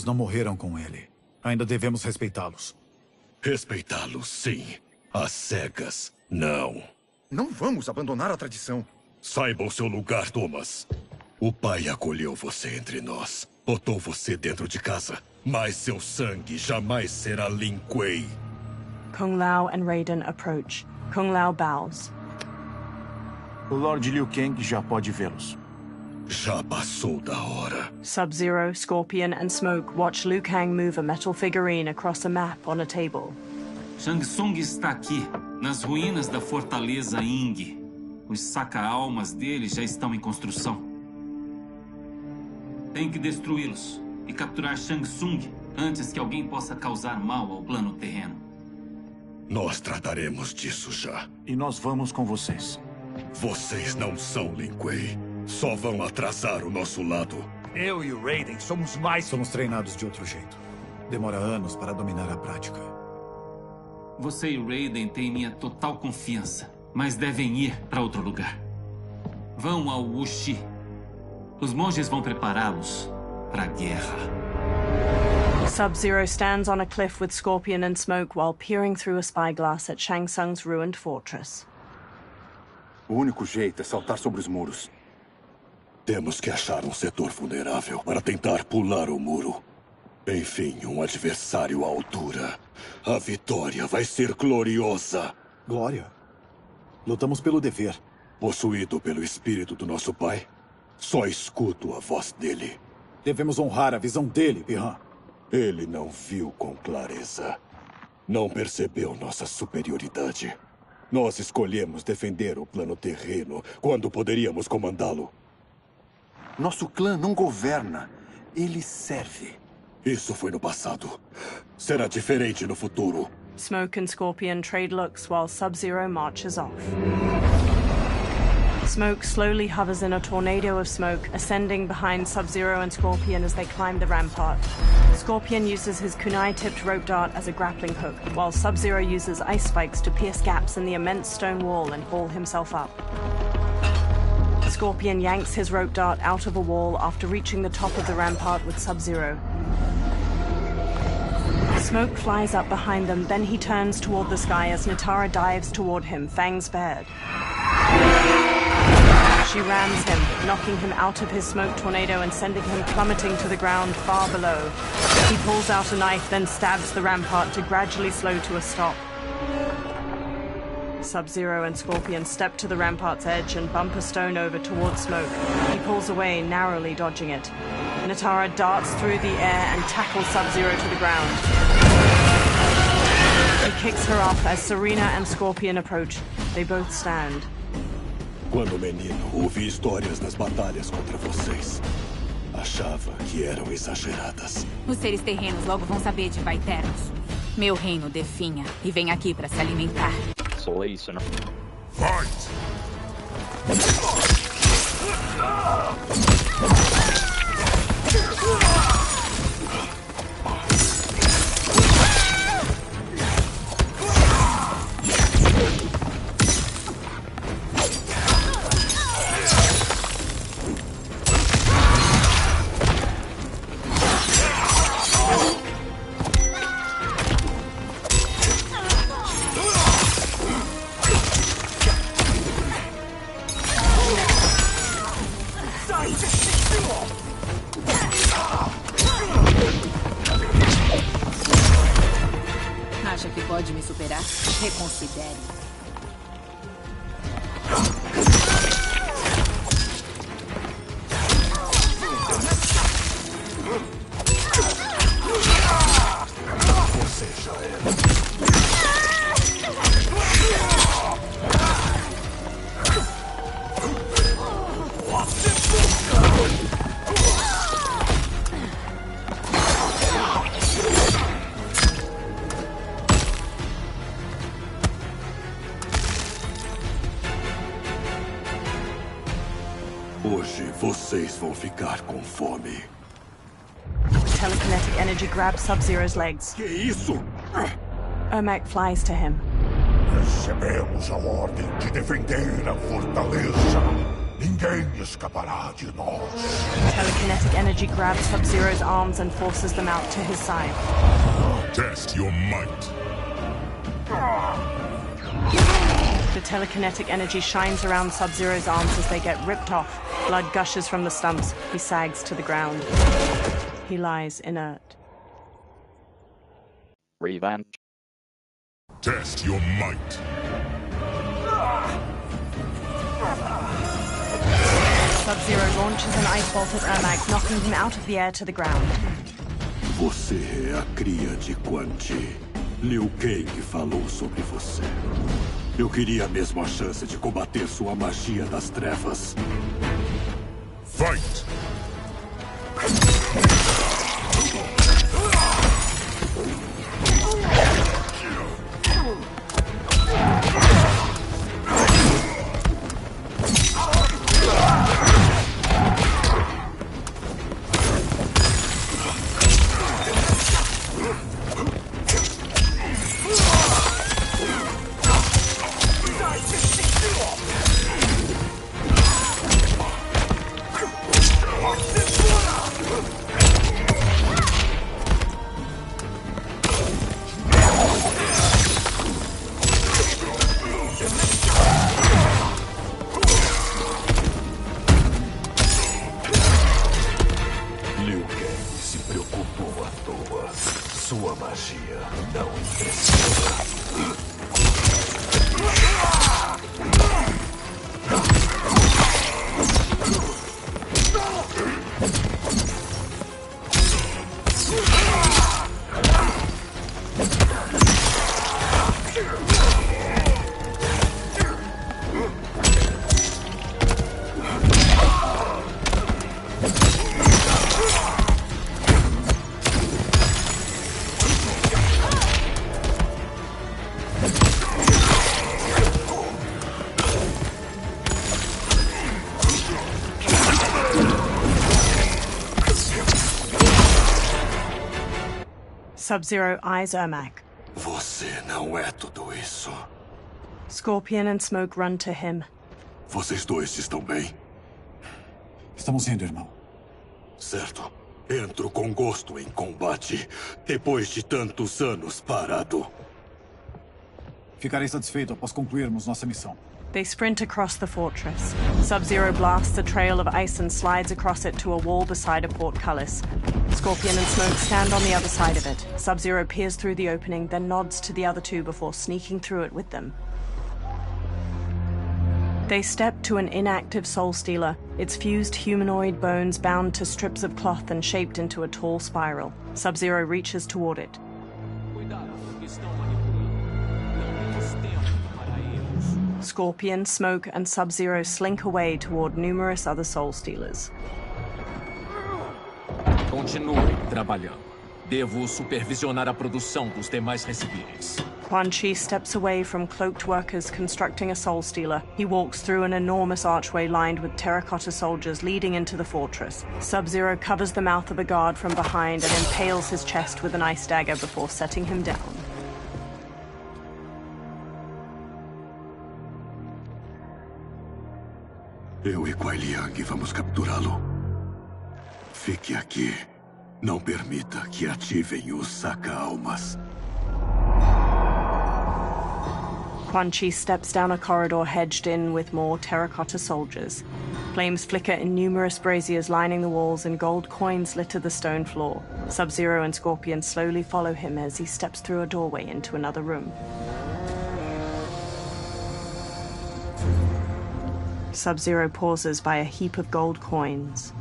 Não morreram com ele. Ainda devemos respeitá-los. Respeitá-los, sim. Às cegas, não. Não vamos abandonar a tradição. Saiba o seu lugar, Thomas. O pai acolheu você entre nós. Botou você dentro de casa. Mas seu sangue jamais será Lin Kuei. Kung Lao and Raiden approach. Kung Lao bows. O Lord Liu Kang já pode vê-los. Já passou da hora. Sub-Zero, Scorpion, and Smoke watch Liu Kang move a metal figurine across a map on a table. Shang Tsung está aqui, nas ruínas da fortaleza Ying. Os saca-almas dele já estão em construção. Tem que destruí-los e capturar Shang Tsung antes que alguém possa causar mal ao plano terreno. Nós trataremos disso já. E nós vamos com vocês. Vocês não são Lin Kuei. Só vão atrasar o nosso lado. Eu e o Raiden somos mais... Somos treinados de outro jeito. Demora anos para dominar a prática. Você e o Raiden têm minha total confiança, mas devem ir para outro lugar. Vão ao Wuxi. Os monges vão prepará-los para a guerra. Sub-Zero stands on a cliff with Scorpion and Smoke while peering through a spyglass at Shang Tsung's ruined fortress. O único jeito é saltar sobre os muros. Temos que achar um setor vulnerável para tentar pular o muro. Enfim, um adversário à altura. A vitória vai ser gloriosa. Glória? Lutamos pelo dever. Possuído pelo espírito do nosso pai, só escuto a voz dele. Devemos honrar a visão dele, Bihan. Ele não viu com clareza. Não percebeu nossa superioridade. Nós escolhemos defender o plano terreno quando poderíamos comandá-lo. Nosso clã não governa. Ele serve. Isso foi no passado. Será diferente no futuro. Smoke and Scorpion trade looks while Sub-Zero marches off. Smoke slowly hovers in a tornado of smoke, ascending behind Sub-Zero and Scorpion as they climb the rampart. Scorpion uses his kunai-tipped rope dart as a grappling hook, while Sub-Zero uses ice spikes to pierce gaps in the immense stone wall and haul himself up. Scorpion yanks his rope dart out of a wall after reaching the top of the rampart with Sub-Zero. Smoke flies up behind them, then he turns toward the sky as Nitara dives toward him, fangs bared. She rams him, knocking him out of his smoke tornado and sending him plummeting to the ground far below. He pulls out a knife, then stabs the rampart to gradually slow to a stop. Sub-Zero and Scorpion step to the rampart's edge and bump a stone over towards Smoke. He pulls away, narrowly dodging it. Nitara darts through the air and tackles Sub-Zero to the ground. He kicks her off as Serena and Scorpion approach. They both stand. Quando menino, ouvi histórias das batalhas contra vocês. Achava que eram exageradas. Os seres terrenos logo vão saber de Vaiteros. Meu reino definha e vem aqui para se alimentar. Só é isso, não? Fight! Acha que pode me superar? Reconsidere. Você já era. Hoje vocês vão ficar com fome. Telekinetic energy grabs Sub-Zero's legs. Que isso? Ermac flies to him. Recebemos a ordem de defender a fortaleza. Ninguém escapará de nós. Telekinetic energy grabs Sub-Zero's arms and forces them out to his side. Test your might. The telekinetic energy shines around Sub-Zero's arms as they get ripped off. Blood gushes from the stumps. He sags to the ground. He lies inert. Revenge. Test your might. Sub-Zero launches an ice bolt at Ermac, knocking him out of the air to the ground. Você é a cria de Quan Chi. Liu Kang falou sobre você. Eu queria a mesma chance de combater sua magia das trevas. Fight! Sua magia não impressiona. Sub-Zero eyes Ermac. Você não é tudo isso. Scorpion and Smoke run to him. Vocês dois estão bem? Estamos indo, irmão. Certo. Entro com gosto em combate, depois de tantos anos parado. Ficarei satisfeito após concluirmos nossa missão. They sprint across the fortress. Sub-Zero blasts a trail of ice and slides across it to a wall beside a portcullis. Scorpion and Smoke stand on the other side of it. Sub-Zero peers through the opening, then nods to the other two before sneaking through it with them. They step to an inactive Soul Stealer, its fused humanoid bones bound to strips of cloth and shaped into a tall spiral. Sub-Zero reaches toward it. Scorpion, Smoke, and Sub-Zero slink away toward numerous other Soul Stealers. Continuem trabalhando. Devo supervisionar a produção dos demais recebíveis. Quan Chi steps away from cloaked workers constructing a Soul Stealer. He walks through an enormous archway lined with terracotta soldiers leading into the fortress. Sub-Zero covers the mouth of a guard from behind and impales his chest with an ice dagger before setting him down. Eu e Kuai Liang vamos capturá-lo. Fique aqui. Não permita que ativem os saca-almas. Quan Chi steps down a corridor hedged in with more terracotta soldiers. Flames flicker in numerous braziers lining the walls and gold coins litter the stone floor. Sub-Zero and Scorpion slowly follow him as he steps through a doorway into another room. Sub-Zero pauses by a heap of gold coins.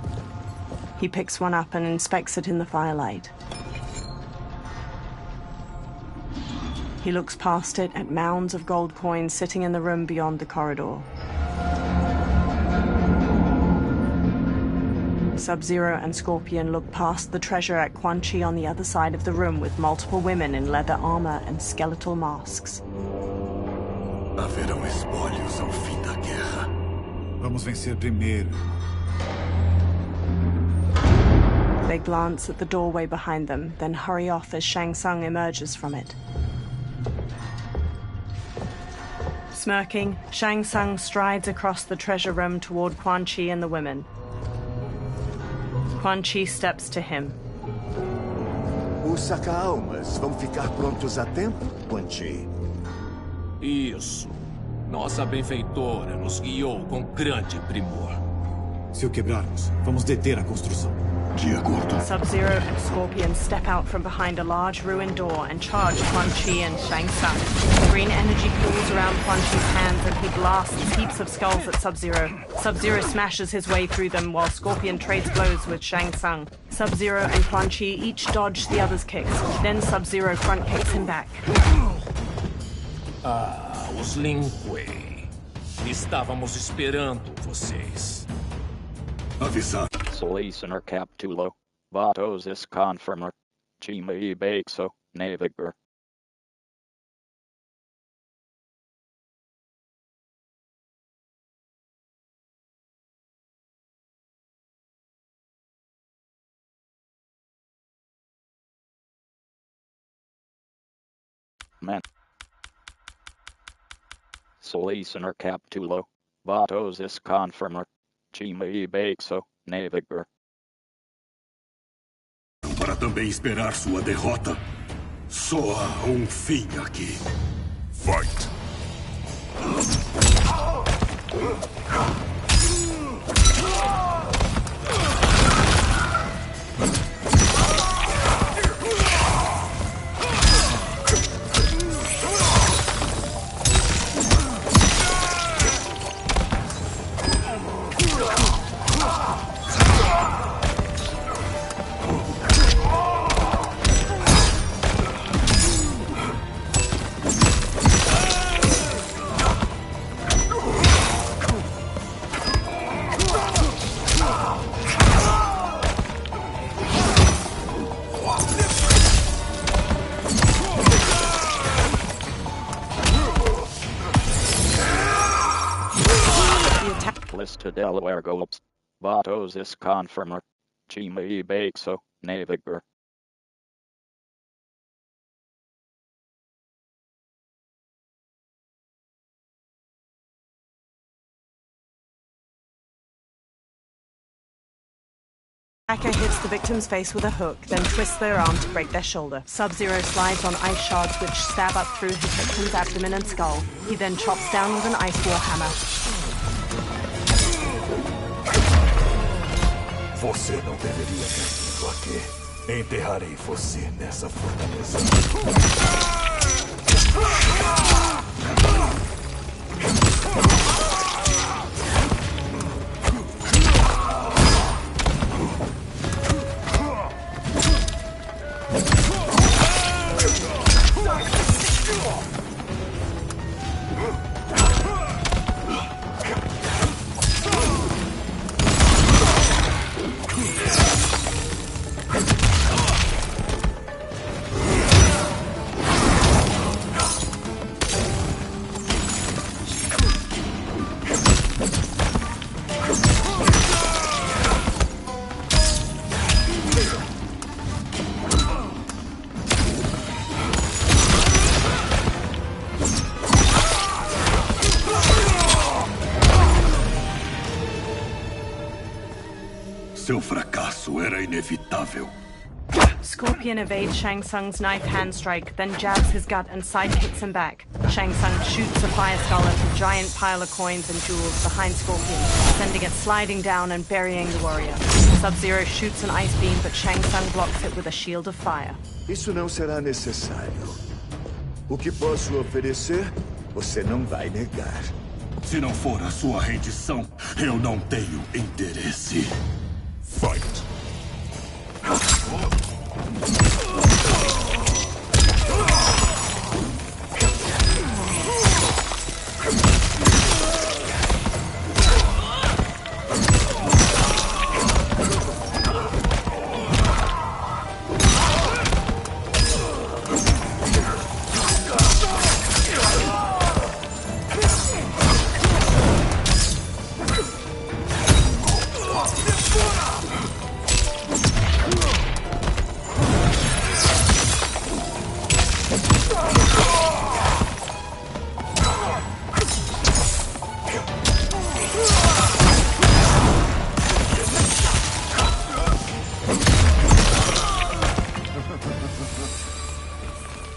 He picks one up and inspects it in the firelight. He looks past it at mounds of gold coins sitting in the room beyond the corridor. Sub-Zero and Scorpion look past the treasure at Quan Chi on the other side of the room with multiple women in leather armor and skeletal masks. Haverão espólios ao fim da guerra. Vamos vencer primeiro. They glance at the doorway behind them, then hurry off as Shang Tsung emerges from it. Smirking, Shang Tsung strides across the treasure room toward Quan Chi and the women. Quan Chi steps to him. Os saca-almas vão ficar prontos a tempo, Quan Chi? Isso. Nossa benfeitora nos guiou com grande primor. Se o quebrarmos, vamos deter a construção. De acordo. Sub-Zero and Scorpion step out from behind a large ruined door and charge Quan Chi and Shang Tsung. Green energy pools around Quan Chi's hands and he blasts heaps of skulls at Sub-Zero. Sub-Zero smashes his way through them while Scorpion trades blows with Shang Tsung. Sub-Zero and Quan Chi each dodge the other's kicks. Then Sub-Zero front kicks him back. Ah, os Lin Kuei. Estávamos esperando vocês. Avisar. Listener Captulo. Vatos is confirmer. Chima e Baxo, Navigator. Man. Listener Captulo. Vatos is confirmer. Chima e Baxo, Navigator. Para também esperar sua derrota. Só há um fim aqui. Fight. To Delaware Gulps. Vatos is confirmer. Chima e Baxo, Navigator. Hacker hits the victim's face with a hook, then twists their arm to break their shoulder. Sub-Zero slides on ice shards which stab up through his victim's abdomen and skull. He then chops down with an ice war hammer. Você não deveria ter vindo aqui. Enterrarei você nessa fortaleza. Seu fracasso era inevitável. Scorpion evades Shang Tsung's knife hand strike, then jabs his gut and sidekicks him back. Shang Tsung shoots a fire skull at a giant pile of coins and jewels behind Scorpion, sending it sliding down and burying the warrior. Sub-Zero shoots an ice beam, but Shang Tsung blocks it with a shield of fire. Isso não será necessário. O que posso oferecer, você não vai negar. Se não for a sua rendição, eu não tenho interesse. Fight.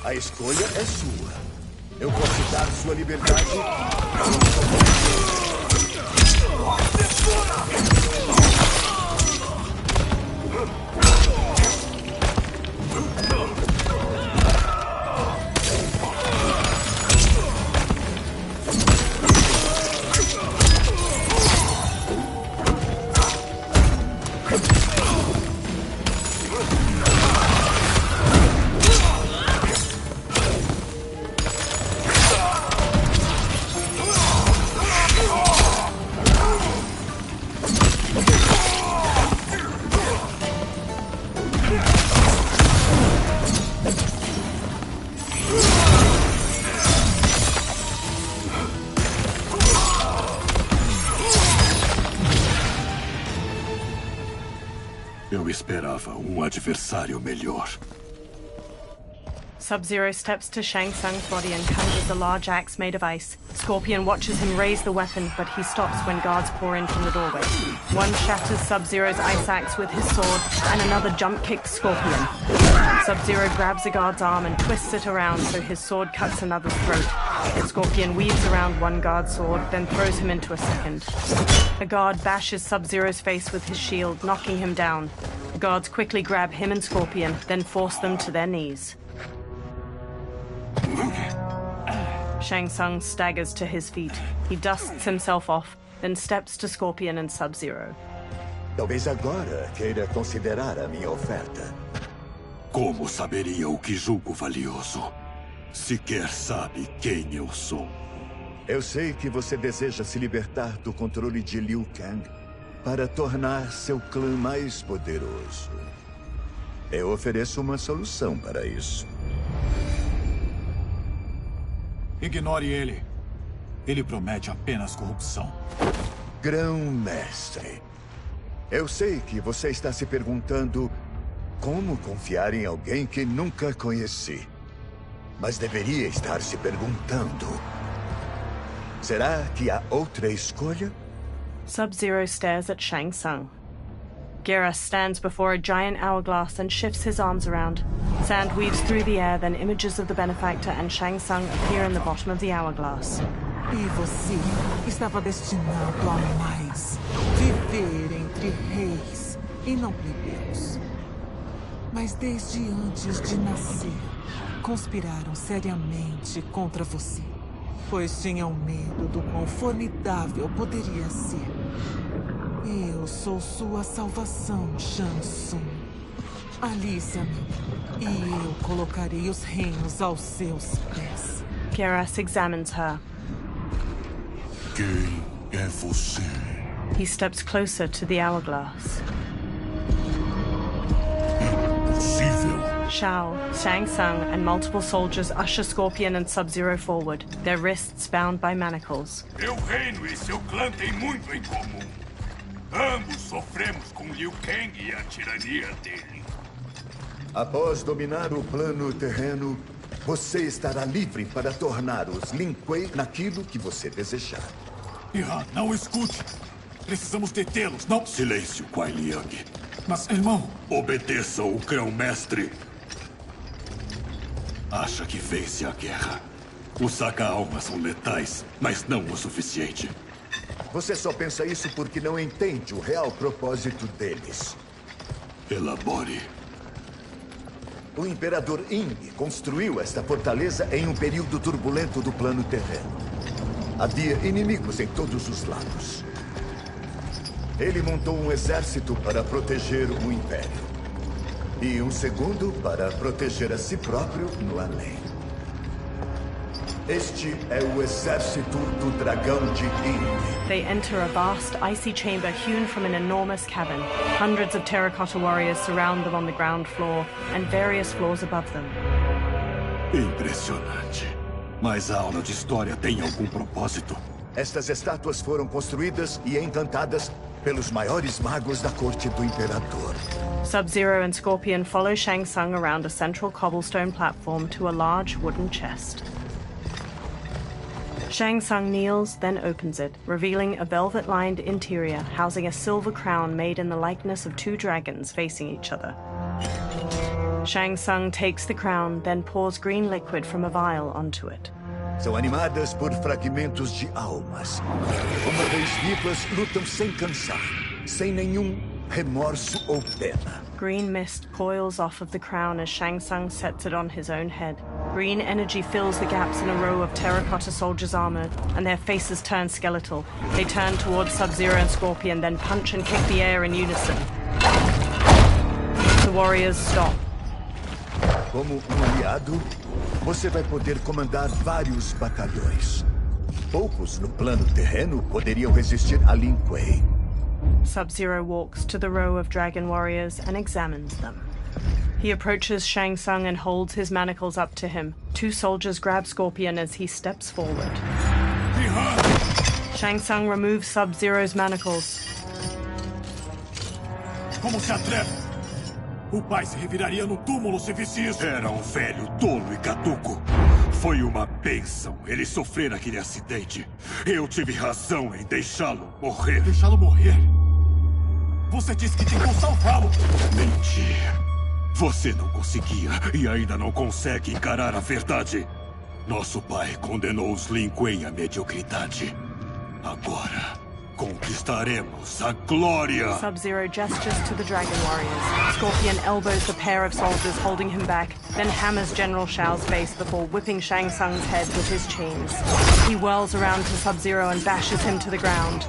A escolha é sua. Eu posso dar sua liberdade. Eu esperava um adversário melhor. Sub-Zero steps to Shang Tsung's body and conjures a large axe made of ice. Scorpion watches him raise the weapon, but he stops when guards pour in from the doorway. One shatters Sub-Zero's ice axe with his sword, and another jump kicks Scorpion. Sub-Zero grabs a guard's arm and twists it around so his sword cuts another's throat. Scorpion weaves around one guard's sword, then throws him into a second. A guard bashes Sub-Zero's face with his shield, knocking him down. The guards quickly grab him and Scorpion, then force them to their knees. Shang Tsung staggers to his feet. He dusts himself off, then steps to Scorpion and Sub-Zero. Talvez agora queira considerar a minha oferta. Como saberia o que julgo valioso? Sequer sabe quem eu sou. Eu sei que você deseja se libertar do controle de Liu Kang para tornar seu clã mais poderoso. Eu ofereço uma solução para isso. Ignore ele. Ele promete apenas corrupção. Grão-mestre, eu sei que você está se perguntando como confiar em alguém que nunca conheci. Mas deveria estar se perguntando: será que há outra escolha? Sub-Zero stares at Shang Tsung. Gera stands before a giant hourglass and shifts his arms around. Sand weaves through the air, then images of the benefactor and Shang Tsung appear in the bottom of the hourglass. E você estava destinado a mais. Viver entre reis e não plebeus. Mas desde antes de nascer, conspiraram seriamente contra você. Pois tinham medo do quão formidável poderia ser. Eu sou sua salvação, Shang Tsung. Alicia-me, e eu colocarei os reinos aos seus pés. Geras examines her. Quem é você? He steps closer to the hourglass. Impossível. Shao, Shang Tsung, and multiple soldiers usher Scorpion and Sub-Zero forward, their wrists bound by manacles. Meu reino e seu clã têm muito em comum. Ambos sofremos com Liu Kang e a tirania dele. Após dominar o plano terreno, você estará livre para tornar os Lin Kuei naquilo que você desejar. Ihan, não escute. Precisamos detê-los, não... Silêncio, Kuai Liang. Mas, irmão... Obedeça o grão-mestre. Acha que vence a guerra. Os saca-almas são letais, mas não o suficiente. Você só pensa isso porque não entende o real propósito deles. Elabore. O Imperador Ying construiu esta fortaleza em um período turbulento do plano terreno. Havia inimigos em todos os lados. Ele montou um exército para proteger o Império. E um segundo para proteger a si próprio no além. Este é o exército do dragão de Ying. They enter a vast, icy chamber hewn from an enormous cavern. Hundreds of terracotta warriors surround them on the ground floor, and various floors above them. Impressionante. Mas a aula de história tem algum propósito? Estas estátuas foram construídas e encantadas pelos maiores magos da corte do Imperador. Sub-Zero and Scorpion follow Shang Tsung around a central cobblestone platform to a large wooden chest. Shang Tsung kneels, then opens it, revealing a velvet-lined interior housing a silver crown made in the likeness of two dragons facing each other. Shang Tsung takes the crown, then pours green liquid from a vial onto it. São animadas por fragmentos de almas. Uma vez vivas, lutam sem cansar, sem nenhum remorso ou pena. Green mist coils off of the crown as Shang Tsung sets it on his own head. Green energy fills the gaps in a row of terracotta soldiers armored, and their faces turn skeletal. They turn towards Sub-Zero and Scorpion, then punch and kick the air in unison. The warriors stop. Como aliado, você vai poder comandar vários batalhões. Poucos no plano terreno poderiam resistir a Lin Kuei. Sub-Zero walks to the row of dragon warriors and examines them. He approaches Shang Tsung and holds his manacles up to him. Two soldiers grab Scorpion as he steps forward. Shang Tsung removes Sub-Zero's manacles. Como se atreve? O pai se reviraria no túmulo se visse isso. Era um velho tolo e caduco. Foi uma bênção ele sofrer aquele acidente. Eu tive razão em deixá-lo morrer. Deixá-lo morrer? Você disse que tentou salvá-lo. Menti. Você não conseguia e ainda não consegue encarar a verdade. Nosso pai condenou os Lin Kuei à mediocridade. Agora, conquistaremos a glória. Sub-Zero gestures to the dragon warriors. Scorpion elbows the pair of soldiers holding him back, then hammers General Shao's face before whipping Shang Tsung's head with his chains. He whirls around to Sub-Zero and bashes him to the ground.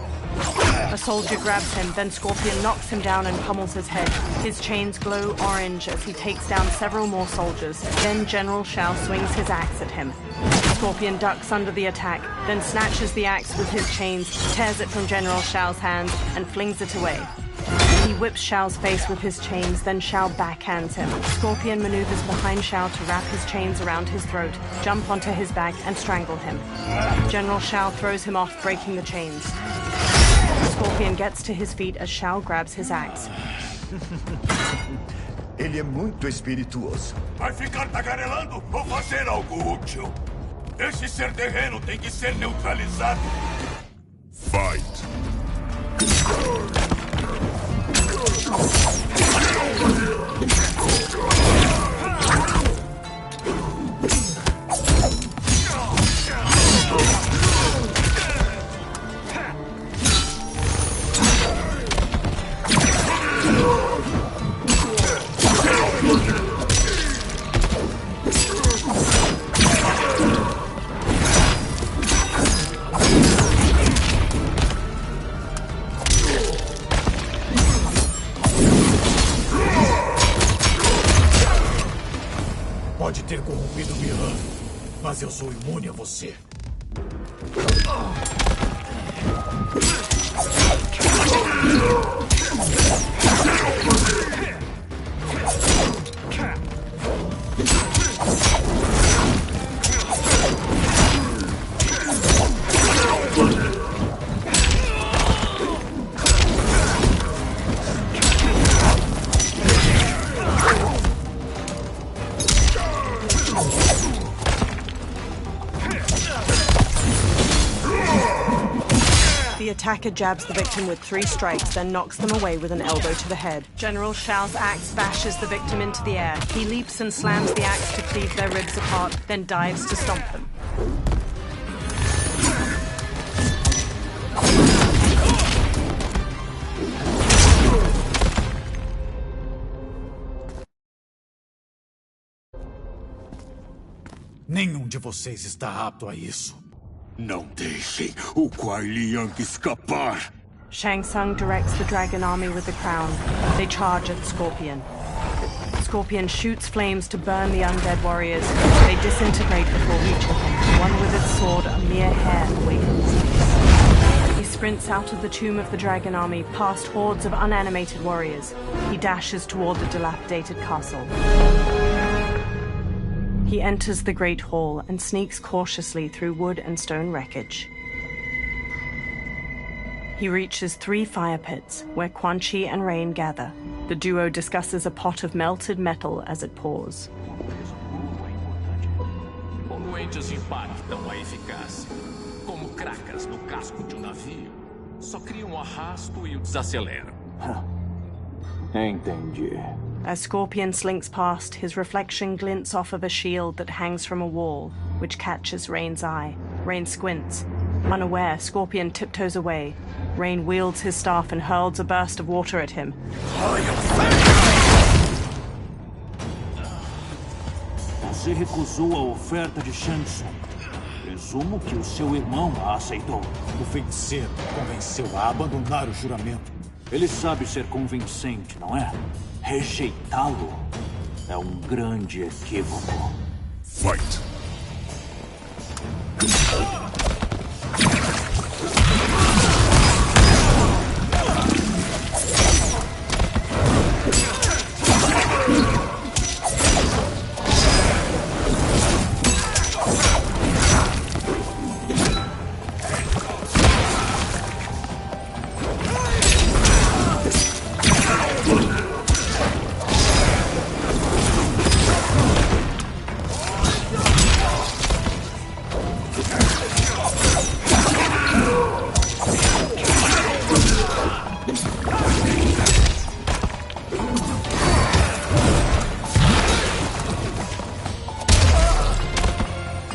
A soldier grabs him, then Scorpion knocks him down and pummels his head. His chains glow orange as he takes down several more soldiers. Then General Shao swings his axe at him. Scorpion ducks under the attack, then snatches the axe with his chains, tears it from General Shao's hands, and flings it away. He whips Shao's face with his chains, then Shao backhands him. Scorpion maneuvers behind Shao to wrap his chains around his throat, jump onto his back, and strangle him. General Shao throws him off, breaking the chains. Scorpion gets to his feet as Shao grabs his axe. Ele é muito espirituoso. Vai ficar tagarelando ou fazer algo útil? Esse ser terreno tem que ser neutralizado. Fight! Pode ter corrompido Miran, mas eu sou imune a você. The attacker jabs the victim with 3 strikes, then knocks them away with an elbow to the head. General Shao's axe bashes the victim into the air. He leaps and slams the axe to cleave their ribs apart, then dives to stomp them. Nenhum de vocês está apto a isso. Não deixem o Kuai Liang escapar. Shang Tsung directs the dragon army with the crown. They charge at Scorpion. Scorpion shoots flames to burn the undead warriors. They disintegrate before reaching him. One with its sword, a mere hair away from his face. He sprints out of the tomb of the dragon army, past hordes of unanimated warriors. He dashes toward the dilapidated castle. He enters the Great Hall and sneaks cautiously through wood and stone wreckage. He reaches 3 fire pits, where Quan Chi and Rain gather. The duo discusses a pot of melted metal as it pours. Poluentes impactam a eficácia. Como cracas no casco de navio. Só criam arrasto e o desaceleram. Entendi. As Scorpion slinks past, his reflection glints off of a shield that hangs from a wall, which catches Rain's eye. Rain squints. Unaware, Scorpion tiptoes away. Rain wields his staff and hurls a burst of water at him. Você recusou a oferta de Shansung. Presumo que o seu irmão a aceitou. O feiticeiro convenceu a abandonar o juramento. Ele sabe ser convincente, não é? Rejeitá-lo é um grande equívoco. Fight!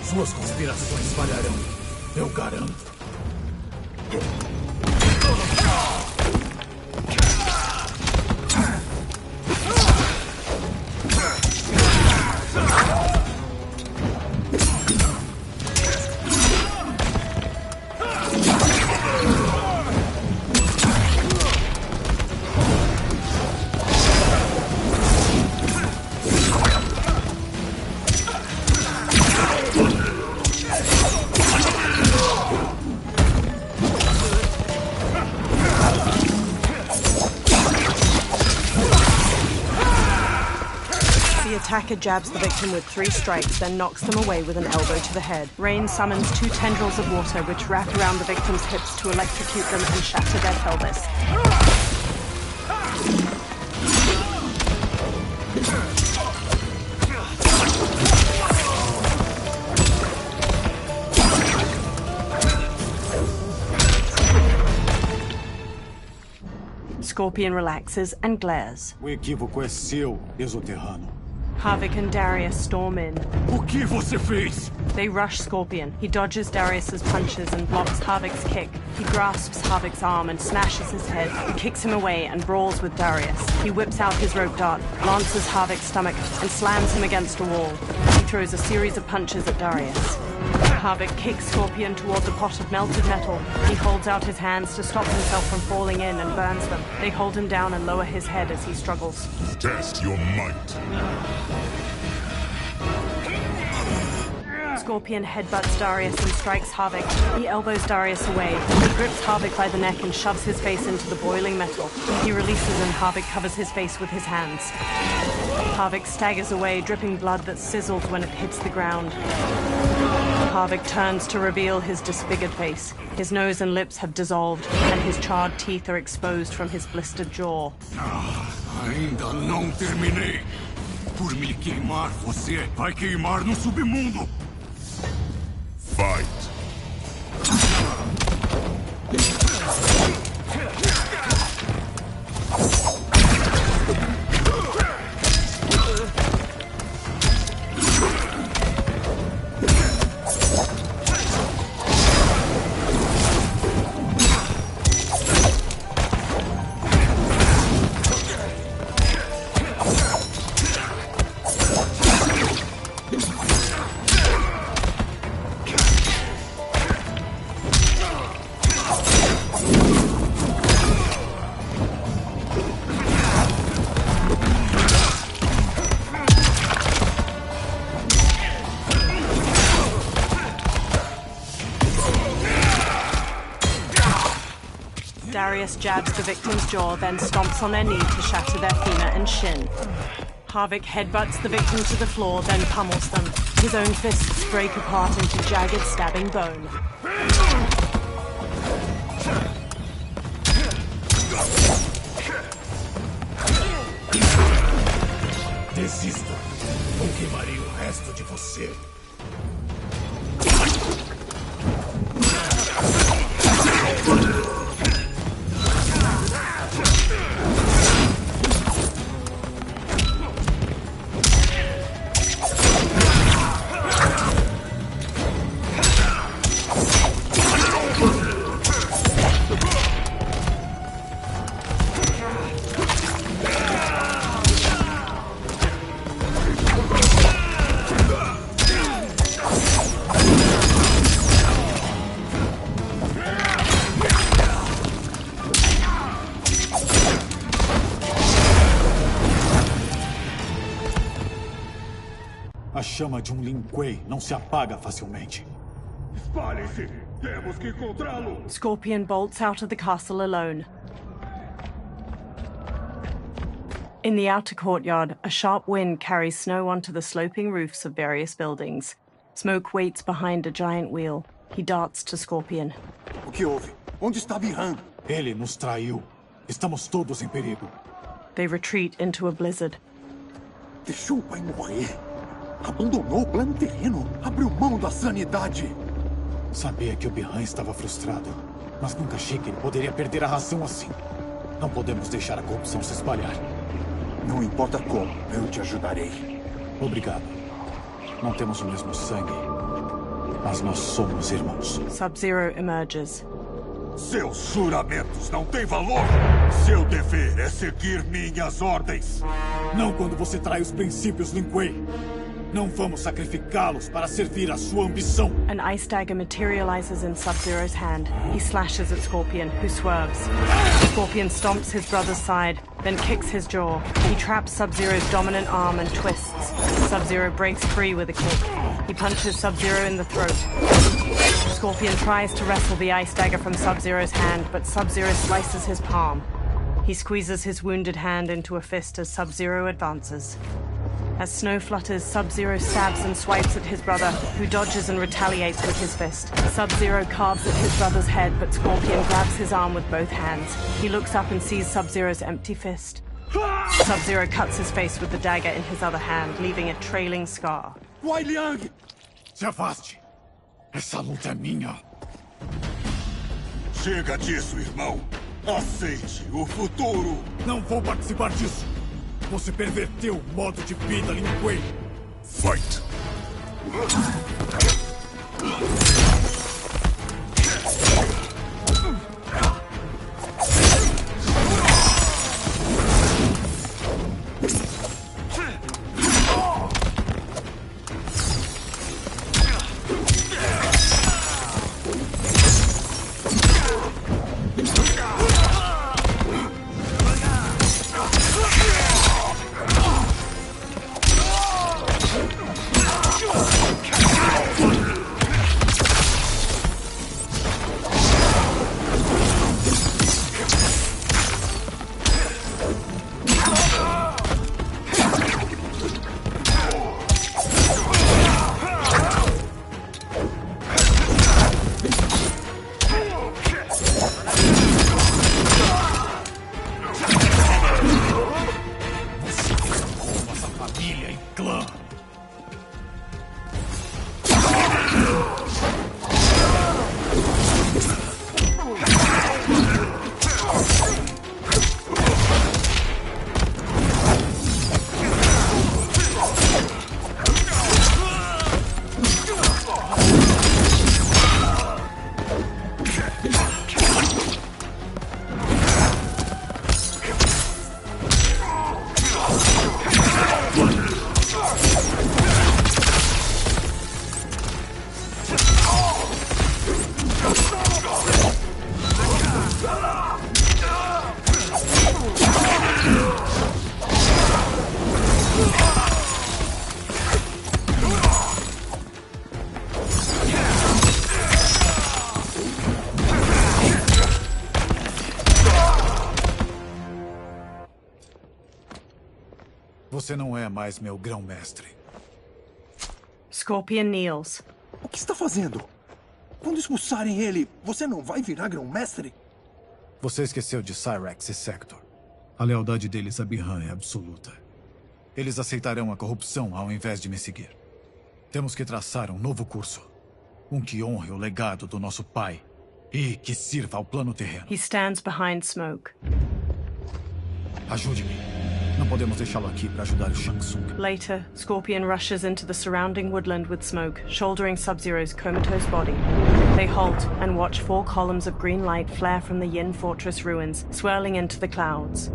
Suas conspirações falharão. Eu garanto. The attacker jabs the victim with 3 strikes, then knocks them away with an elbow to the head. Rain summons 2 tendrils of water which wrap around the victim's hips to electrocute them and shatter their pelvis. Scorpion relaxes and glares. O equívoco é seu, exoterrano. Havik and Darius storm in. O que você fez? They rush Scorpion. He dodges Darius's punches and blocks Havik's kick. He grasps Havik's arm and smashes his head. He kicks him away and brawls with Darius. He whips out his rope dart, lances Havik's stomach, and slams him against a wall. He throws a series of punches at Darius. Havik kicks Scorpion toward the pot of melted metal. He holds out his hands to stop himself from falling in and burns them. They hold him down and lower his head as he struggles. Test your might. Scorpion headbutts Darius and strikes Havik. He elbows Darius away. He grips Havik by the neck and shoves his face into the boiling metal. He releases and Havik covers his face with his hands. Havik staggers away, dripping blood that sizzles when it hits the ground. Havik turns to reveal his disfigured face. His nose and lips have dissolved, and his charred teeth are exposed from his blistered jaw. Ainda não terminei. Por me queimar, você vai queimar no submundo. Fight. Darius jabs the victim's jaw, then stomps on their knee to shatter their femur and shin. Havik headbutts the victim to the floor, then pummels them. His own fists break apart into jagged, stabbing bone. Desista. Ou queimarei o resto de você. A chama de Lin Kuei não se apaga facilmente. Espalhem-se! Temos que encontrá-lo! Scorpion bolts out of the castle alone. In the outer courtyard, a sharp wind carries snow onto the sloping roofs of various buildings. Smoke waits behind a giant wheel. He darts to Scorpion. O que houve? Onde está Bihan? Ele nos traiu. Estamos todos em perigo. They retreat into a blizzard. Deixou o pai morrer. Abandonou o plano terreno. Abriu mão da sanidade. Sabia que o Bihan estava frustrado, mas nunca achei que ele poderia perder a razão assim. Não podemos deixar a corrupção se espalhar. Não importa como, eu te ajudarei. Obrigado. Não temos o mesmo sangue, mas nós somos irmãos. Sub-Zero emerges. Seus juramentos não têm valor! Seu dever é seguir minhas ordens! Não quando você trai os princípios Lin Kuei. Não vamos sacrificá-los para servir a sua ambição. An ice dagger materializes in Sub-Zero's hand. He slashes at Scorpion, who swerves. Scorpion stomps his brother's side, then kicks his jaw. He traps Sub-Zero's dominant arm and twists. Sub-Zero breaks free with a kick. He punches Sub-Zero in the throat. Scorpion tries to wrestle the ice dagger from Sub-Zero's hand, but Sub-Zero slices his palm. He squeezes his wounded hand into a fist as Sub-Zero advances. As snow flutters, Sub-Zero stabs and swipes at his brother, who dodges and retaliates with his fist. Sub-Zero carves at his brother's head, but Scorpion grabs his arm with both hands. He looks up and sees Sub-Zero's empty fist. Sub-Zero cuts his face with the dagger in his other hand, leaving a trailing scar. Wai Liang! Se afaste. Essa luta é minha. Chega disso, irmão. Aceite o futuro. Não vou participar disso. Você perverteu o modo de vida Lin Kuei. Fight! Você não é mais meu grão-mestre. Scorpion kneels. O que está fazendo? Quando expulsarem ele, você não vai virar grão-mestre? Você esqueceu de Cyrax e Sector. A lealdade deles a Bihan é absoluta. Eles aceitarão a corrupção ao invés de me seguir. Temos que traçar um novo curso. Um que honre o legado do nosso pai e que sirva ao plano terreno. He stands behind Smoke. Ajude-me. Não podemos deixá-lo aqui para ajudar o Shang Tsung. Later, Scorpion rushes into the surrounding woodland with Smoke, shouldering Sub-Zero's comatose body. They halt and watch 4 columns of green light flare from the Yin Fortress ruins, swirling into the clouds.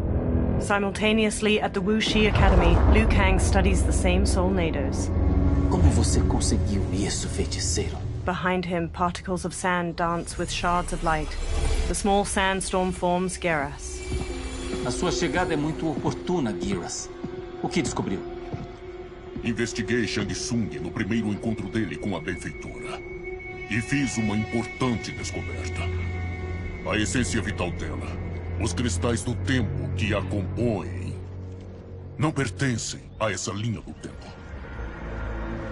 Simultaneously, at the Wuxi Academy, Liu Kang studies the same Soul Nados. Como você conseguiu isso, feiticeiro? Behind him, particles of sand dance with shards of light. The small sandstorm forms Geras. A sua chegada é muito oportuna, Geras. O que descobriu? Investiguei Shang Tsung no primeiro encontro dele com a benfeitora. E fiz uma importante descoberta. A essência vital dela, os cristais do tempo que a compõem, não pertencem a essa linha do tempo.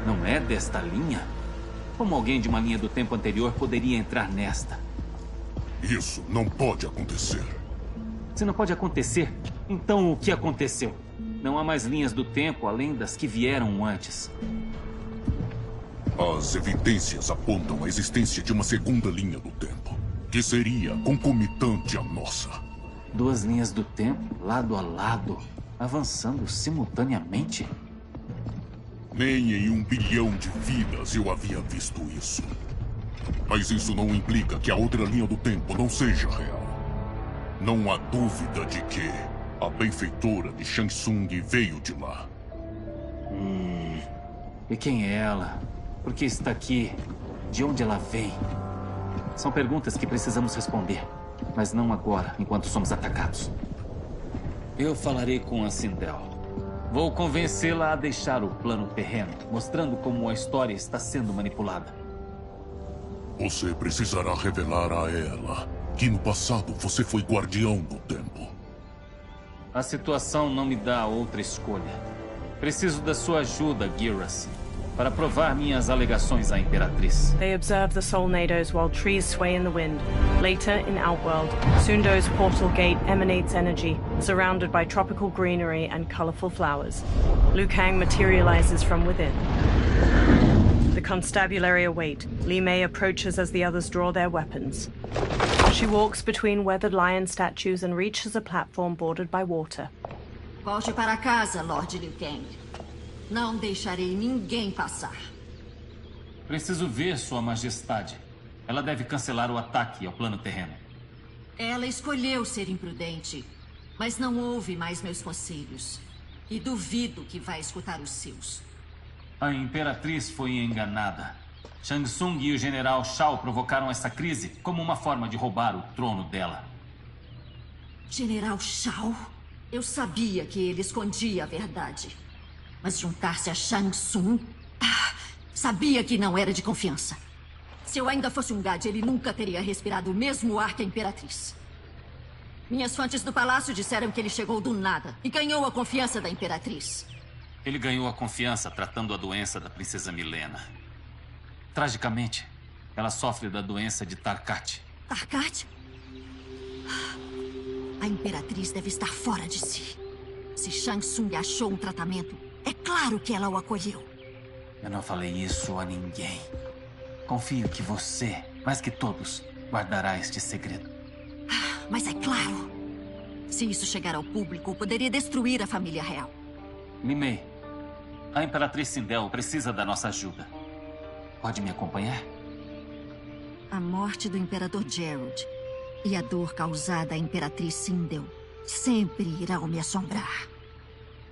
Não é desta linha? Como alguém de uma linha do tempo anterior poderia entrar nesta? Isso não pode acontecer. Se não pode acontecer, então o que aconteceu? Não há mais linhas do tempo além das que vieram antes. As evidências apontam a existência de uma segunda linha do tempo, que seria concomitante à nossa. Duas linhas do tempo, lado a lado, avançando simultaneamente? Nem em 1 bilhão de vidas eu havia visto isso. Mas isso não implica que a outra linha do tempo não seja real. Não há dúvida de que a benfeitora de Shang Tsung veio de lá. E quem é ela? Por que está aqui? De onde ela vem? São perguntas que precisamos responder. Mas não agora, enquanto somos atacados. Eu falarei com a Sindel. Vou convencê-la a deixar o plano terreno, mostrando como a história está sendo manipulada. Você precisará revelar a ela que no passado você foi guardião do tempo. A situação não me dá outra escolha. Preciso da sua ajuda, Geras, para provar minhas alegações à Imperatriz. They observe the Solnados while trees sway in the wind. Later, in Outworld, Sundo's portal gate emanates energy, surrounded by tropical greenery and colorful flowers. Liu Kang materializes from within. The constabulary await. Li Mei approaches as the others draw their weapons. She walks between weathered lion statues and reaches a platform bordered by water. Volte para casa, Lord Liu Kang. Não deixarei ninguém passar. Preciso ver Sua Majestade. Ela deve cancelar o ataque ao plano terreno. Ela escolheu ser imprudente, mas não ouve mais meus conselhos. E duvido que vai escutar os seus. A Imperatriz foi enganada. Shang Tsung e o General Shao provocaram essa crise como uma forma de roubar o trono dela. General Shao? Eu sabia que ele escondia a verdade. Mas juntar-se a Shang Tsung? Sabia que não era de confiança. Se eu ainda fosse um Gade, ele nunca teria respirado o mesmo ar que a Imperatriz. Minhas fontes do palácio disseram que ele chegou do nada e ganhou a confiança da Imperatriz. Ele ganhou a confiança tratando a doença da princesa Milena. Tragicamente, ela sofre da doença de Tarkat. Tarkat? A Imperatriz deve estar fora de si. Se Shang Tsung achou um tratamento, é claro que ela o acolheu. Eu não falei isso a ninguém. Confio que você, mais que todos, guardará este segredo. Mas é claro. Se isso chegar ao público, poderia destruir a família real. Li Mei, a Imperatriz Sindel precisa da nossa ajuda. Pode me acompanhar? A morte do Imperador Gerald e a dor causada à Imperatriz Sindel sempre irão me assombrar.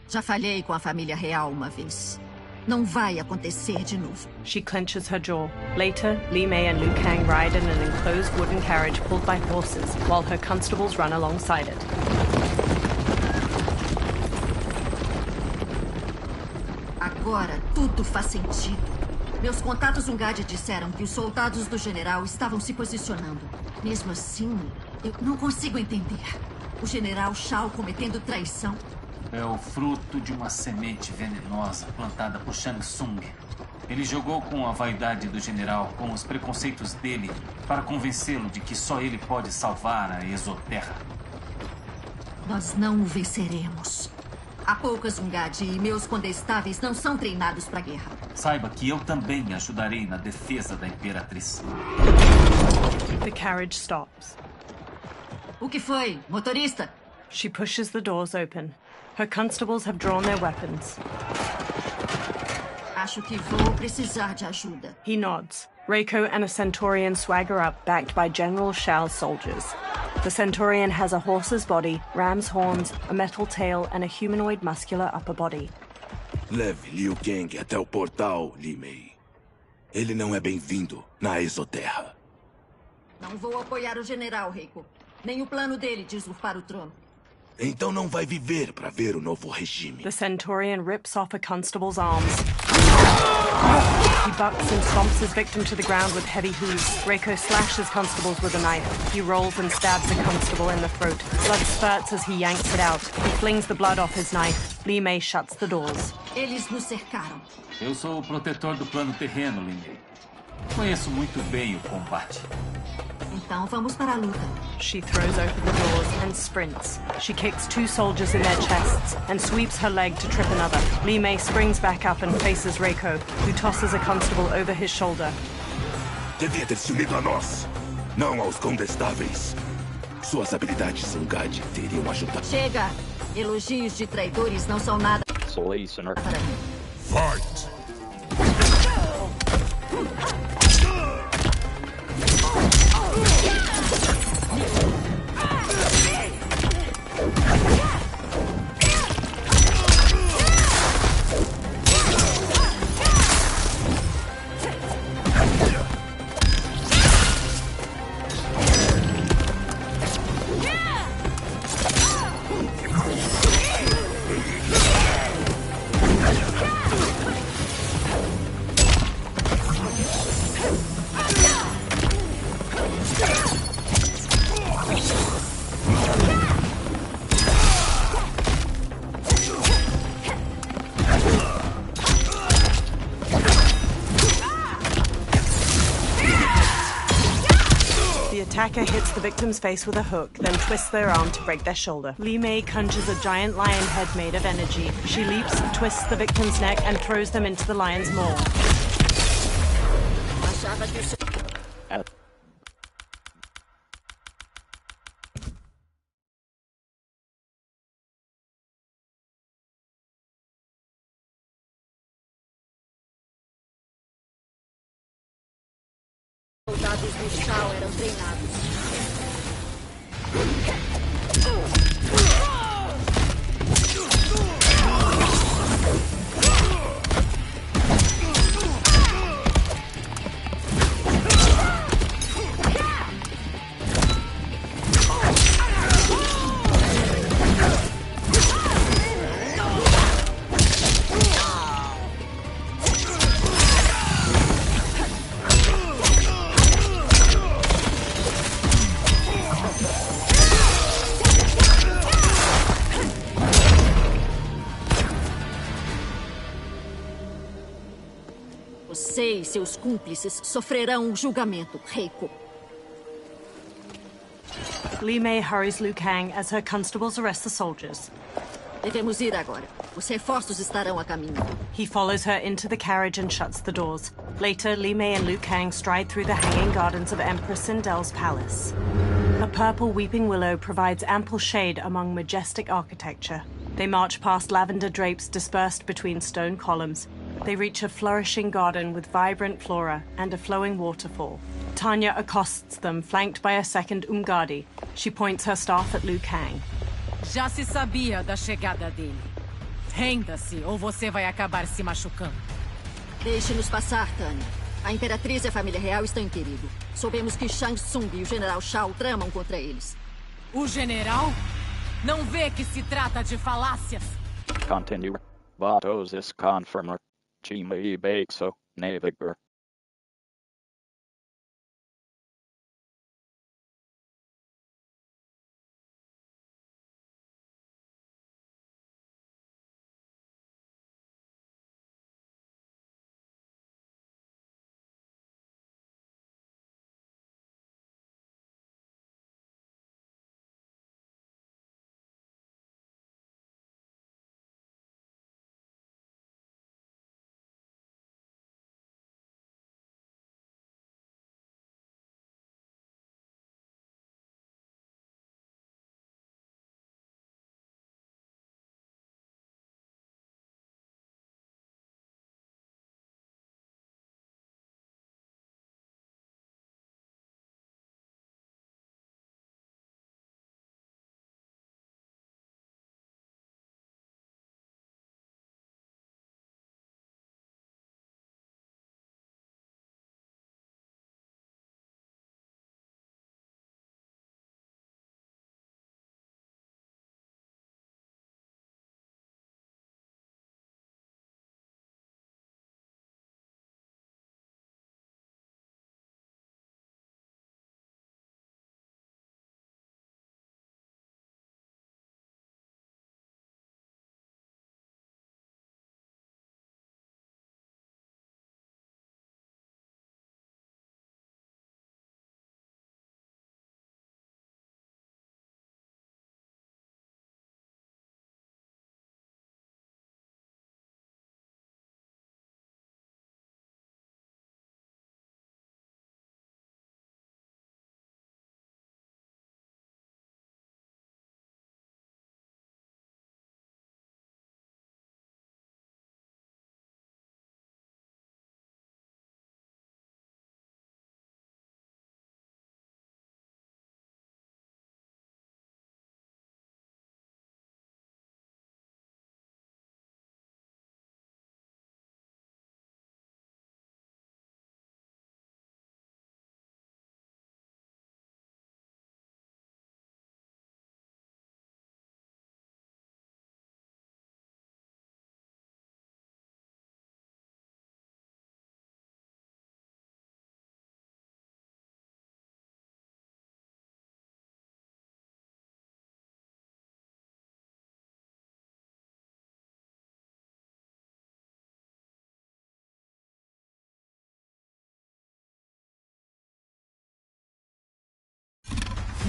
Já falhei com a família real uma vez. Não vai acontecer de novo. She clenches her jaw. Later, Li Mei and Liu Kang ride in an enclosed wooden carriage pulled by horses, while her constables run alongside it. Agora tudo faz sentido. Meus contatos Ungad disseram que os soldados do general estavam se posicionando. Mesmo assim, eu não consigo entender. O general Shao cometendo traição. É o fruto de uma semente venenosa plantada por Shang Tsung. Ele jogou com a vaidade do general, com os preconceitos dele, para convencê-lo de que só ele pode salvar a Exoterra. Nós não o venceremos. Há poucas Ungad e meus condestáveis não são treinados para guerra. Saiba que eu também ajudarei na defesa da Imperatriz. The carriage stops. O que foi, motorista? She pushes the doors open. Her constables have drawn their weapons. Acho que vou precisar de ajuda. He nods. Reiko and a Centaurian swagger up, backed by General Shao's soldiers. The Centaurian has a horse's body, ram's horns, a metal tail, and a humanoid muscular upper body. Leve Liu Kang até o portal, Li Mei. Ele não é bem-vindo na Exoterra. Não vou apoiar o general, Reiko. Nem o plano dele de usurpar o trono. Então não vai viver para ver o novo regime. The Centaurian rips off a constable's arms. He bucks and stomps his victim to the ground with heavy hooves. Reiko slashes constables with a knife. He rolls and stabs a constable in the throat. Blood spurts as he yanks it out. He flings the blood off his knife. Li Mei shuts the doors. Eles nos cercaram. Eu sou o protetor do plano terreno, Li Mei. Conheço muito bem o combate. Então vamos para a luta. She throws open the doors and sprints. She kicks 2 soldiers in their chests and sweeps her leg to trip another. Li Mei springs back up and faces Reiko, who tosses a constable over his shoulder. Devia ter se unido a nós, não aos condestáveis. Suas habilidades em GAD teriam ajudado. Chega! Elogios de traidores não são nada para mim. Fight! The attacker hits the victim's face with a hook, then twists their arm to break their shoulder. Li Mei conjures a giant lion head made of energy. She leaps, twists the victim's neck, and throws them into the lion's maw. Soldados do Shao eram treinados. Você e seus cúmplices sofrerão um julgamento, Reiko. Li Mei hurries Liu Kang as her constables arrest the soldiers. Devemos ir agora. Os reforços estarão a caminho. He follows her into the carriage and shuts the doors. Later, Li Mei and Liu Kang stride through the hanging gardens of Empress Sindel's palace. A purple weeping willow provides ample shade among majestic architecture. They march past lavender drapes dispersed between stone columns. They reach a flourishing garden with vibrant flora and a flowing waterfall. Tanya accosts them, flanked by a second Umgadi. She points her staff at Liu Kang. Já se sabia da chegada dele. Renda-se ou você vai acabar se machucando. Deixe-nos passar, Tanya. A Imperatriz e a família real estão em perigo. Soubemos que Shang Tsung e o General Shao tramam contra eles. O general? Não vê que se trata de falácias? Continue. Vatos is confirmer. Chima e Bexo, Naviger.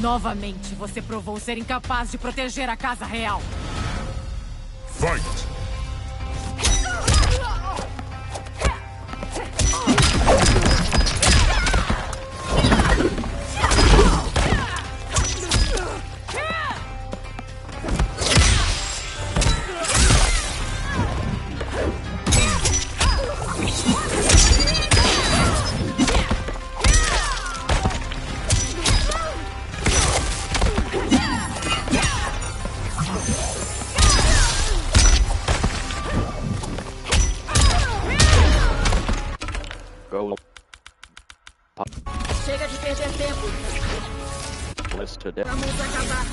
Novamente, você provou ser incapaz de proteger a Casa Real. Fight! Go. Chega de perder tempo. Bliss to Vamos acabar.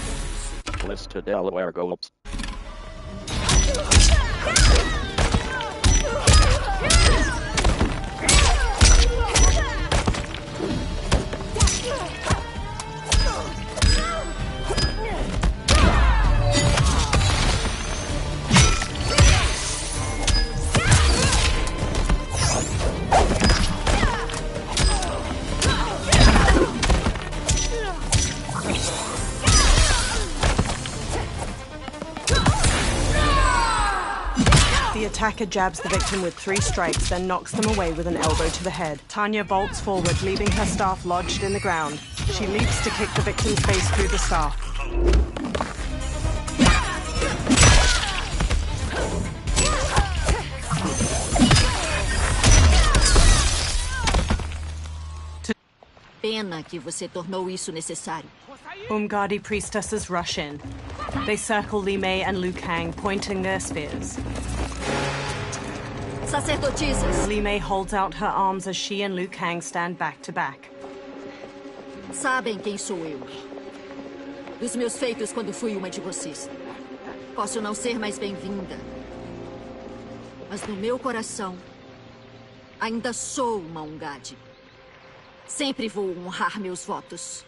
Bliss to Delaware Gulps. The attacker jabs the victim with 3 strikes, then knocks them away with an elbow to the head. Tanya bolts forward, leaving her staff lodged in the ground. She leaps to kick the victim's face through the staff. Pena que você tornou isso necessário. Umgadi priestesses rush in. They circle Li Mei and Liu Kang, pointing their spears. Sacerdotisas. Li Mei holds out her arms as she and Liu Kang stand back to back. Sabem quem sou eu. Dos meus feitos quando fui uma de vocês. Posso não ser mais bem-vinda. Mas no meu coração, ainda sou uma Umgadi. Sempre vou honrar meus votos.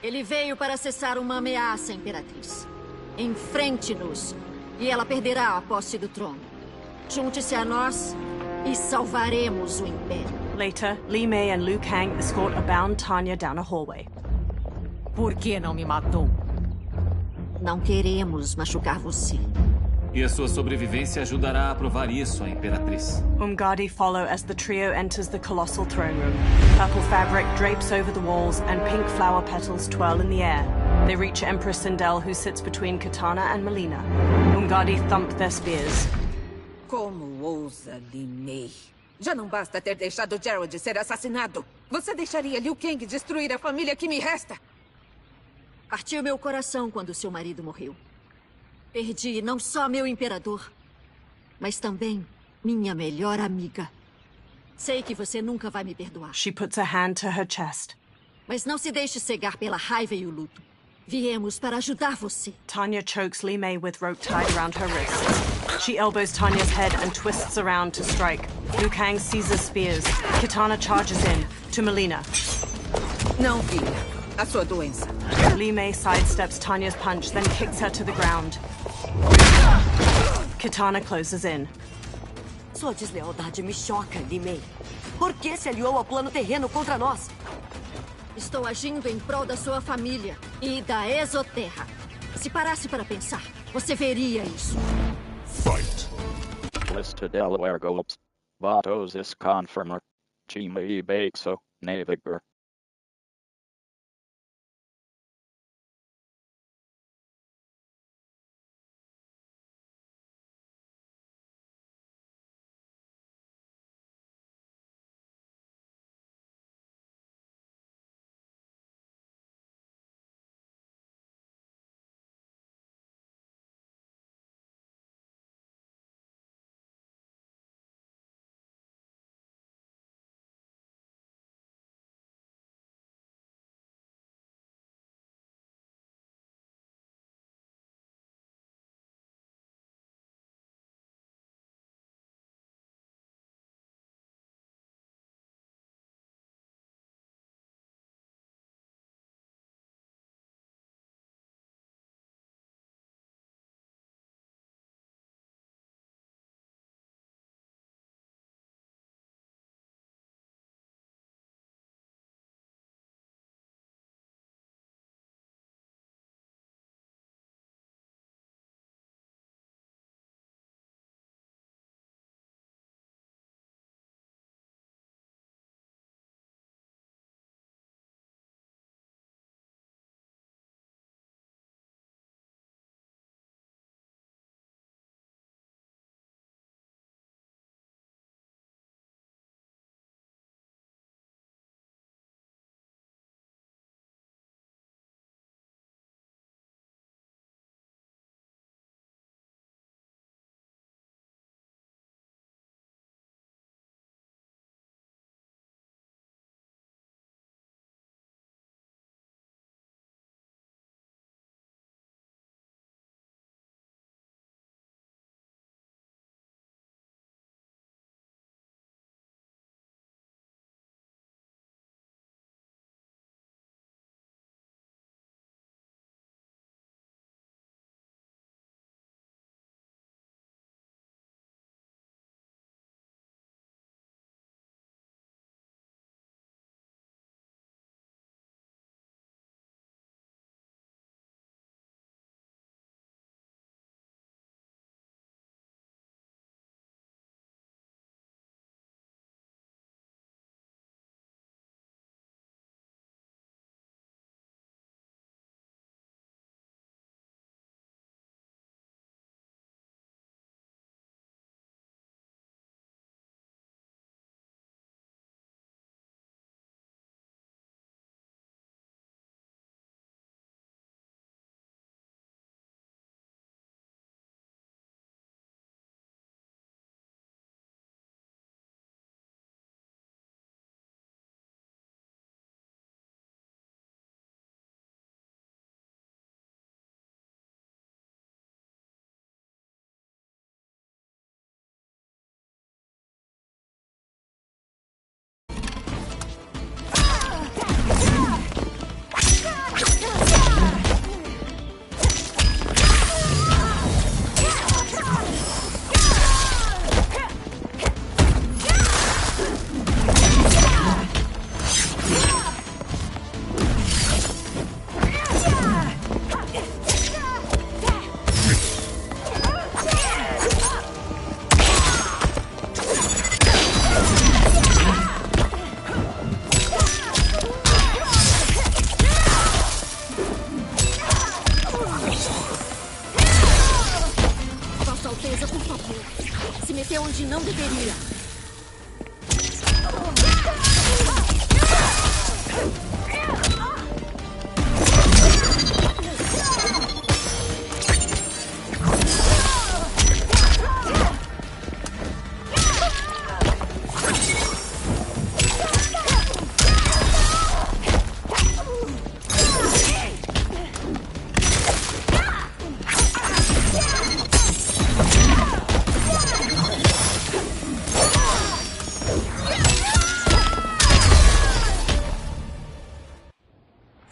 Ele veio para cessar uma ameaça, Imperatriz. Enfrente-nos, e ela perderá a posse do trono. Junte-se a nós e salvaremos o Império. Later, Li Mei and Liu Kang escort a bound Tanya down a hallway. Por que não me matou? Não queremos machucar você. E a sua sobrevivência ajudará a provar isso, a Imperatriz. Umgadi follow as the trio enters the colossal throne room. Purple fabric drapes over the walls and pink flower petals twirl in the air. They reach Empress Sindel, who sits between Kitana and Melina. Umgadi thump their spears. Como ousa, Li Mei? Já não basta ter deixado Gerald ser assassinado. Você deixaria Liu Kang destruir a família que me resta? Partiu meu coração quando seu marido morreu. Perdi não só meu imperador, mas também minha melhor amiga. Sei que você nunca vai me perdoar. She puts a hand to her chest. Mas não se deixe cegar pela raiva e o luto. Viemos para ajudar você. Tanya chokes Li Mei with rope tied around her wrists. She elbows Tanya's head and twists around to strike. Liu Kang seizes spears. Kitana charges in. To Melina. Não, filha. A sua doença. Li Mei sidesteps Tanya's punch, then kicks her to the ground. Kitana closes in. Sua deslealdade me choca, Li Mei. Por que se aliou ao plano terreno contra nós? Estou agindo em prol da sua família e da Exoterra. Se parasse para pensar, você veria isso. Fight! Bliss to Delaware Gulps. Vatos is confirmer. Chima e Bexo, Naviger.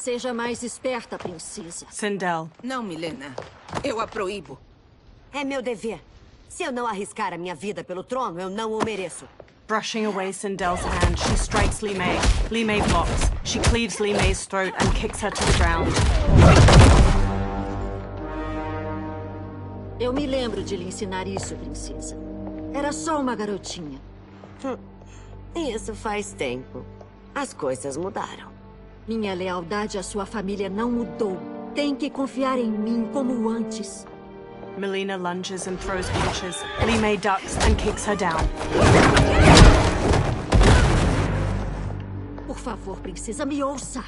Seja mais esperta, princesa. Sindel. Não, Milena. Eu a proíbo. É meu dever. Se eu não arriscar a minha vida pelo trono, eu não o mereço. Brushing away Sindel's hand, she strikes Li Mei. Li Mei blocks. She cleaves Li Mei's throat and kicks her to the ground. Eu me lembro de lhe ensinar isso, princesa. Era só uma garotinha. Isso faz tempo. As coisas mudaram. Minha lealdade à sua família não mudou. Tem que confiar em mim como antes. Melina lunges and throws punches. Li Mei ducks and kicks her down. Por favor, princesa, me ouça.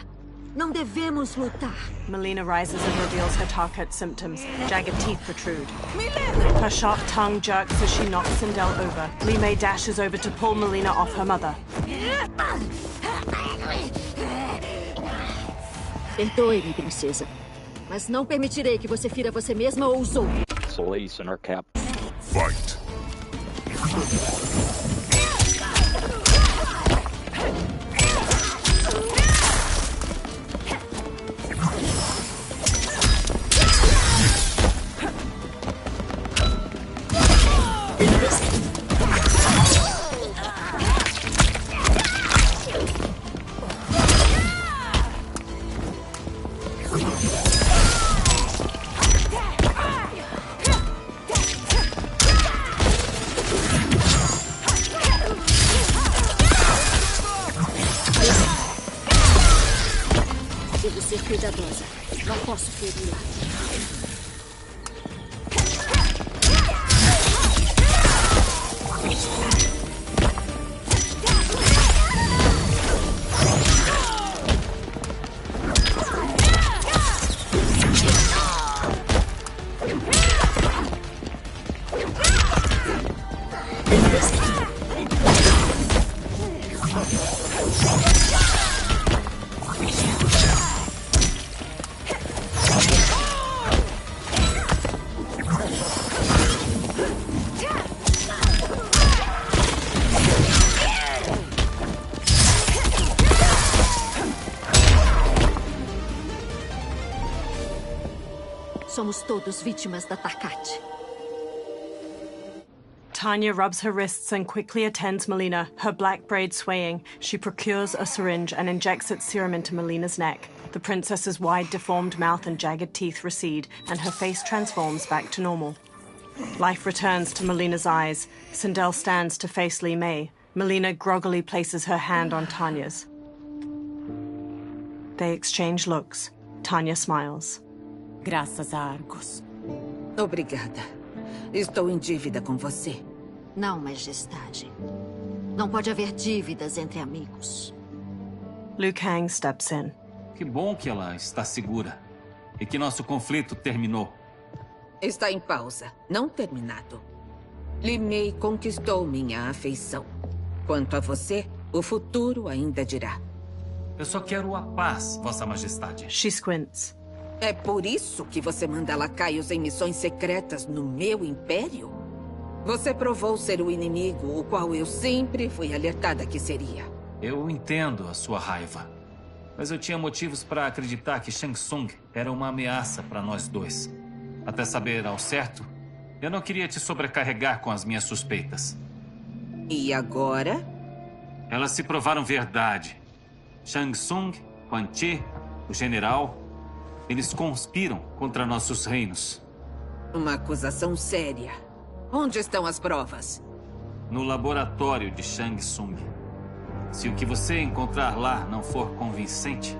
Não devemos lutar. Melina rises and reveals her Tarkat symptoms. Jagged teeth protrude. Melina! Her sharp tongue jerks as she knocks Sindel over. Li Mei dashes over to pull Melina off her mother. Perdoe-me, princesa. Mas não permitirei que você fira você mesma ou os outros. Lace in her cap. Fight. Devo ser cuidadosa. Não posso feri-la. Somos todos vítimas da Tarkat. Tanya rubs her wrists and quickly attends Melina, her black braid swaying. She procures a syringe and injects its serum into Melina's neck. The princess's wide, deformed mouth and jagged teeth recede, and her face transforms back to normal. Life returns to Melina's eyes. Sindel stands to face Li Mei. Melina groggily places her hand on Tanya's. They exchange looks. Tanya smiles. Graças a Argos. Obrigada. Estou em dívida com você. Não, majestade. Não pode haver dívidas entre amigos. Liu Kang steps in. Que bom que ela está segura. E que nosso conflito terminou. Está em pausa, não terminado. Li Mei conquistou minha afeição. Quanto a você, o futuro ainda dirá. Eu só quero a paz, Vossa Majestade. She squints. É por isso que você manda lacaios em missões secretas no meu império? Você provou ser o inimigo, o qual eu sempre fui alertada que seria. Eu entendo a sua raiva. Mas eu tinha motivos para acreditar que Shang Tsung era uma ameaça para nós dois. Até saber ao certo, eu não queria te sobrecarregar com as minhas suspeitas. E agora? Elas se provaram verdade. Shang Tsung, Quan Chi, o general... Eles conspiram contra nossos reinos. Uma acusação séria. Onde estão as provas? No laboratório de Shang Tsung. Se o que você encontrar lá não for convincente,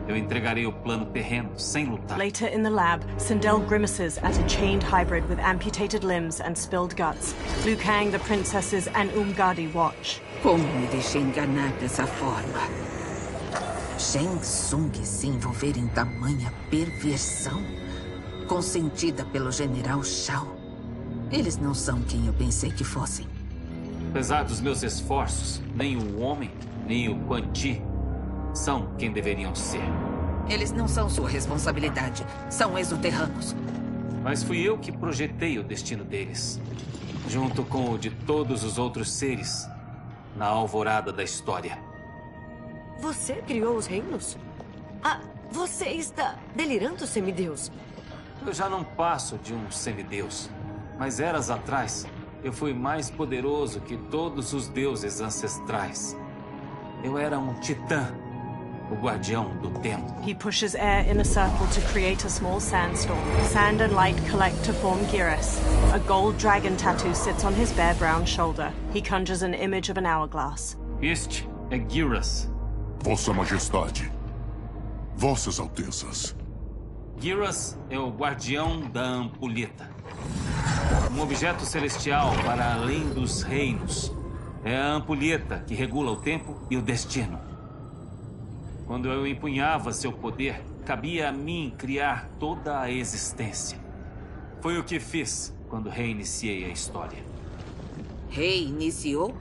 eu entregarei o plano terreno sem lutar. Later in the lab, Sindel grimaces at a chained hybrid with amputated limbs and spilled guts. Liu Kang, the princesses, and Umgadi watch. Como me deixei enganar dessa forma? Shang Tsung se envolver em tamanha perversão? Consentida pelo general Shao? Eles não são quem eu pensei que fossem. Apesar dos meus esforços, nem o homem, nem o Quan Chi são quem deveriam ser. Eles não são sua responsabilidade. São exoterranos. Mas fui eu que projetei o destino deles. Junto com o de todos os outros seres, na alvorada da história. Você criou os reinos? Você está delirando, semideus? Eu já não passo de um semideus. Mas eras atrás, eu fui mais poderoso que todos os deuses ancestrais. Eu era um titã, o guardião do tempo. He pushes air in a circle to create a small sandstorm. Sand and light collect to form Geras. A gold dragon tattoo sits on his bare brown shoulder. He conjures an image of an hourglass. Este é Geras. Vossa Majestade. Vossas Altezas. Geras é o guardião da ampulheta. Um objeto celestial para além dos reinos. É a ampulheta que regula o tempo e o destino. Quando eu empunhava seu poder, cabia a mim criar toda a existência. Foi o que fiz quando reiniciei a história. Reiniciou?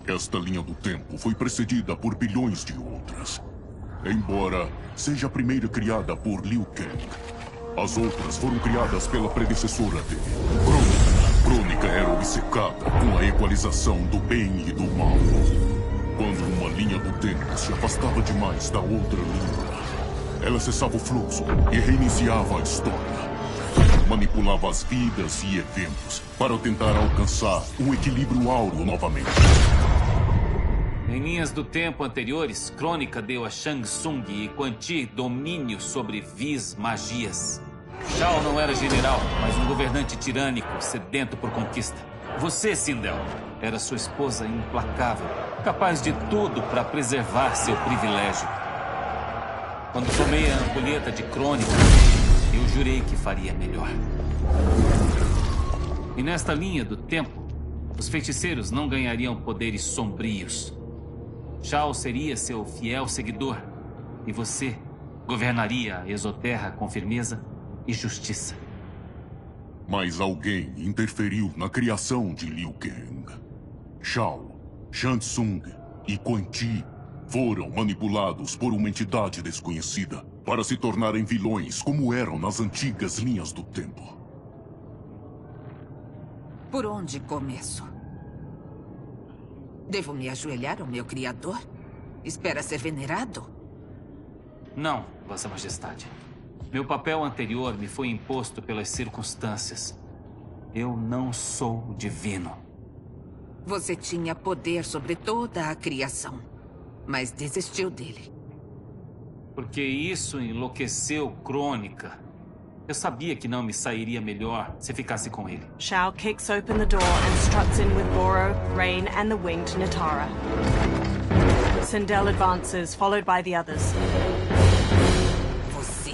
Esta linha do tempo foi precedida por bilhões de outras. Embora seja a primeira criada por Liu Kang, as outras foram criadas pela predecessora dele, Crônica. Crônica era obcecada com a equalização do bem e do mal. Quando uma linha do tempo se afastava demais da outra linha, ela cessava o fluxo e reiniciava a história. Manipulava as vidas e eventos para tentar alcançar um equilíbrio áureo novamente. Em linhas do tempo anteriores, Crônica deu a Shang Tsung e Quan Chi domínio sobre vis magias. Shao não era general, mas um governante tirânico, sedento por conquista. Você, Sindel, era sua esposa implacável, capaz de tudo para preservar seu privilégio. Quando tomei a ampulheta de Crônica, eu jurei que faria melhor. E nesta linha do tempo, os feiticeiros não ganhariam poderes sombrios. Shao seria seu fiel seguidor, e você governaria a Exoterra com firmeza e justiça. Mas alguém interferiu na criação de Liu Kang. Shao, Shang Tsung e Quan Chi foram manipulados por uma entidade desconhecida para se tornarem vilões como eram nas antigas linhas do tempo. Por onde começo? Devo me ajoelhar ao meu criador? Espera ser venerado? Não, Vossa Majestade. Meu papel anterior me foi imposto pelas circunstâncias. Eu não sou divino. Você tinha poder sobre toda a criação, mas desistiu dele. Porque isso enlouqueceu Crônica. Eu sabia que não me sairia melhor se ficasse com ele. Shao kicks open the door and struts in with Goro, Rain, and the winged Nitara. Sindel advances, followed by the others. Você,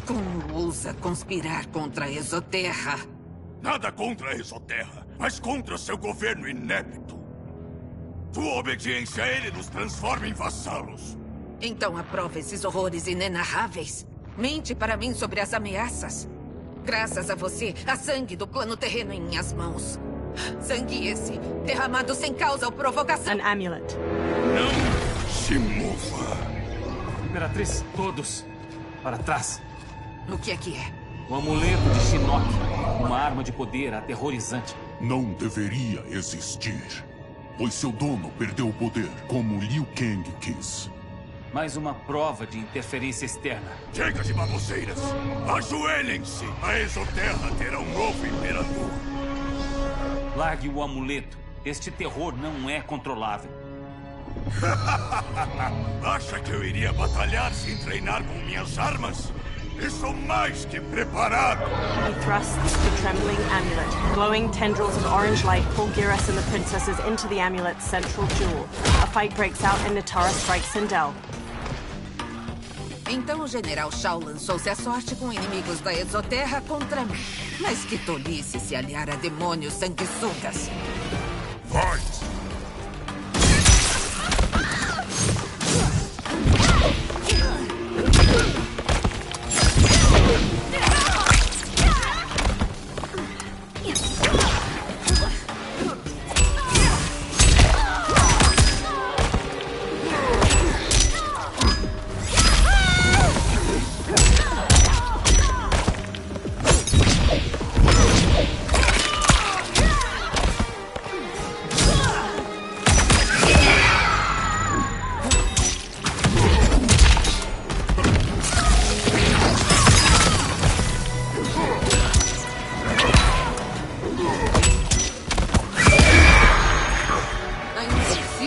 como ousa conspirar contra a Exoterra? Nada contra a Exoterra, mas contra seu governo inepto. Tua obediência a ele nos transforma em vassalos. Então aprova esses horrores inenarráveis. Mente para mim sobre as ameaças. Graças a você, há sangue do plano terreno em minhas mãos. Sangue esse, derramado sem causa ou provocação. An amulet. Não se mova. Imperatriz, todos para trás. O que é? O amuleto de Shinnok, uma arma de poder aterrorizante. Não deveria existir, pois seu dono perdeu o poder como Liu Kang quis. Mais uma prova de interferência externa. Chega de baboseiras! Ajoelhem-se! A Exoterra terá um novo imperador. Largue o amuleto. Este terror não é controlável. Acha que eu iria batalhar sem treinar com minhas armas? Estou mais que preparado. He thrusts the trembling amulet. Glowing tendrils of orange light pull Geras and the princesses into the amulet's central jewel. A fight breaks out and Nitara strikes Sindel. Então o general Shao lançou-se à sorte com inimigos da Exoterra contra mim. Mas que tolice se aliar a demônios sanguessugas. Vai!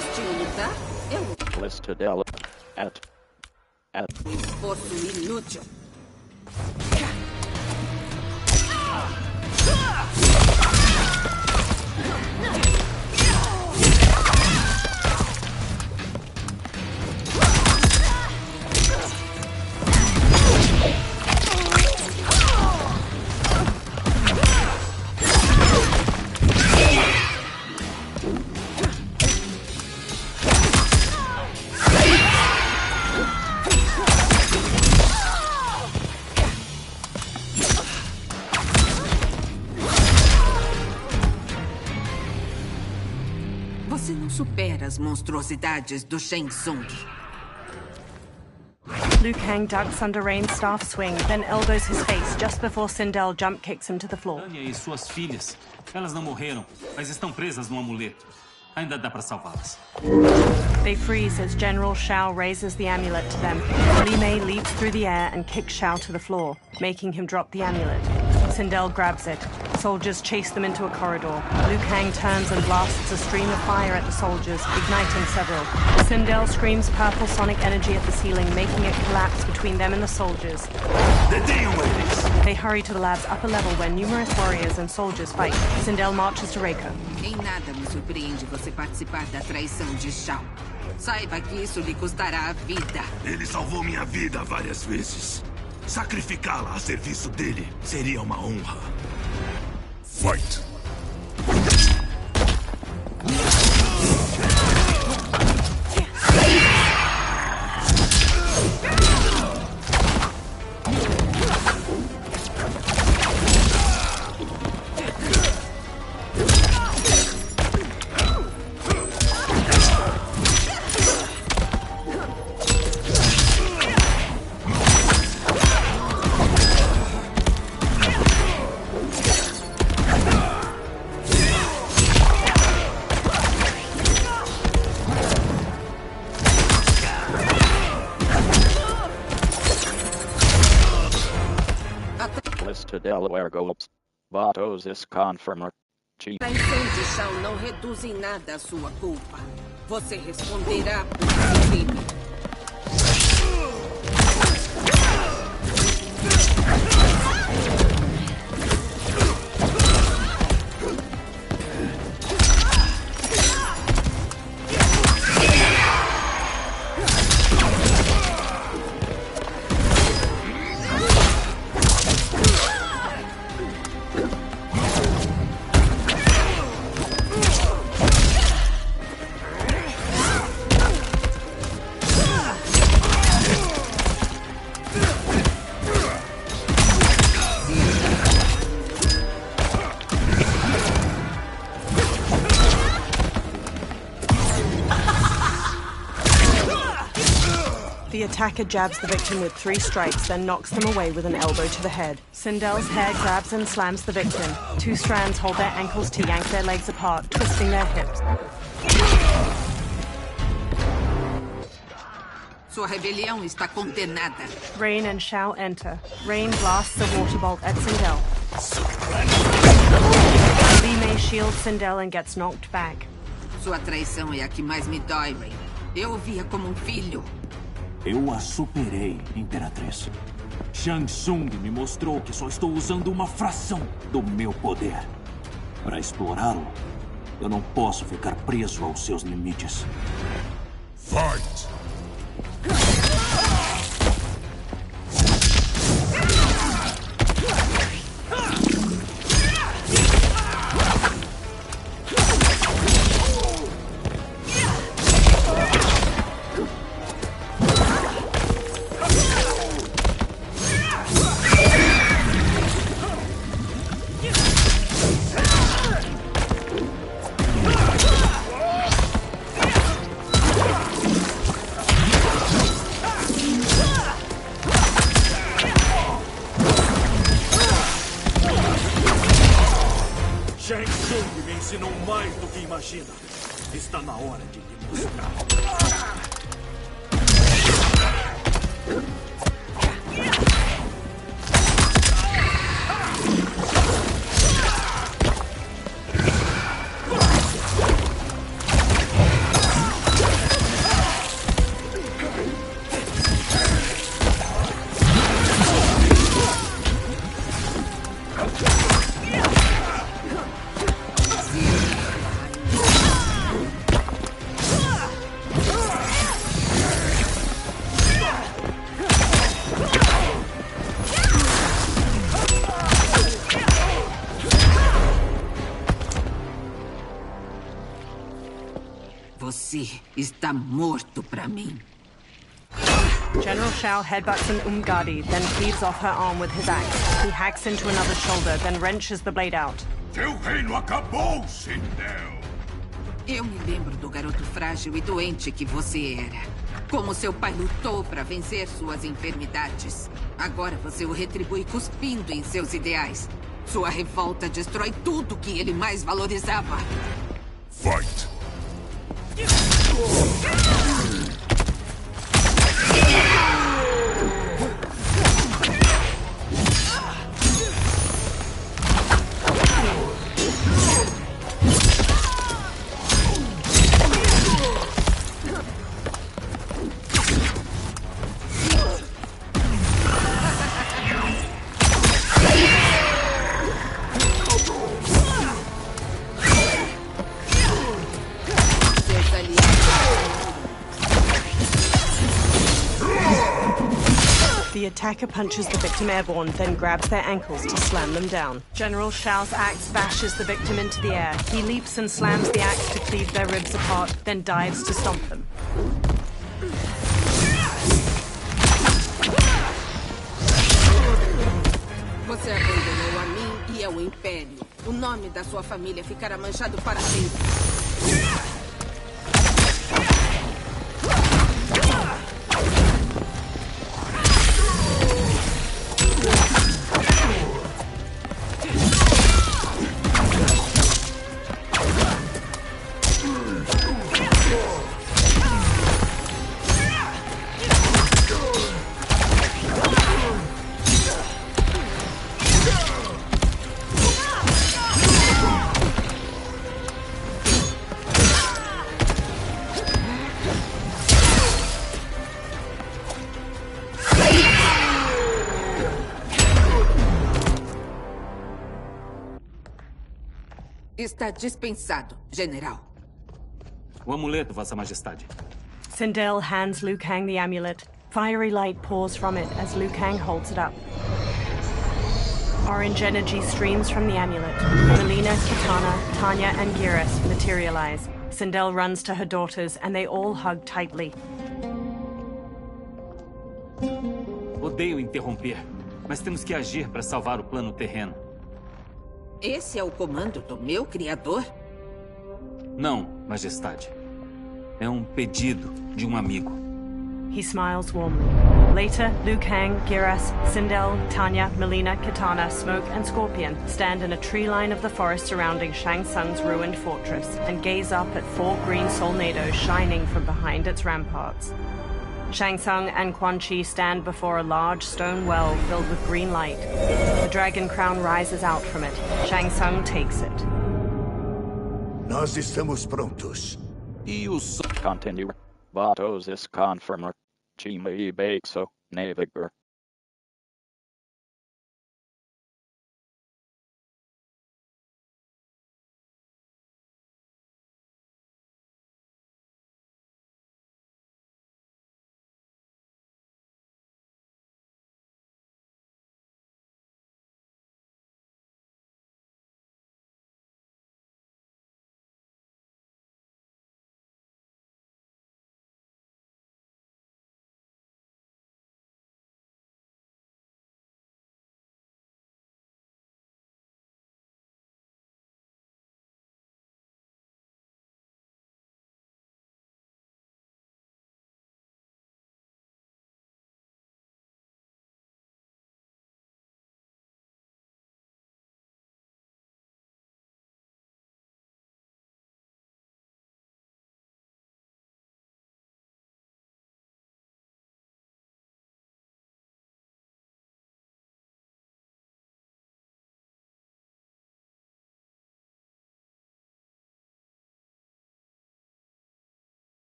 Insiste em lutar? Eu... Listed at Esforço inútil. Você não supera as monstruosidades do Shang Tsung. Liu Kang ducks under Rain's staff swing, then elbows his face just before Sindel jump kicks him to the floor. Tânia e suas filhas. Elas não morreram, mas estão presas no amuleto. Ainda dá pra salvá-las. They freeze as General Shao raises the amulet to them. Li Mei leaps through the air and kicks Shao to the floor, making him drop the amulet. Sindel grabs it. Soldiers chase them into a corridor. Liu Kang turns and blasts a stream of fire at the soldiers, igniting several. Sindel screams purple sonic energy at the ceiling, making it collapse between them and the soldiers. They hurry to the lab's upper level where numerous warriors and soldiers fight. Sindel marches to Reiko. Em nada me surpreende você participar da traição de Shao. Saiba que isso lhe custará a vida. Ele salvou minha vida várias vezes. Sacrificá-la a serviço dele seria uma honra. Fight! Delaware Gulps. Vatos is confirmer. A traição de Shao não reduz em nada a sua culpa. Você responderá por seu crime. The attacker jabs the victim with 3 strikes, then knocks them away with an elbow to the head. Sindel's hair grabs and slams the victim. 2 strands hold their ankles to yank their legs apart, twisting their hips. Sua rebelião está condenada. Rain and Shao enter. Rain blasts a water bolt at Sindel. Li Mei shields Sindel and gets knocked back. Sua traição é a que mais me dói, Rain. Eu o via como um filho. Eu a superei, Imperatriz. Shang Tsung me mostrou que só estou usando uma fração do meu poder. Para explorá-lo, eu não posso ficar preso aos seus limites. Fight! Shang Tsung me ensinou mais do que imagina. Está na hora de lhe mostrar. Você está morto para mim. General Shao headbutts an Umgadi, then cleaves off her arm with his axe. He hacks into another shoulder, then wrenches the blade out. Teu reino acabou, Sindel! Eu me lembro do garoto frágil e doente que você era. Como seu pai lutou para vencer suas enfermidades. Agora você o retribui cuspindo em seus ideais. Sua revolta destrói tudo que ele mais valorizava. Fight! The attacker punches the victim airborne, then grabs their ankles to slam them down. General Shao's axe bashes the victim into the air. He leaps and slams the axe to cleave their ribs apart, then dives to stomp them. Você abandonou a mim e ao Império. O nome da sua família ficará manchado para sempre. Está dispensado, general. O amuleto, Vossa Majestade. Sindel hands Liu Kang the amulet. Fiery light pours from it as Liu Kang holds it up. Orange energy streams from the amulet. Melina, Kitana, Tanya, and Giras materialize. Sindel runs to her daughters, and they all hug tightly. Odeio interromper, mas temos que agir para salvar o plano terreno. Esse é o comando do meu criador? Não, Majestade. É um pedido de um amigo. He smiles warmly. Later, Liu Kang, Giras, Sindel, Tanya, Melina, Kitana, Smoke, and Scorpion stand in a tree line of the forest surrounding Shang Tsung's ruined fortress and gaze up at 4 green solnados shining from behind its ramparts. Shang Tsung and Quan Chi stand before a large stone well filled with green light. The dragon crown rises out from it. Shang Tsung takes it. Nós estamos prontos. E o Continue. Vatos is confirmer. Chime Bexo, Navigator.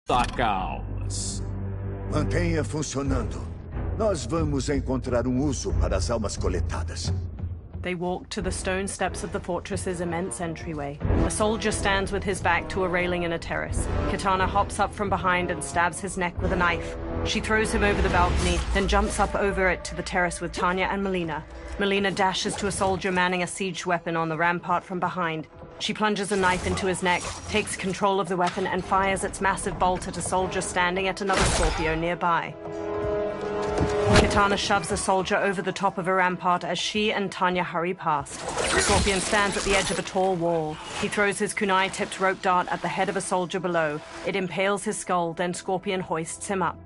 Saca-almas. Mantenha funcionando. Nós vamos encontrar uso para as almas coletadas. They walk to the stone steps of the fortress's immense entryway. A soldier stands with his back to a railing in a terrace. Kitana hops up from behind and stabs his neck with a knife. She throws him over the balcony, then jumps up over it to the terrace with Tanya and Melina. Melina dashes to a soldier manning a siege weapon on the rampart from behind. She plunges a knife into his neck, takes control of the weapon, and fires its massive bolt at a soldier standing at another Scorpio nearby. Kitana shoves a soldier over the top of a rampart as she and Tanya hurry past. Scorpion stands at the edge of a tall wall. He throws his kunai-tipped rope dart at the head of a soldier below. It impales his skull, then Scorpion hoists him up.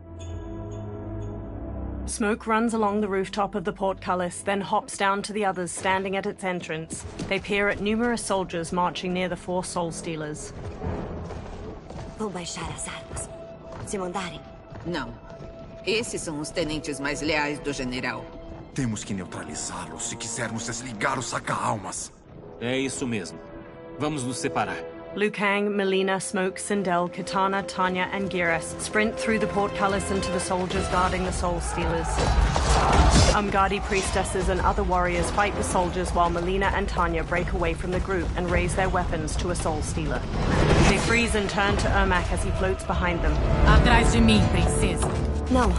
Smoke runs along the rooftop of the portcullis, then hops down to the others standing at its entrance. They peer at numerous soldiers marching near the 4 Soul Stealers. Vão baixar as armas. Se mandarem. Não. Esses são os tenentes mais leais do general. Temos que neutralizá-los se quisermos desligar os saca-almas. É isso mesmo. Vamos nos separar. Liu Kang, Melina, Smoke, Sindel, Kitana, Tanya, and Geras sprint through the portcullis into the soldiers guarding the Soul Stealers. Umgadi priestesses and other warriors fight the soldiers while Melina and Tanya break away from the group and raise their weapons to a Soul Stealer. They freeze and turn to Ermac as he floats behind them. Atrás de mim, princesa. Não.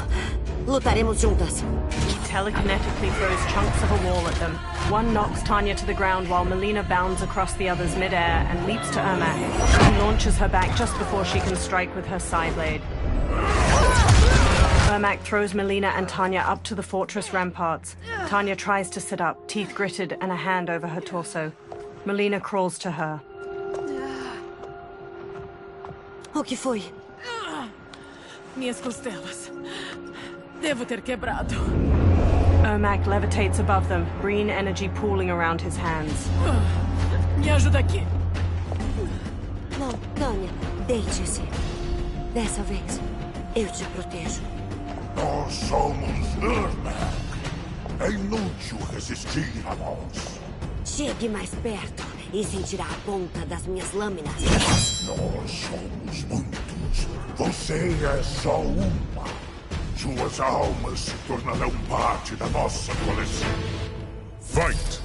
Lutaremos juntas. He telekinetically throws chunks of a wall at them. One knocks Tanya to the ground while Melina bounds across the others midair and leaps to Ermac. He launches her back just before she can strike with her side blade. Ermac throws Melina and Tanya up to the fortress ramparts. Tanya tries to sit up, teeth gritted and a hand over her torso. Melina crawls to her. O que foi? Minhas costelas. Devo ter quebrado. Ermac levitates above them, green energy pooling around his hands. Me ajuda aqui. Não, Tanya, deite-se. Dessa vez, eu te protejo. Nós somos Ermac. É inútil resistir a nós. Chegue mais perto e sentirá a ponta das minhas lâminas. Nós somos muitos. Você é só uma. Suas almas se tornarão parte da nossa coleção. Fight!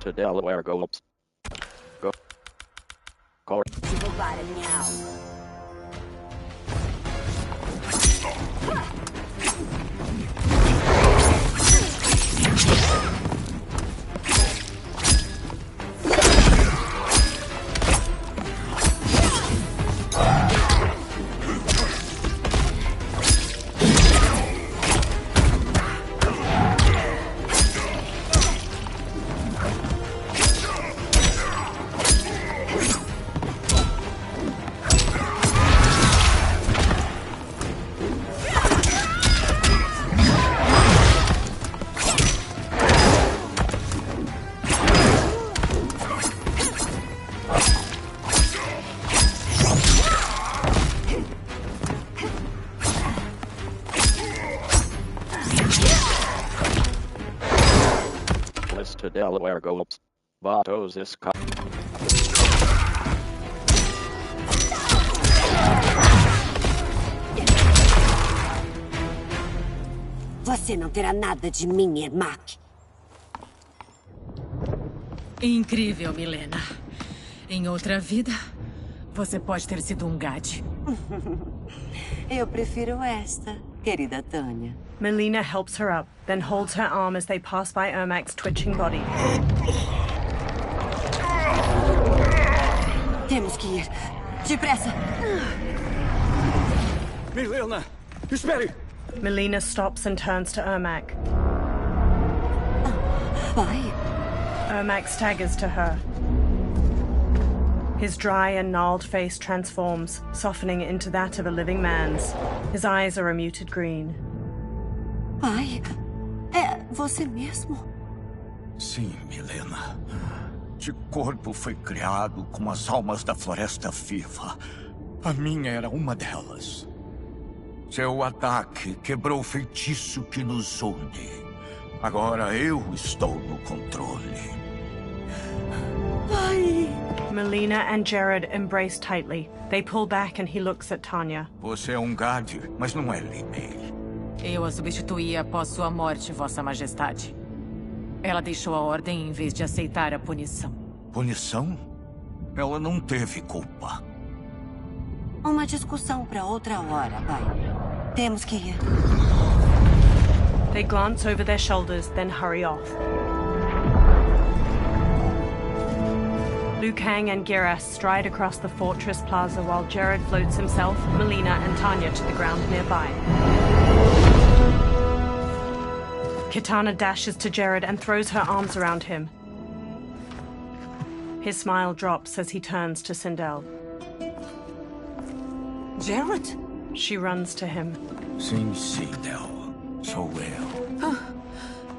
To Delaware Gulps. Go. Go. Se roubar a minha alma. to Delaware Gulps. Vatos is Você não terá nada de mim, Ermac. Incrível, Milena. Em outra vida, você pode ter sido um Gade. Eu prefiro esta, querida Tânia. Melina helps her up, then holds her arm as they pass by Ermac's twitching body. Temos que ir. Depressa. Milena, espere! Melina stops and turns to Ermac. Pai? Ermac staggers to her. His dry and gnarled face transforms, softening into that of a living man's. His eyes are a muted green. Pai, é você mesmo? Sim, Milena. De corpo foi criado com as almas da floresta viva. A minha era uma delas. Seu ataque quebrou o feitiço que nos une. Agora eu estou no controle. Pai! Melina and Jared embrace tightly. They pull back and he looks at Tanya. Você é um Gade, mas não é Limei. Eu a substituí após sua morte, Vossa Majestade. Ela deixou a ordem em vez de aceitar a punição. Punição? Ela não teve culpa. Uma discussão para outra hora, pai. Temos que ir. They glance over their shoulders, then hurry off. Liu Kang and Geras stride across the fortress plaza while Jared floats himself, Melina, and Tanya to the ground nearby. Kitana dashes to Jared and throws her arms around him. His smile drops as he turns to Sindel. Jared? She runs to him. Sim, Sindel. Sou eu.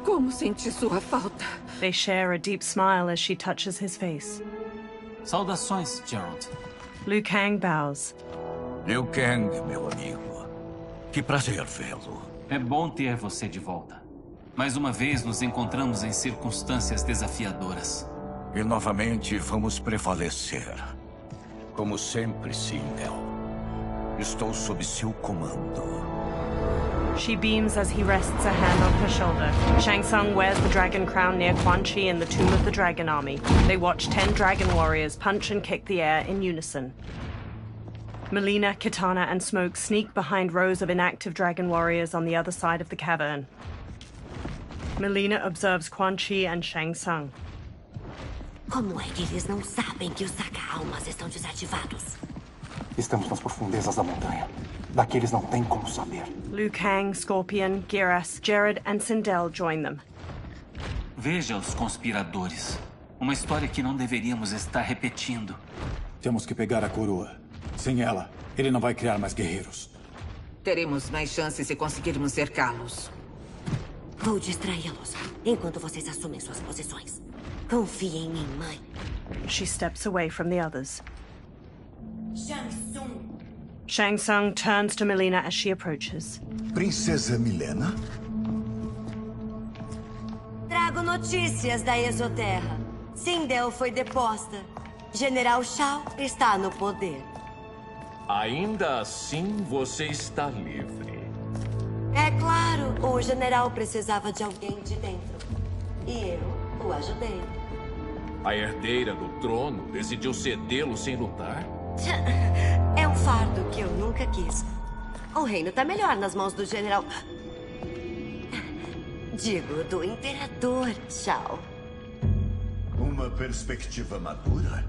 Como senti sua falta. They share a deep smile as she touches his face. Saudações, Gerald. Liu Kang bows. Liu Kang, meu amigo. Que prazer vê-lo. É bom ter você de volta. Mais uma vez nos encontramos em circunstâncias desafiadoras. E novamente vamos prevalecer. Como sempre, Sindel. Estou sob seu comando. She beams as he rests a hand on her shoulder. Shang Tsung wears the dragon crown near Quan Chi in the Tomb of the Dragon Army. They watch 10 dragon warriors punch and kick the air in unison. Melina, Kitana, and Smoke sneak behind rows of inactive dragon warriors on the other side of the cavern. Melina observes Quan Chi and Shang Tsung. Como é que eles não sabem que os saca-almas estão desativados? Estamos nas profundezas da montanha. Daqui eles não têm como saber. Liu Kang, Scorpion, Geras, Jared, and Sindel join them. Veja os conspiradores. Uma história que não deveríamos estar repetindo. Temos que pegar a coroa. Sem ela, ele não vai criar mais guerreiros. Teremos mais chances se conseguirmos cercá-los. Vou distraí-los enquanto vocês assumem suas posições. Confie em mim, mãe. She steps away from the others. Shang Tsung. Shang Tsung turns to Melina as she approaches. Princesa Milena? Trago notícias da Exoterra. Sindel foi deposta. General Shao está no poder. Ainda assim, você está livre. É claro, o general precisava de alguém de dentro. E eu o ajudei. A herdeira do trono decidiu cedê-lo sem lutar? É um fardo que eu nunca quis. O reino tá melhor nas mãos do general... Digo, do imperador Shao. Uma perspectiva madura?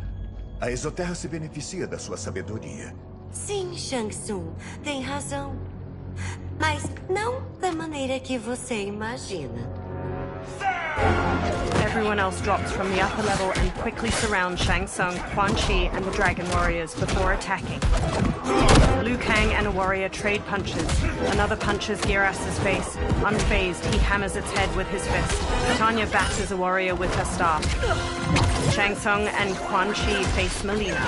A Exoterra se beneficia da sua sabedoria. Sim, Shang Tsung, tem razão. Mas não da maneira que você imagina. Everyone else drops from the upper level and quickly surrounds Shang Tsung, Quan Chi, and the Dragon Warriors before attacking. Liu Kang and a warrior trade punches. Another punches Geras' face. Unfazed, he hammers its head with his fist. Tanya batters a warrior with her staff. Shang Tsung and Quan Chi face Melina.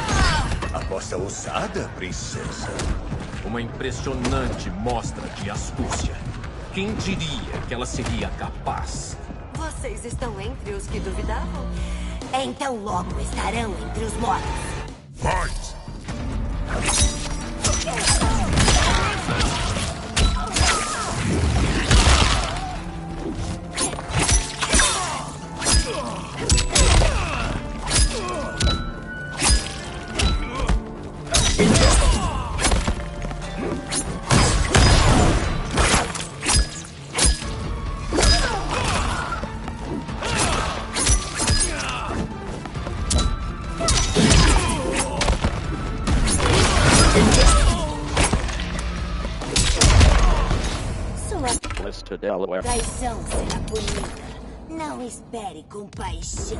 Aposta ousada, princesa. Uma impressionante mostra de astúcia. Quem diria que ela seria capaz? Você Vocês estão entre os que duvidavam? Então logo estarão entre os mortos. Fight! To Delaware. Traição será punida. Não espere compaixão.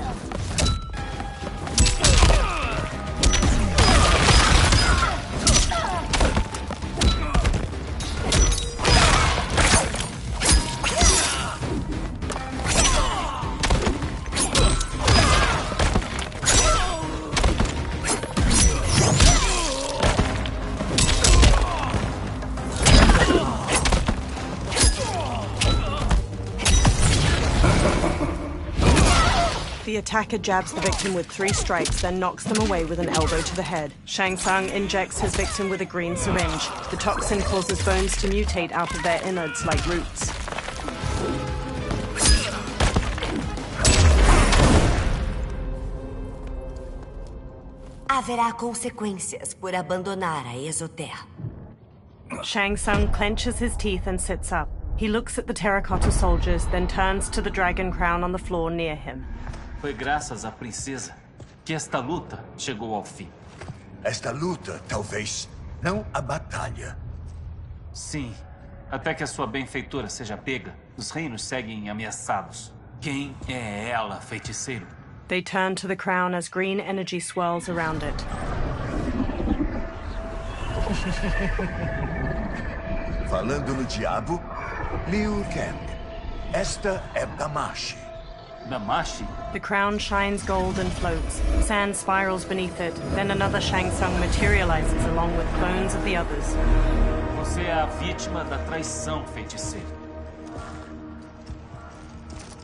The attacker jabs the victim with 3 strikes, then knocks them away with an elbow to the head. Shang Tsung injects his victim with a green syringe. The toxin causes bones to mutate out of their innards like roots. Haverá consequências por abandonar a Exoterra. Shang Tsung clenches his teeth and sits up. He looks at the terracotta soldiers, then turns to the dragon crown on the floor near him. Foi graças à princesa que esta luta chegou ao fim. Esta luta, talvez, não a batalha. Sim. Até que a sua benfeitora seja pega, os reinos seguem ameaçados. Quem é ela, feiticeiro? They turn to the crown as green energy swirls around it. Falando no diabo, Liu Kang. Esta é Damashi. Damashi? The crown shines gold and floats. Sand spirals beneath it. Then another Shang Tsung materializes along with bones of the others. Você é a vítima da traição, feiticeiro.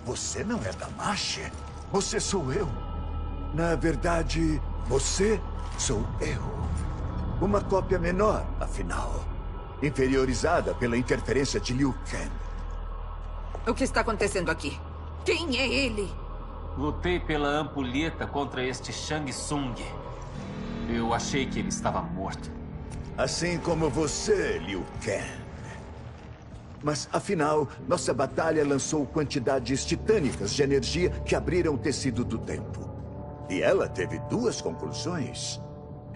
Você não é Damashi? Você sou eu. Na verdade, você sou eu. Uma cópia menor, afinal. Inferiorizada pela interferência de Liu Kang. O que está acontecendo aqui? Quem é ele? Lutei pela ampulheta contra este Shang Tsung. Eu achei que ele estava morto. Assim como você, Liu Kang. Mas, afinal, nossa batalha lançou quantidades titânicas de energia que abriram o tecido do tempo. E ela teve 2 conclusões.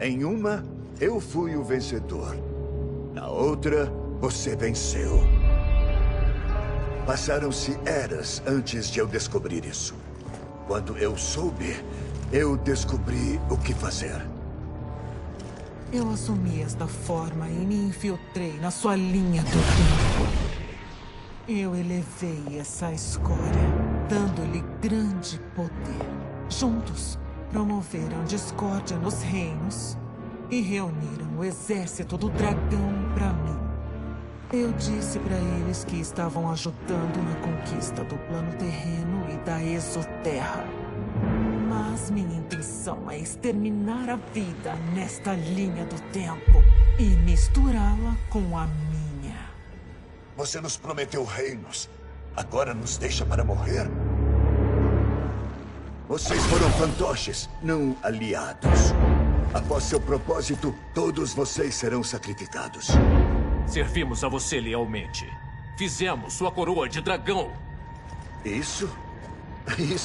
Em uma, eu fui o vencedor. Na outra, você venceu. Passaram-se eras antes de eu descobrir isso. Quando eu soube, eu descobri o que fazer. Eu assumi esta forma e me infiltrei na sua linha do tempo. Eu elevei essa escória, dando-lhe grande poder. Juntos, promoveram discórdia nos reinos e reuniram o exército do dragão para mim. Eu disse para eles que estavam ajudando na conquista do plano terreno e da Exoterra. Mas minha intenção é exterminar a vida nesta linha do tempo e misturá-la com a minha. Você nos prometeu reinos. Agora nos deixa para morrer? Vocês foram fantoches, não aliados. Após seu propósito, todos vocês serão sacrificados. Servimos a você lealmente. Fizemos sua coroa de dragão. Isso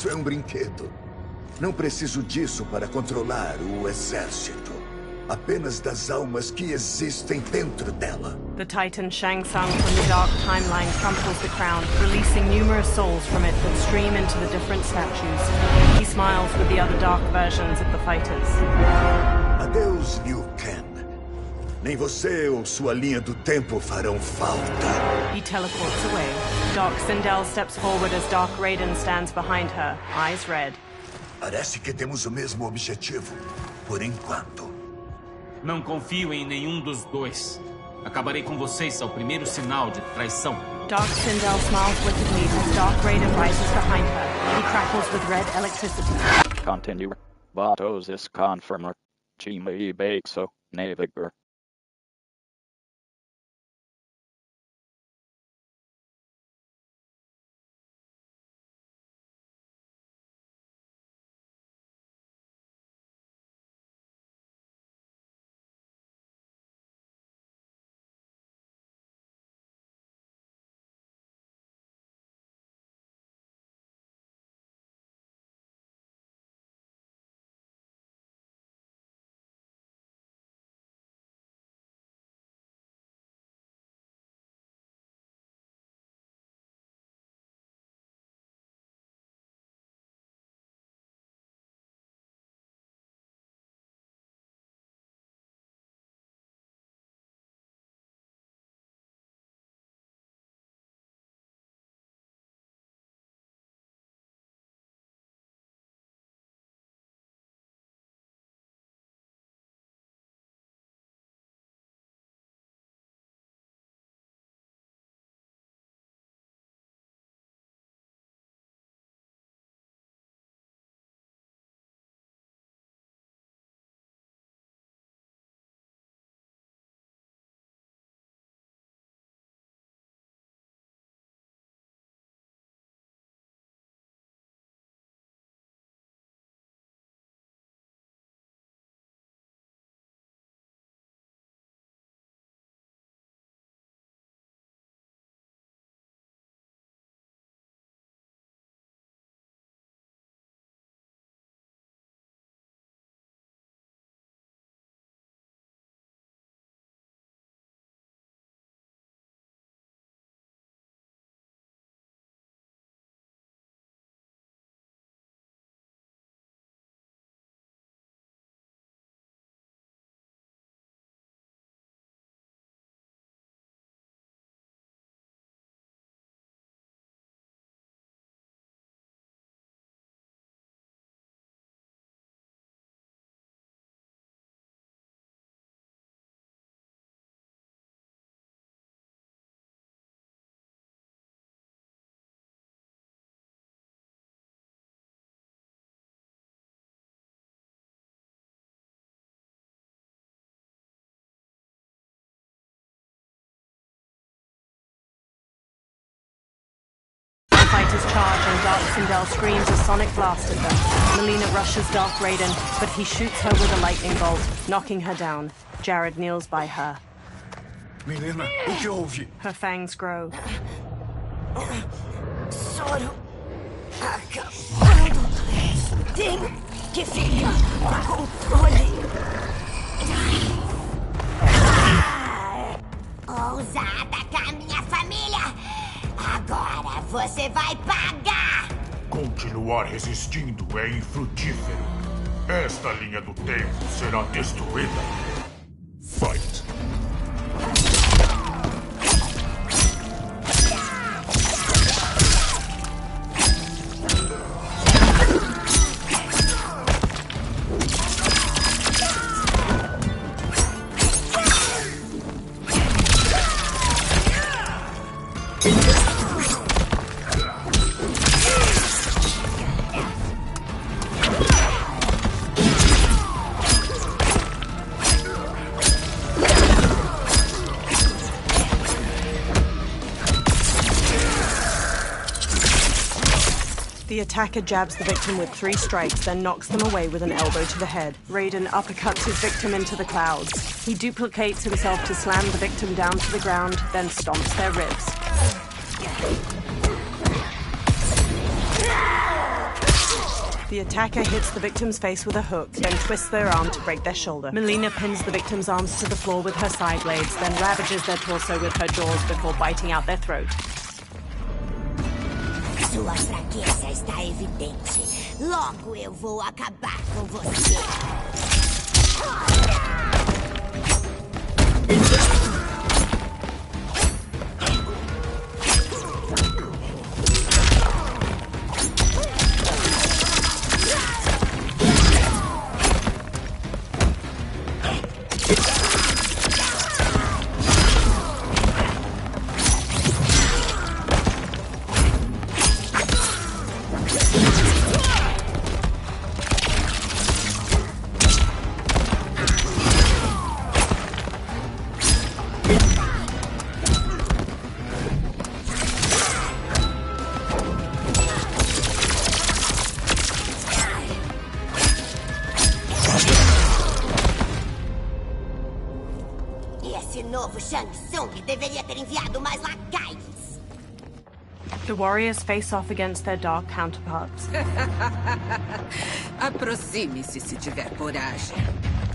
é um brinquedo. Não preciso disso para controlar o exército. Apenas das almas que existem dentro dela. The Titan Shang Tsung from the Dark Timeline crumples the crown, releasing numerous souls from it that stream into the different statues. He smiles with the other dark versions of the fighters. Adeus, Liu Kang. Nem você ou sua linha do tempo farão falta. He teleports away. Doc Sindel steps forward as Dark Raiden stands behind her, eyes red. Parece que temos o mesmo objetivo, por enquanto. Não confio em nenhum dos dois. Acabarei com vocês ao primeiro sinal de traição. Dark Sindel smiles wickedly as Dark Raiden rises behind her. He crackles with red electricity. Continue. Vatos is confirmer. Chima Baxo, Navigator. Fighters charge and Dark Sindel screams a sonic blast at them. Melina rushes Dark Raiden, but he shoots her with a lightning bolt, knocking her down. Jared kneels by her. Melina, o que houve? Her fangs grow. Soro acabando. Tenho que ficar com controle. Ousada com a minha família. Agora você vai pagar! Continuar resistindo é infrutífero. Esta linha do tempo será destruída. Fight! The attacker jabs the victim with 3 strikes, then knocks them away with an elbow to the head. Raiden uppercuts his victim into the clouds. He duplicates himself to slam the victim down to the ground, then stomps their ribs. The attacker hits the victim's face with a hook, then twists their arm to break their shoulder. Melina pins the victim's arms to the floor with her side blades, then ravages their torso with her jaws before biting out their throat. Sua fraqueza está evidente. Logo eu vou acabar com você. Esse novo Shang Tsung deveria ter enviado mais lacaios. The warriors face off against their dark counterparts. Aproxime-se se tiver coragem.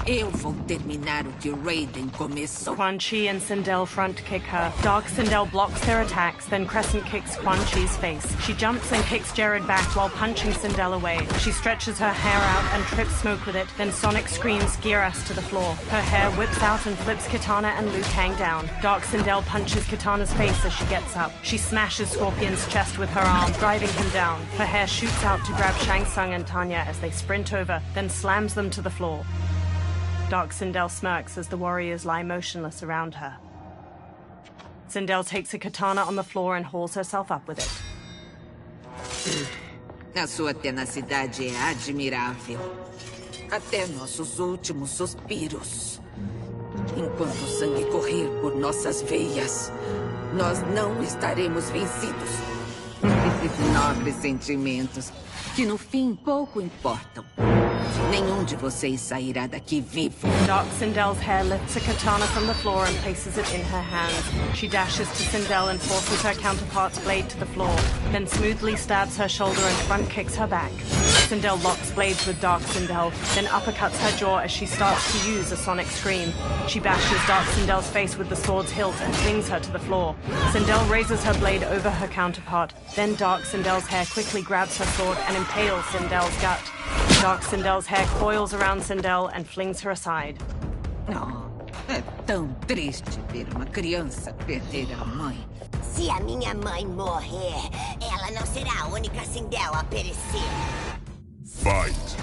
Eu vou terminar o que o Raiden começou. Quan Chi and Sindel front kick her. Dark Sindel blocks their attacks, then crescent kicks Quan Chi's face. She jumps and kicks Jared back while punching Sindel away. She stretches her hair out and trips Smoke with it, then Sonic screams Geras to the floor. Her hair whips out and flips Kitana and Liu Kang down. Dark Sindel punches Kitana's face as she gets up. She smashes Scorpion's chest with her arm, driving him down. Her hair shoots out to grab Shang Tsung and Tanya as they sprint over, then slams them to the floor. Dark Sindel smirks as the warriors lie motionless around her. Sindel takes a katana on the floor and hauls herself up with it. A sua tenacidade é admirável. Até nossos últimos suspiros. Enquanto o sangue correr por nossas veias, nós não estaremos vencidos. Nobres sentimentos, que no fim pouco importam. Nenhum de vocês sairá daqui vivo. Dark Sindel's hair lifts a katana from the floor and places it in her hand. She dashes to Sindel and forces her counterpart's blade to the floor, then smoothly stabs her shoulder and front kicks her back. Sindel locks blades with Dark Sindel, then uppercuts her jaw as she starts to use a sonic scream. She bashes Dark Sindel's face with the sword's hilt and flings her to the floor. Sindel raises her blade over her counterpart, then Dark Sindel's hair quickly grabs her sword and impales Sindel's gut. Dark Sindel's hair coils around Sindel and flings her aside. Oh, é tão triste ver uma criança perder a mãe. Se a minha mãe morrer, ela não será a única Sindel a perecer. Fight!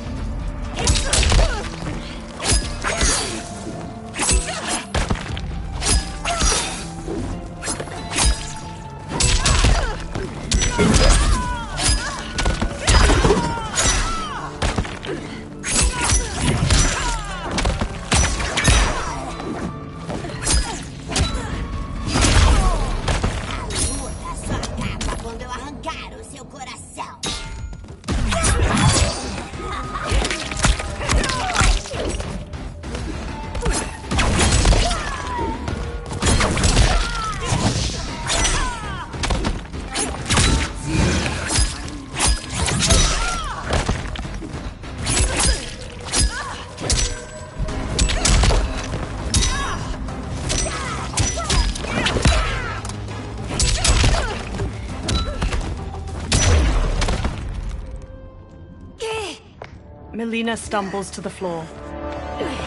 Melina stumbles to the floor.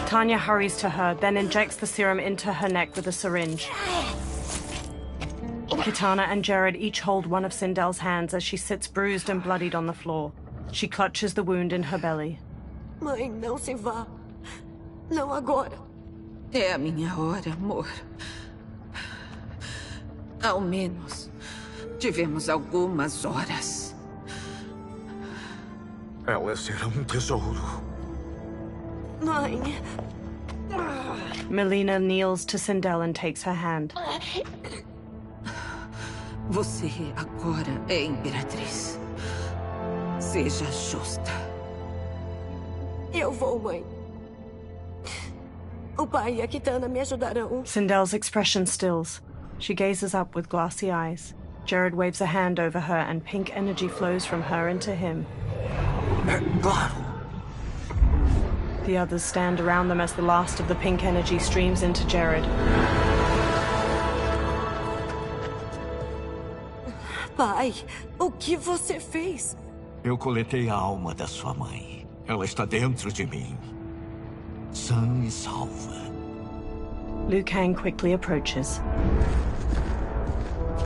Tanya hurries to her, then injects the serum into her neck with a syringe. Kitana and Jared each hold one of Sindel's hands as she sits bruised and bloodied on the floor. She clutches the wound in her belly. Mãe, não se vá. Não agora. É a minha hora, amor. Ao menos, tivemos algumas horas. Ela será tesouro. Mãe. Melina kneels to Sindel and takes her hand. Você agora é imperatriz. Seja justa. Eu vou, mãe. O pai e a Kitana me ajudarão. Sindel's expression stills. She gazes up with glassy eyes. Jared waves a hand over her and pink energy flows from her into him. Claro. The others stand around them as the last of the pink energy streams into Jared. Pai, o que você fez? Eu coletei a alma da sua mãe. Ela está dentro de mim. Sã e salva. Liu Kang quickly approaches.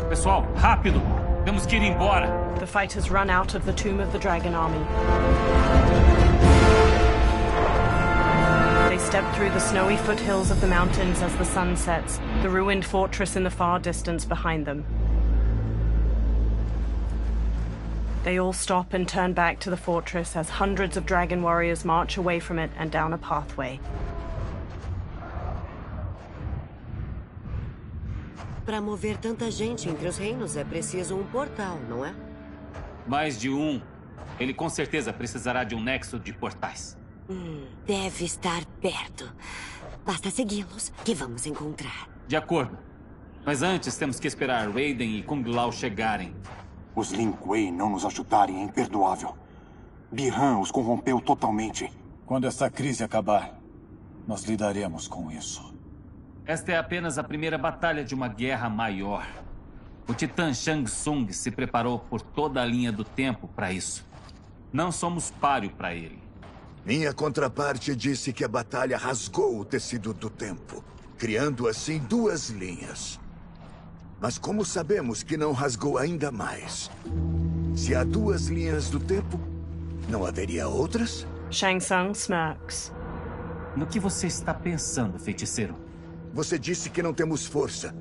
Pessoal, rápido! Temos que ir embora. The fighters run out of the tomb of the dragon army. They step through the snowy foothills of the mountains as the sun sets, the ruined fortress in the far distance behind them. They all stop and turn back to the fortress as hundreds of dragon warriors march away from it and down a pathway. Para mover tanta gente entre os reinos é preciso um portal, não é? Mais de um. Ele com certeza precisará de um nexo de portais. Deve estar perto. Basta segui-los que vamos encontrar. De acordo. Mas antes temos que esperar Raiden e Kung Lao chegarem. Os Lin Kuei não nos ajudarem é imperdoável. Bi-Han os corrompeu totalmente. Quando esta crise acabar, nós lidaremos com isso. Esta é apenas a primeira batalha de uma guerra maior. O Titã Shang Tsung se preparou por toda a linha do tempo para isso. Não somos páreo para ele. Minha contraparte disse que a batalha rasgou o tecido do tempo, criando assim duas linhas. Mas como sabemos que não rasgou ainda mais? Se há duas linhas do tempo, não haveria outras? Shang Tsung smirks. No que você está pensando, feiticeiro? Você disse que não temos força,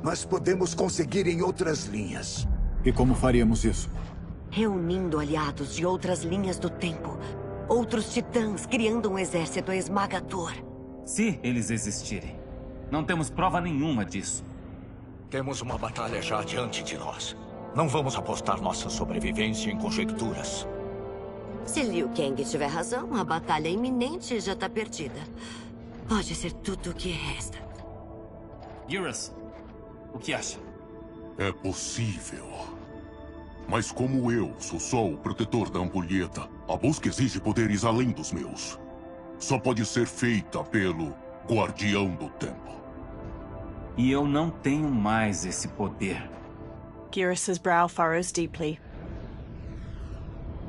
mas podemos conseguir em outras linhas. E como faríamos isso? Reunindo aliados de outras linhas do tempo. Outros titãs criando um exército esmagador. Se eles existirem. Não temos prova nenhuma disso. Temos uma batalha já diante de nós. Não vamos apostar nossa sobrevivência em conjecturas. Se Liu Kang tiver razão, a batalha iminente já está perdida. Pode ser tudo o que resta. Geras, o que acha? É possível. Mas como eu sou só o protetor da ampulheta, a busca exige poderes além dos meus. Só pode ser feita pelo Guardião do Tempo. E eu não tenho mais esse poder. Geras' brow furrows deeply.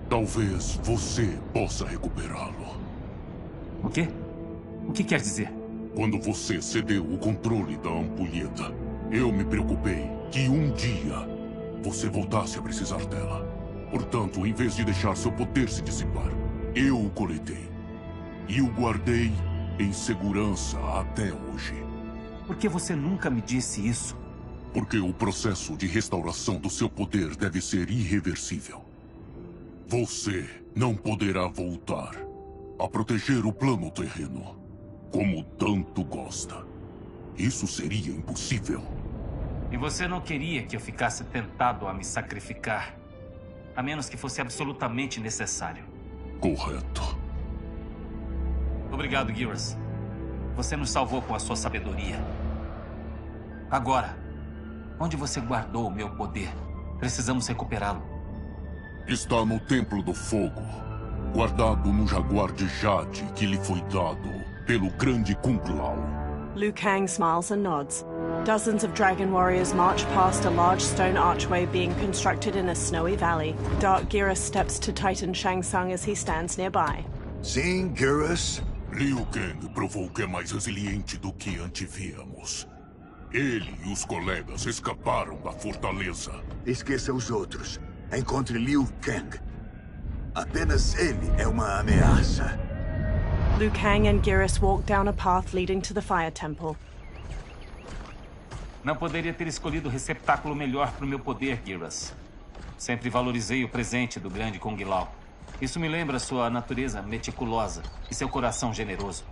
Talvez você possa recuperá-lo. O quê? O que quer dizer? Quando você cedeu o controle da ampulheta, eu me preocupei que um dia você voltasse a precisar dela. Portanto, em vez de deixar seu poder se dissipar, eu o coletei. E o guardei em segurança até hoje. Por que você nunca me disse isso? Porque o processo de restauração do seu poder deve ser irreversível. Você não poderá voltar a proteger o plano terreno, como tanto gosta. Isso seria impossível. E você não queria que eu ficasse tentado a me sacrificar, a menos que fosse absolutamente necessário. Correto. Obrigado, Geras. Você nos salvou com a sua sabedoria. Agora, onde você guardou o meu poder? Precisamos recuperá-lo. Está no Templo do Fogo, guardado no jaguar de Jade que lhe foi dado pelo grande Kung Lao. Liu Kang smiles and nods. Dozens of dragon warriors march past a large stone archway being constructed in a snowy valley. Dark Geras steps to Titan Shang Tsung as he stands nearby. Sim, Geras. Liu Kang provou que é mais resiliente do que antevíamos. Ele e os colegas escaparam da fortaleza. Esqueça os outros. Encontre Liu Kang. Apenas ele é uma ameaça. Liu Kang and Geras walk down a path leading to the Fire Temple. Não poderia ter escolhido o receptáculo melhor para o meu poder, Geras. Sempre valorizei o presente do grande Kung Lao. Isso me lembra sua natureza meticulosa e seu coração generoso.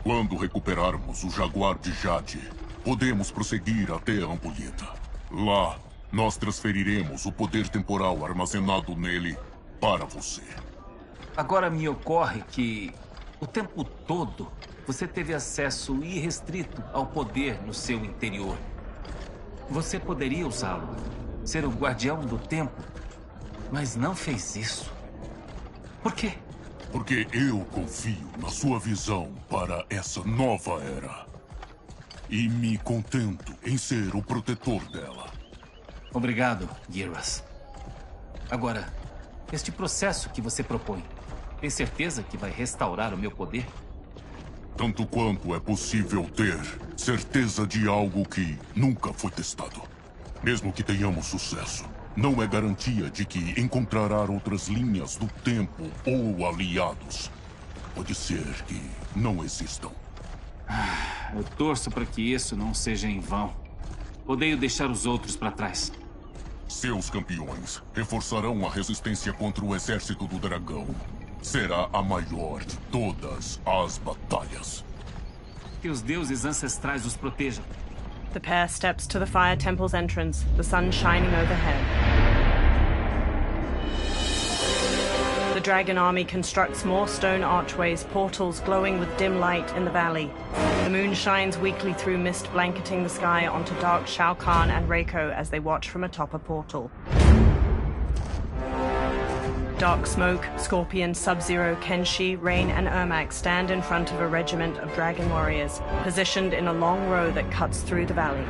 Quando recuperarmos o jaguar de Jade, podemos prosseguir até a ampulheta. Lá, nós transferiremos o poder temporal armazenado nele para você. Agora me ocorre que, o tempo todo, você teve acesso irrestrito ao poder no seu interior. Você poderia usá-lo, ser o guardião do tempo, mas não fez isso. Por quê? Porque eu confio na sua visão para essa nova era. E me contento em ser o protetor dela. Obrigado, Geras. Agora, este processo que você propõe, tem certeza que vai restaurar o meu poder? Tanto quanto é possível ter certeza de algo que nunca foi testado. Mesmo que tenhamos sucesso, não é garantia de que encontrará outras linhas do tempo ou aliados. Pode ser que não existam. Eu torço para que isso não seja em vão. Odeio deixar os outros para trás. Seus campeões reforçarão a resistência contra o exército do dragão. Será a maior de todas as batalhas. Que os deuses ancestrais os protejam. The pair steps to the Fire Temple's entrance, the sun shining overhead. The Dragon Army constructs more stone archways, portals glowing with dim light in the valley. The moon shines weakly through mist blanketing the sky onto Dark Shao Kahn and Reiko as they watch from atop a portal. Dark Smoke, Scorpion, Sub-Zero, Kenshi, Rain, and Ermac stand in front of a regiment of dragon warriors, positioned in a long row that cuts through the valley.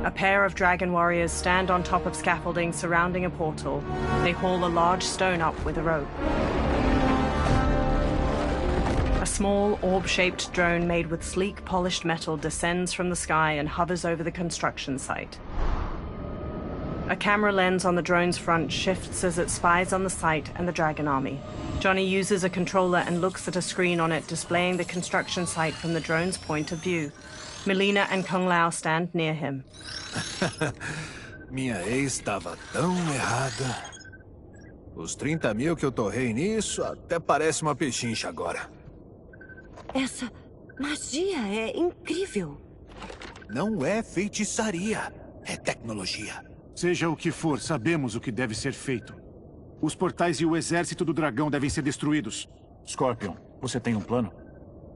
A pair of dragon warriors stand on top of scaffolding surrounding a portal. They haul a large stone up with a rope. A small, orb-shaped drone made with sleek, polished metal descends from the sky and hovers over the construction site. A camera lens on the drone's front shifts as it spies on the site and the Dragon Army. Johnny uses a controller and looks at a screen on it displaying the construction site from the drone's point of view. Melina and Kung Lao stand near him. Minha ex estava tão errada. Os 30 mil que eu torrei nisso até parece uma pechincha agora. Essa magia é incrível. Não é feitiçaria, é tecnologia. Seja o que for, sabemos o que deve ser feito. Os portais e o exército do dragão devem ser destruídos. Scorpion, você tem um plano?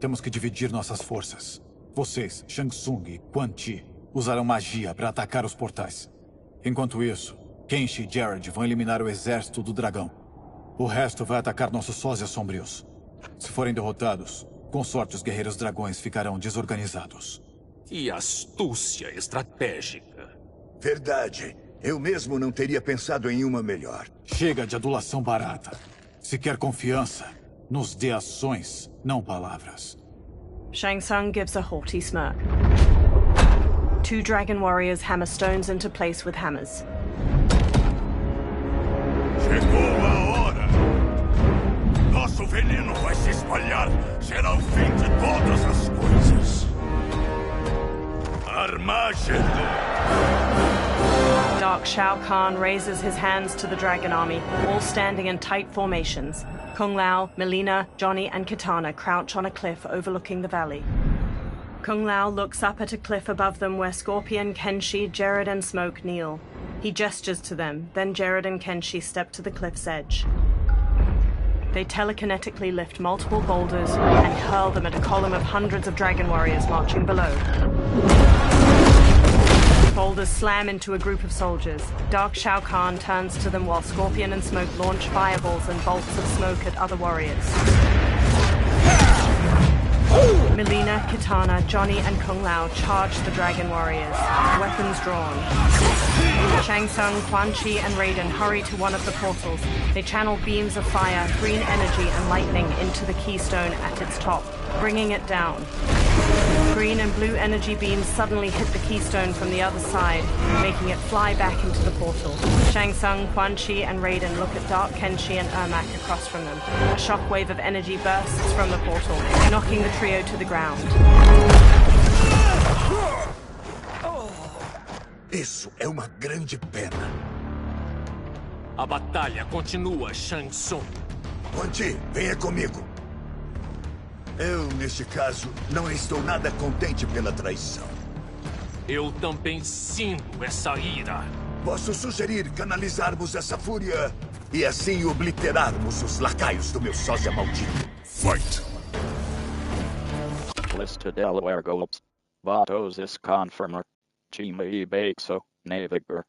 Temos que dividir nossas forças. Vocês, Shang Tsung e Quan Chi, usarão magia para atacar os portais. Enquanto isso, Kenshi e Jared vão eliminar o exército do dragão. O resto vai atacar nossos sósias sombrios. Se forem derrotados, com sorte os guerreiros dragões ficarão desorganizados. Que astúcia estratégica. Verdade. Eu mesmo não teria pensado em uma melhor. Chega de adulação barata. Se quer confiança, nos dê ações, não palavras. Shang Tsung gives a haughty smirk. Two dragon warriors hammer stones into place with hammers. Chegou a hora! Nosso veneno vai se espalhar. Será o fim de todas as coisas. Armageddon! Dark Shao Kahn raises his hands to the Dragon Army, all standing in tight formations. Kung Lao, Melina, Johnny, and Kitana crouch on a cliff overlooking the valley. Kung Lao looks up at a cliff above them where Scorpion, Kenshi, Jared, and Smoke kneel. He gestures to them, then Jared and Kenshi step to the cliff's edge. They telekinetically lift multiple boulders and hurl them at a column of hundreds of dragon warriors marching below. Boulders slam into a group of soldiers. Dark Shao Kahn turns to them while Scorpion and Smoke launch fireballs and bolts of smoke at other warriors. Melina, Kitana, Johnny, and Kung Lao charge the dragon warriors, weapons drawn. Shang Tsung, Quan Chi, and Raiden hurry to one of the portals. They channel beams of fire, green energy, and lightning into the keystone at its top, bringing it down. Green and blue energy beams suddenly hit the keystone from the other side, making it fly back into the portal. Shang Tsung, Quan Chi, and Raiden look at Dark Kenshi and Ermac across from them. A shockwave of energy bursts from the portal, knocking the trio to the ground. Isso é uma grande pena. A batalha continua, Shang Tsung. Quan Chi, venha comigo. Eu, neste caso, não estou nada contente pela traição. Eu também sinto essa ira. Posso sugerir canalizarmos essa fúria e assim obliterarmos os lacaios do meu sósia maldito. Fight! Lista Delaware Gulps. Vatos is confirmer. Chima e Baxo, Navigar.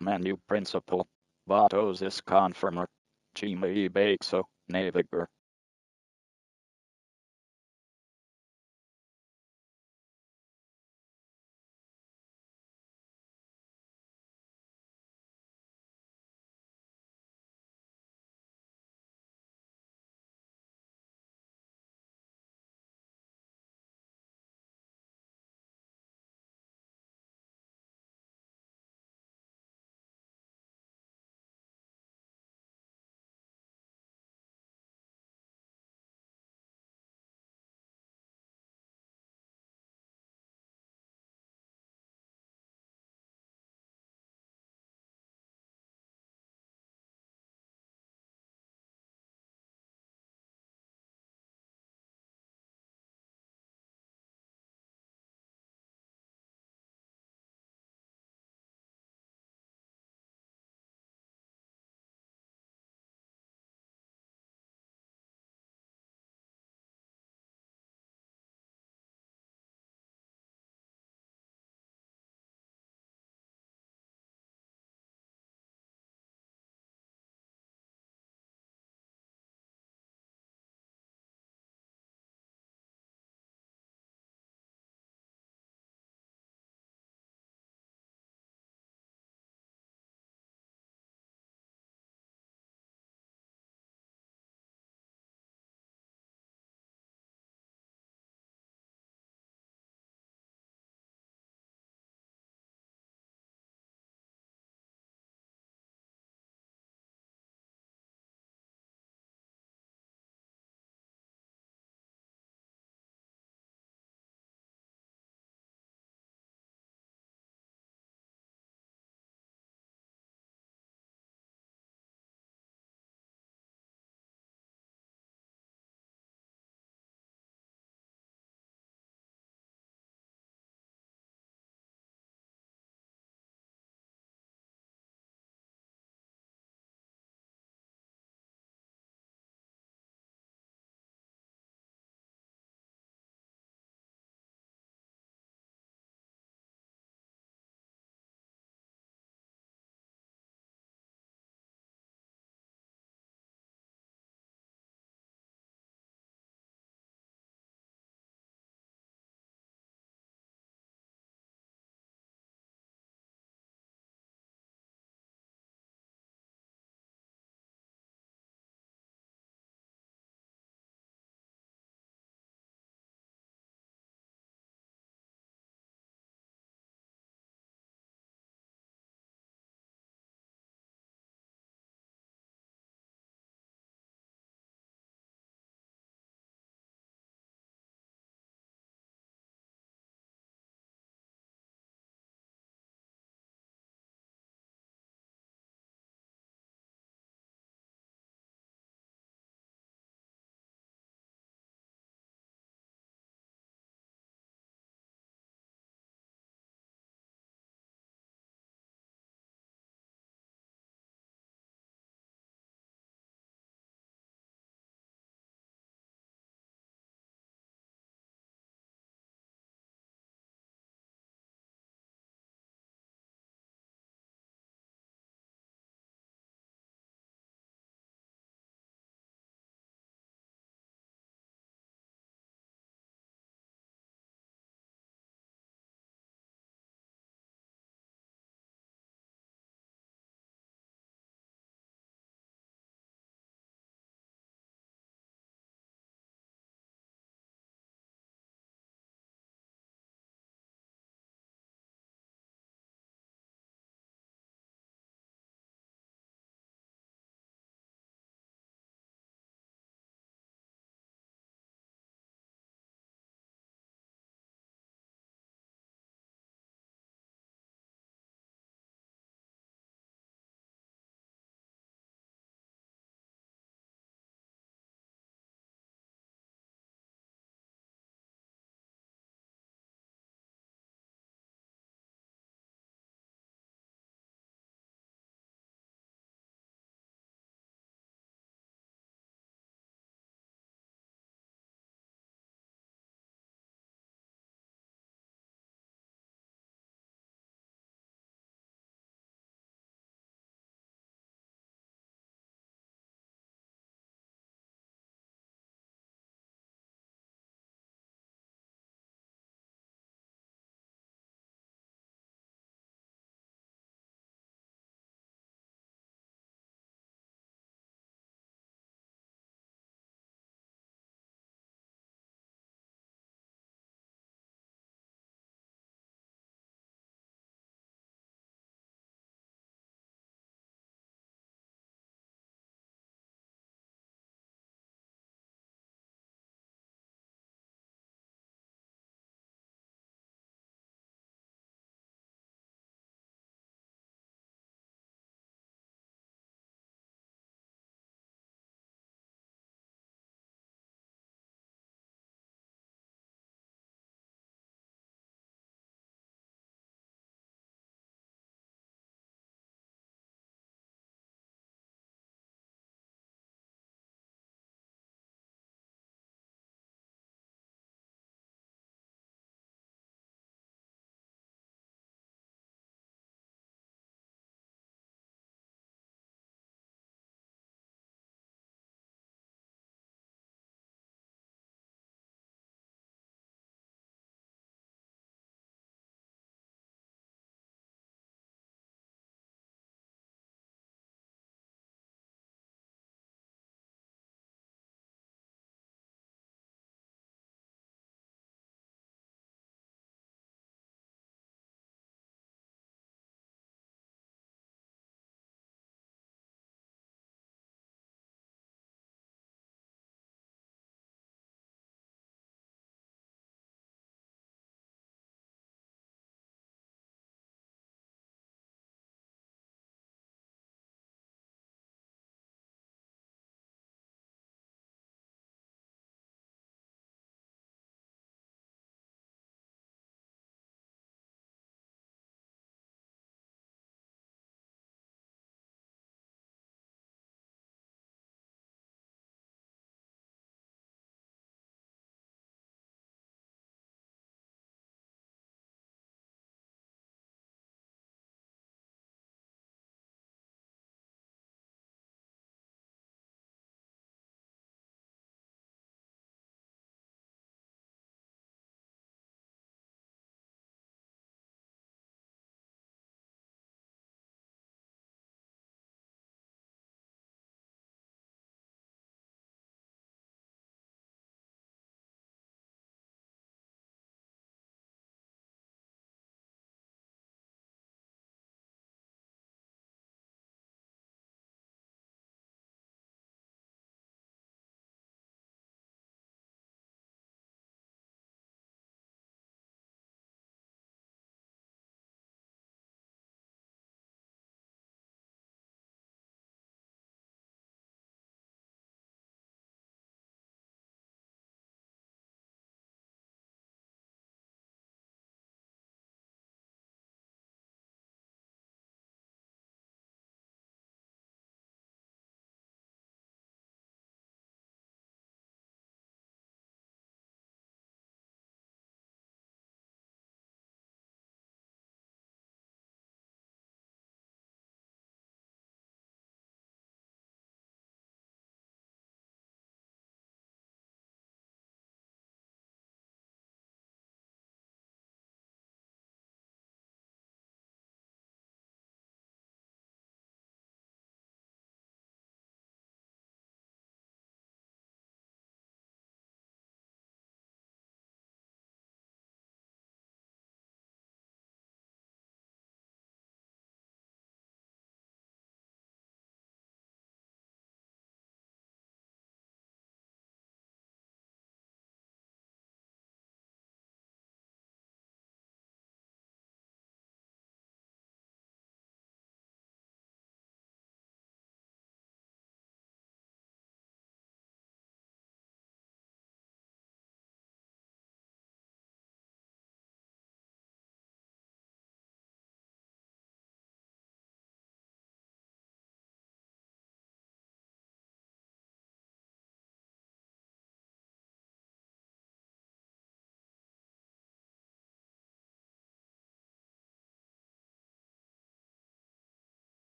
Menu principal. Vatos is confirmer. Time e bexo, navigator.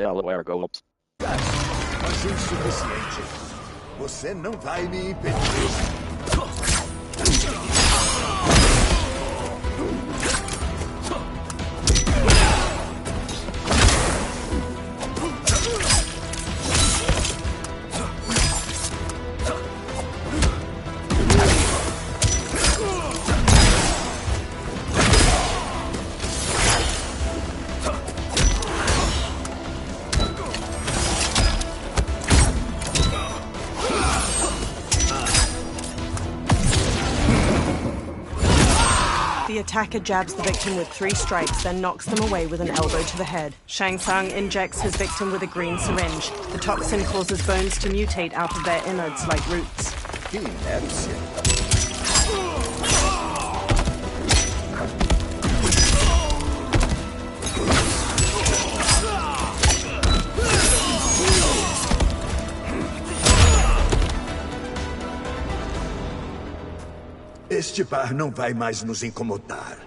Delaware Gulps. Mas insuficiente. Você não vai me impedir. The attacker jabs the victim with 3 strikes, then knocks them away with an elbow to the head. Shang Tsung injects his victim with a green syringe. The toxin causes bones to mutate out of their innards like roots. Este par não vai mais nos incomodar.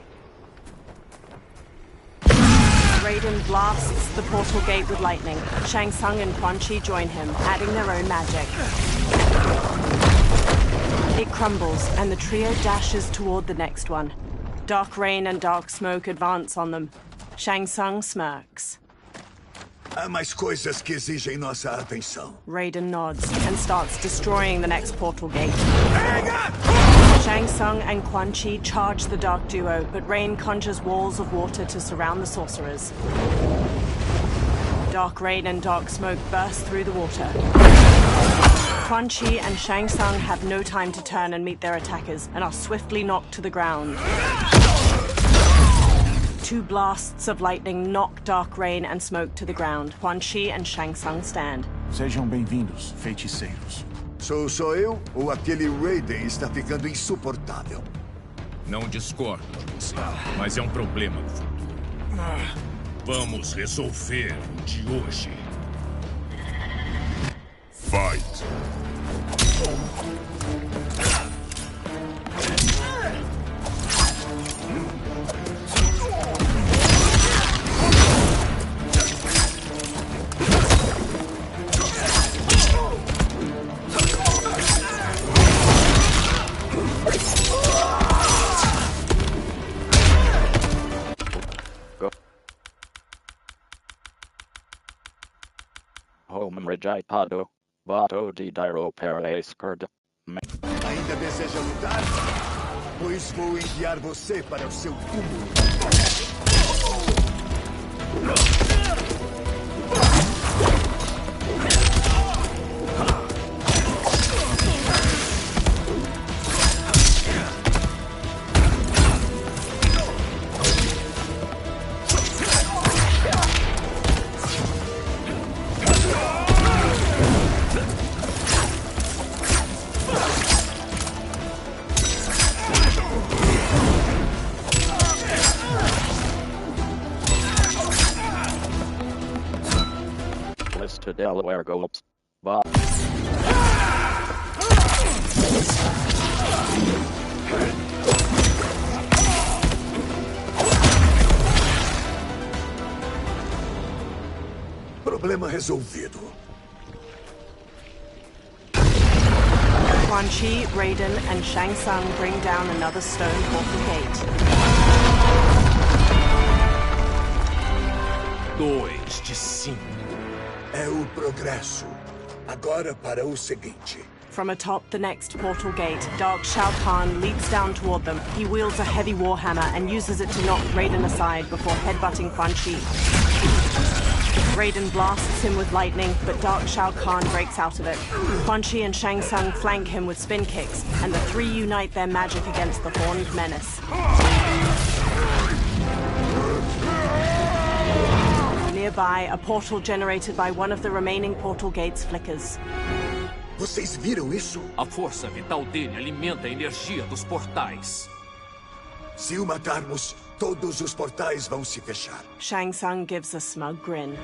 Raiden blasts the portal gate with lightning. Shang Tsung and Quan Chi join him, adding their own magic. It crumbles, and the trio dashes toward the next one. Dark Rain and Dark Smoke advance on them. Shang Tsung smirks. Há mais coisas que exigem nossa atenção. Raiden nods and starts destroying the next portal gate. Shang Tsung and Quan Chi charge the Dark Duo, but Rain conjures walls of water to surround the sorcerers. Dark Rain and Dark Smoke burst through the water. Quan Chi and Shang Tsung have no time to turn and meet their attackers, and are swiftly knocked to the ground. 2 blasts of lightning knock Dark Rain and Smoke to the ground. Quan Chi and Shang Tsung stand. Sejam bem-vindos, feiticeiros. Sou só eu ou aquele Raiden está ficando insuportável? Não discordo de você, mas é um problema do futuro. Vamos resolver o de hoje. Fight! Home rejeitado. Voto de Dairo para a esquerda. Ainda deseja lutar? Pois vou enviar você para o seu túmulo. To Delaware Gulps. Problema resolvido. Quan Chi, Raiden, and Shang Tsung bring down another stone portal gate. 2 de 5. É o progresso. Agora para o seguinte. From atop the next portal gate, Dark Shao Kahn leaps down toward them. He wields a heavy warhammer and uses it to knock Raiden aside before headbutting Quan Chi. Raiden blasts him with lightning, but Dark Shao Kahn breaks out of it. Quan Chi and Shang Tsung flank him with spin kicks, and the 3 unite their magic against the Horned Menace. Nearby, a portal generated by one of the remaining portal gates flickers. Vocês viram isso? A força vital dele alimenta a energia dos portais. Se o matarmos, todos os portais vão se fechar. Shang Tsung gives a smug grin.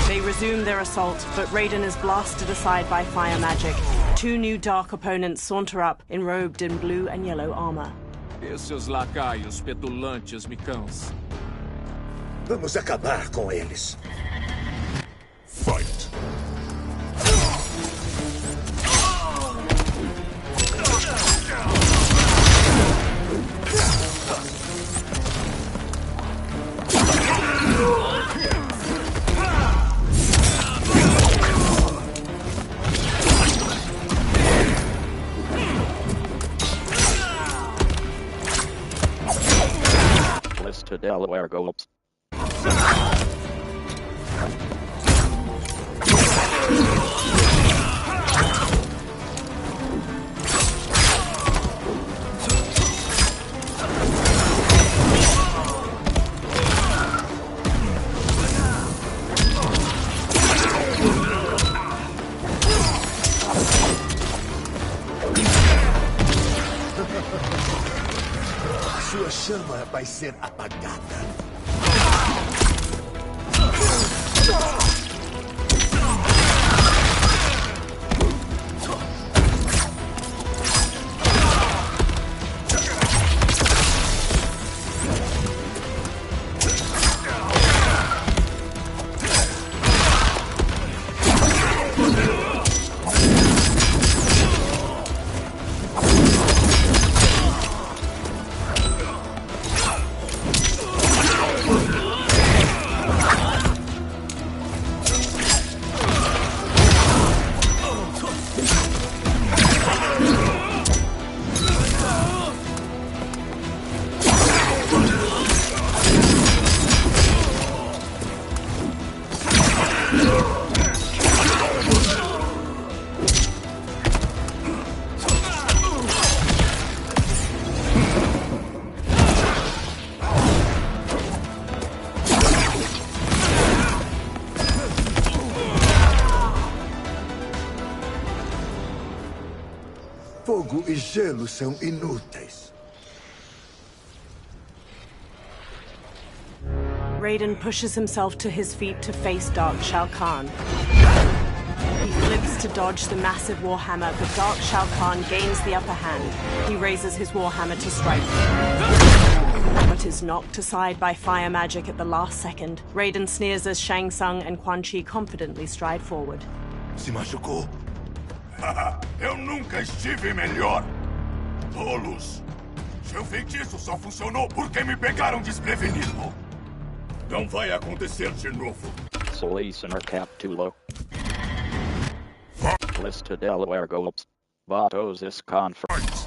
They resume their assault, but Raiden is blasted aside by fire magic. 2 new dark opponents saunter up, enrobed in blue and yellow armor. Esses lacaios petulantes me cansam. Vamos acabar com eles. Fight. To Delaware Gulps. Sua chama vai ser apagada. Fogo e gelo são inúteis. Raiden pushes himself to his feet to face Dark Shao Kahn. He flips to dodge the massive Warhammer, but Dark Shao Kahn gains the upper hand. He raises his Warhammer to strike, but is knocked aside by fire magic at the last second. Raiden sneers as Shang Tsung and Quan Chi confidently stride forward. Se machucou? Eu nunca estive melhor. Tolos. Seu feitiço só funcionou porque me pegaram desprevenido. Não vai acontecer de novo. Listener Captulo. List to Delaware Gulps. Vatos is conference.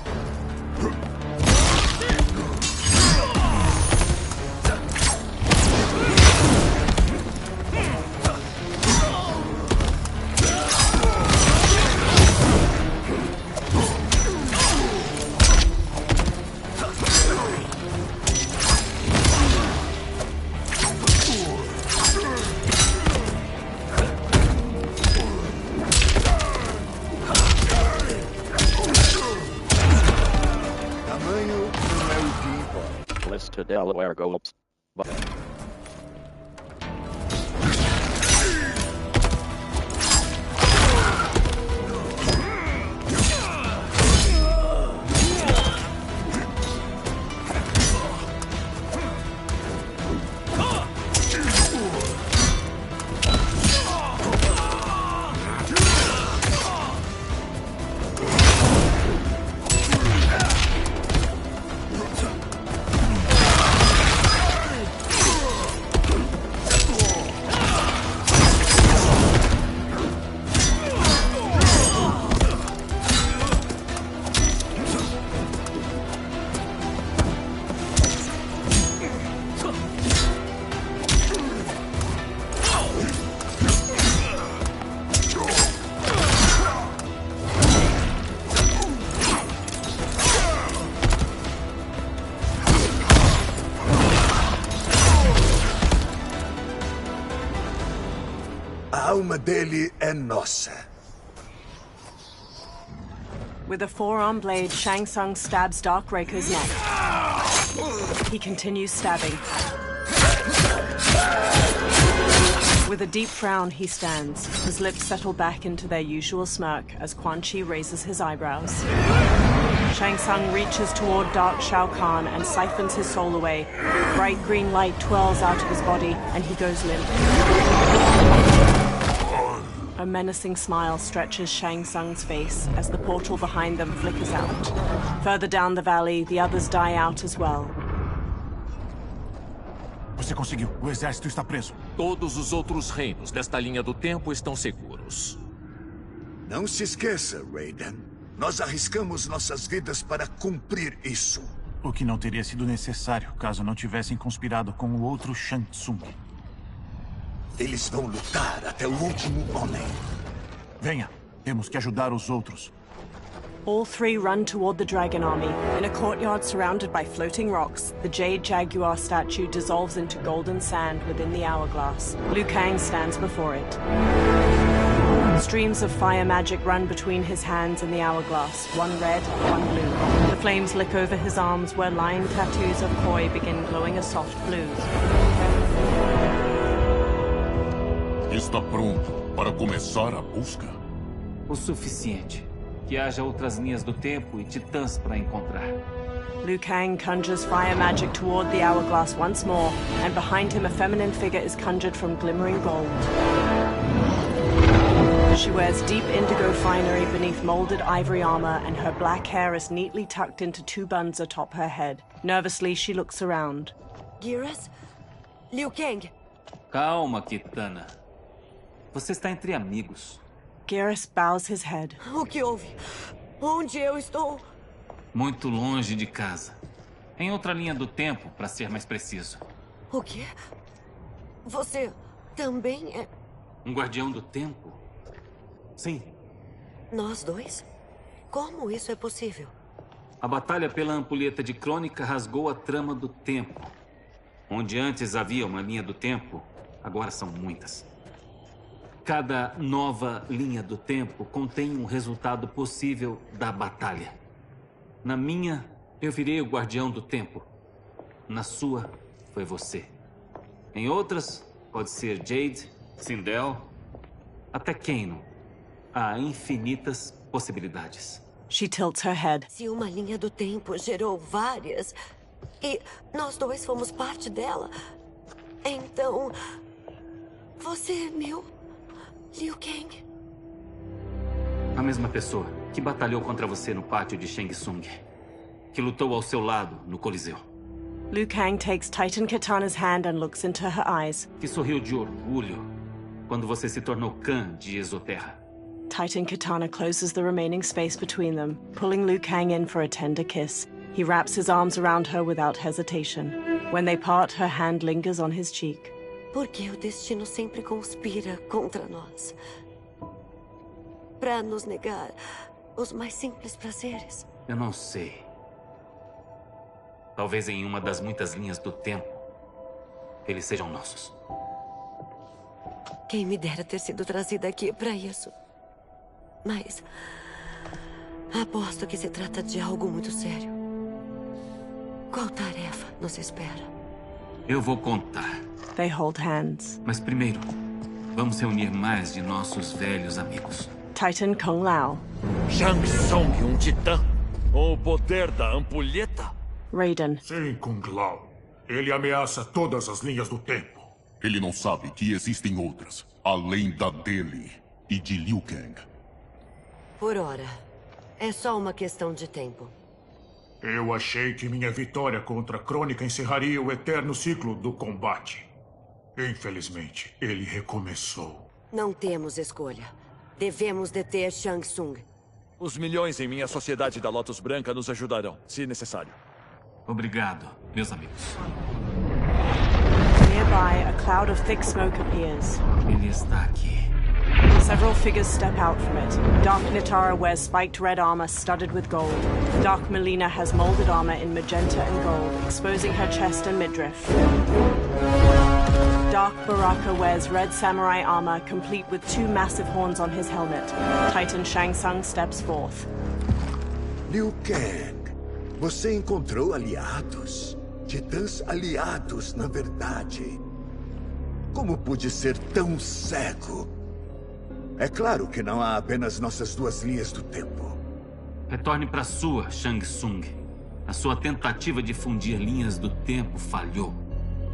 To Delaware Gulps. A alma dele é nossa. With a forearm blade, Shang Tsung stabs Darkbreaker's neck. He continues stabbing. With a deep frown, he stands. His lips settle back into their usual smirk as Quan Chi raises his eyebrows. Shang Tsung reaches toward Dark Shao Kahn and siphons his soul away. Bright green light twirls out of his body, and he goes limp. A menacing smile stretches Shang Tsung's face as the portal behind them flickers out. Further down the valley, the others die out as well. Você conseguiu. O exército está preso. Todos os outros reinos desta linha do tempo estão seguros. Não se esqueça, Raiden. Nós arriscamos nossas vidas para cumprir isso. O que não teria sido necessário caso não tivessem conspirado com o outro Shang Tsung. Eles vão lutar até o último homem. Venha. Temos que ajudar os outros. All three run toward the Dragon Army. In a courtyard surrounded by floating rocks, the Jade Jaguar statue dissolves into golden sand within the hourglass. Liu Kang stands before it. Streams of fire magic run between his hands and the hourglass, one red, one blue. The flames lick over his arms where line tattoos of koi begin glowing a soft blue. Está pronto para começar a busca? O suficiente. Que haja outras linhas do tempo e titãs para encontrar. Liu Kang conjures fire magic toward the hourglass once more, and behind him a feminine figure is conjured from glimmering gold. She wears deep indigo finery beneath molded ivory armor, and her black hair is neatly tucked into two buns atop her head. Nervously, she looks around. Geras? Liu Kang? Calma, Kitana. Você está entre amigos. Geras bows his head. O que houve? Onde eu estou? Muito longe de casa. Em outra linha do tempo, para ser mais preciso. O quê? Você também é... Um guardião do tempo? Sim. Nós dois? Como isso é possível? A batalha pela ampulheta de crônica rasgou a trama do tempo. Onde antes havia uma linha do tempo, agora são muitas. Cada nova linha do tempo contém um resultado possível da batalha. Na minha, eu virei o guardião do tempo. Na sua, foi você. Em outras, pode ser Jade, Sindel, até Kano. Há infinitas possibilidades. She tilts her head. Se uma linha do tempo gerou várias, e nós dois fomos parte dela, então... Você é meu... Liu Kang? A mesma pessoa que batalhou contra você no pátio de Shang Tsung. Que lutou ao seu lado no Coliseu. Liu Kang takes Titan Kitana's hand and looks into her eyes. Que sorriu de orgulho quando você se tornou Khan de Exoterra. Titan Kitana closes the remaining space between them, pulling Liu Kang in for a tender kiss. He wraps his arms around her without hesitation. When they part, her hand lingers on his cheek. Por que o destino sempre conspira contra nós? Para nos negar os mais simples prazeres. Eu não sei. Talvez em uma das muitas linhas do tempo, eles sejam nossos. Quem me dera ter sido trazida aqui para isso. Mas... aposto que se trata de algo muito sério. Qual tarefa nos espera? Eu vou contar. They hold hands. Mas primeiro, vamos reunir mais de nossos velhos amigos. Titan Kung Lao. Shang Tsung, um titã? Com o poder da ampulheta? Raiden. Sim, Kung Lao. Ele ameaça todas as linhas do tempo. Ele não sabe que existem outras, além da dele e de Liu Kang. Por ora, é só uma questão de tempo. Eu achei que minha vitória contra a Crônica encerraria o eterno ciclo do combate. Infelizmente, ele recomeçou. Não temos escolha. Devemos deter Shang Tsung. Os milhões em minha sociedade da Lotus Branca nos ajudarão, se necessário. Obrigado, meus amigos. Nearby, a cloud of thick smoke appears. Ele está aqui. Several figures step out from it. Dark Nitara wears spiked red armor studded with gold. Dark Melina has molded armor in magenta and gold, exposing her chest and midriff. Dark Baraka wears red samurai armor, complete with two massive horns on his helmet. Titan Shang Tsung steps forth. Liu Kang, você encontrou aliados? Titãs aliados, na verdade. Como pude ser tão cego? É claro que não há apenas nossas duas linhas do tempo. Retorne para sua, Shang Tsung. A sua tentativa de fundir linhas do tempo falhou.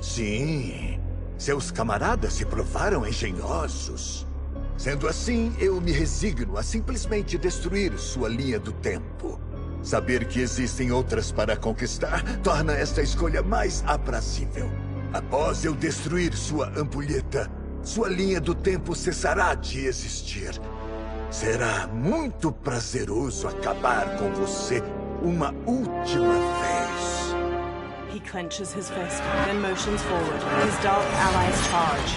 Sim. Seus camaradas se provaram engenhosos. Sendo assim, eu me resigno a simplesmente destruir sua linha do tempo. Saber que existem outras para conquistar torna esta escolha mais aprazível. Após eu destruir sua ampulheta, sua linha do tempo cessará de existir. Será muito prazeroso acabar com você uma última vez. He clenches his fist, then motions forward. His dark allies charge.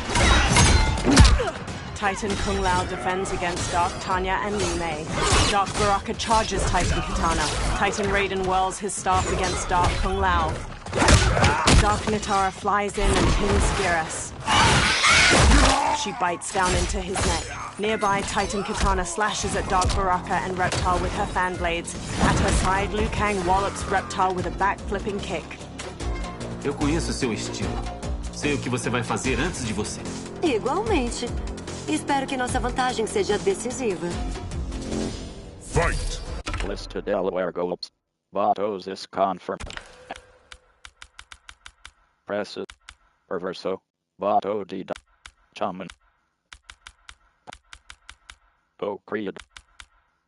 Titan Kung Lao defends against Dark Tanya and Li Mei. Dark Baraka charges Titan Katana. Titan Raiden whirls his staff against Dark Kung Lao. Dark Nitara flies in and pins Geras. She bites down into his neck. Nearby, Titan Katana slashes at Dark Baraka and Reptile with her fan blades. At her side, Liu Kang wallops Reptile with a back-flipping kick. Eu conheço seu estilo. Sei o que você vai fazer antes de você. Igualmente. Espero que nossa vantagem seja decisiva. Fight! List to Delaware Gulps. Vatos is confirmed. Press it. Perverso. Vato di Chaman. O Creed.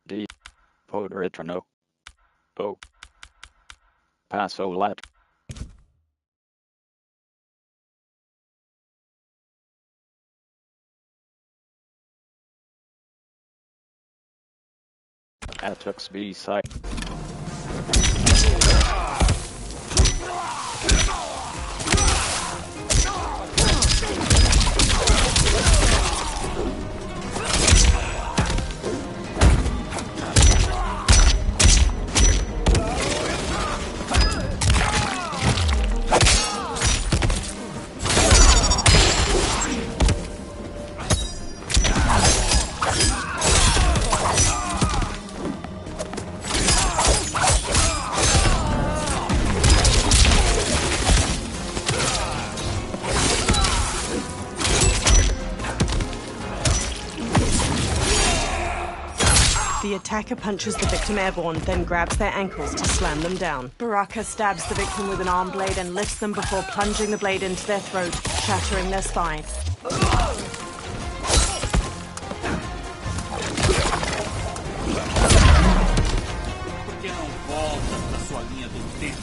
D. Podritrano. O. Paso Lat. Atux B-side. The attacker punches the victim airborne, then grabs their ankles to slam them down. Baraka stabs the victim with an arm blade and lifts them before plunging the blade into their throat, shattering their spine. Por que não volta para sua linha do tempo?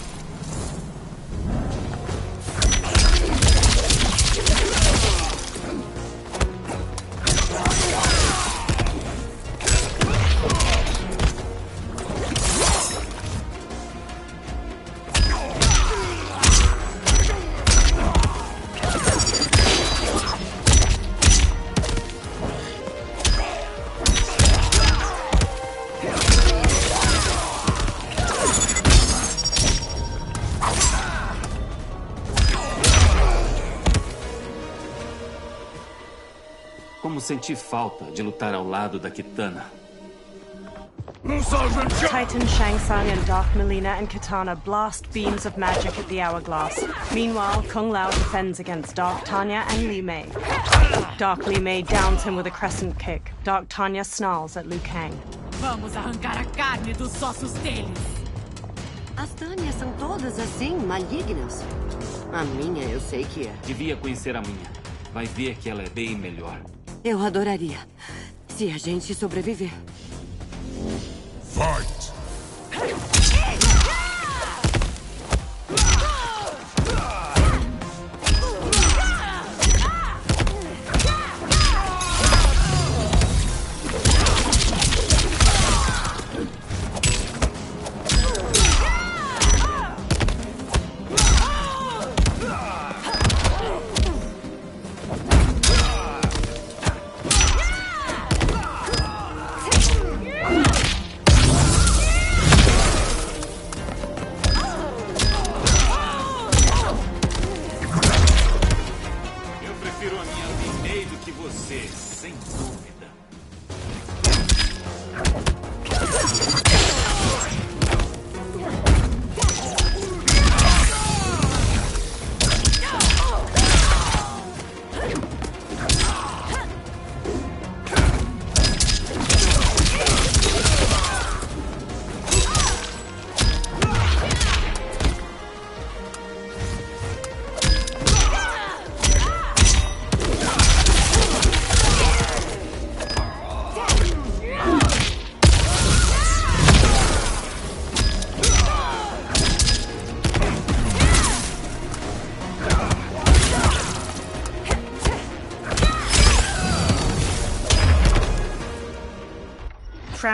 Como senti falta de lutar ao lado da Kitana. Titan Shang Tsung and Dark Mileena and Katana blast beams of magic at the hourglass. Meanwhile, Kung Lao defends against Dark Tanya and Li Mei. Dark Li Mei downs him with a crescent kick. Dark Tanya snarls at Liu Kang. Vamos arrancar a carne dos ossos deles. As Tânias são todas assim, malignas. A minha eu sei que é. Devia conhecer a minha. Vai ver que ela é bem melhor. Eu adoraria. Se a gente sobreviver. Fight!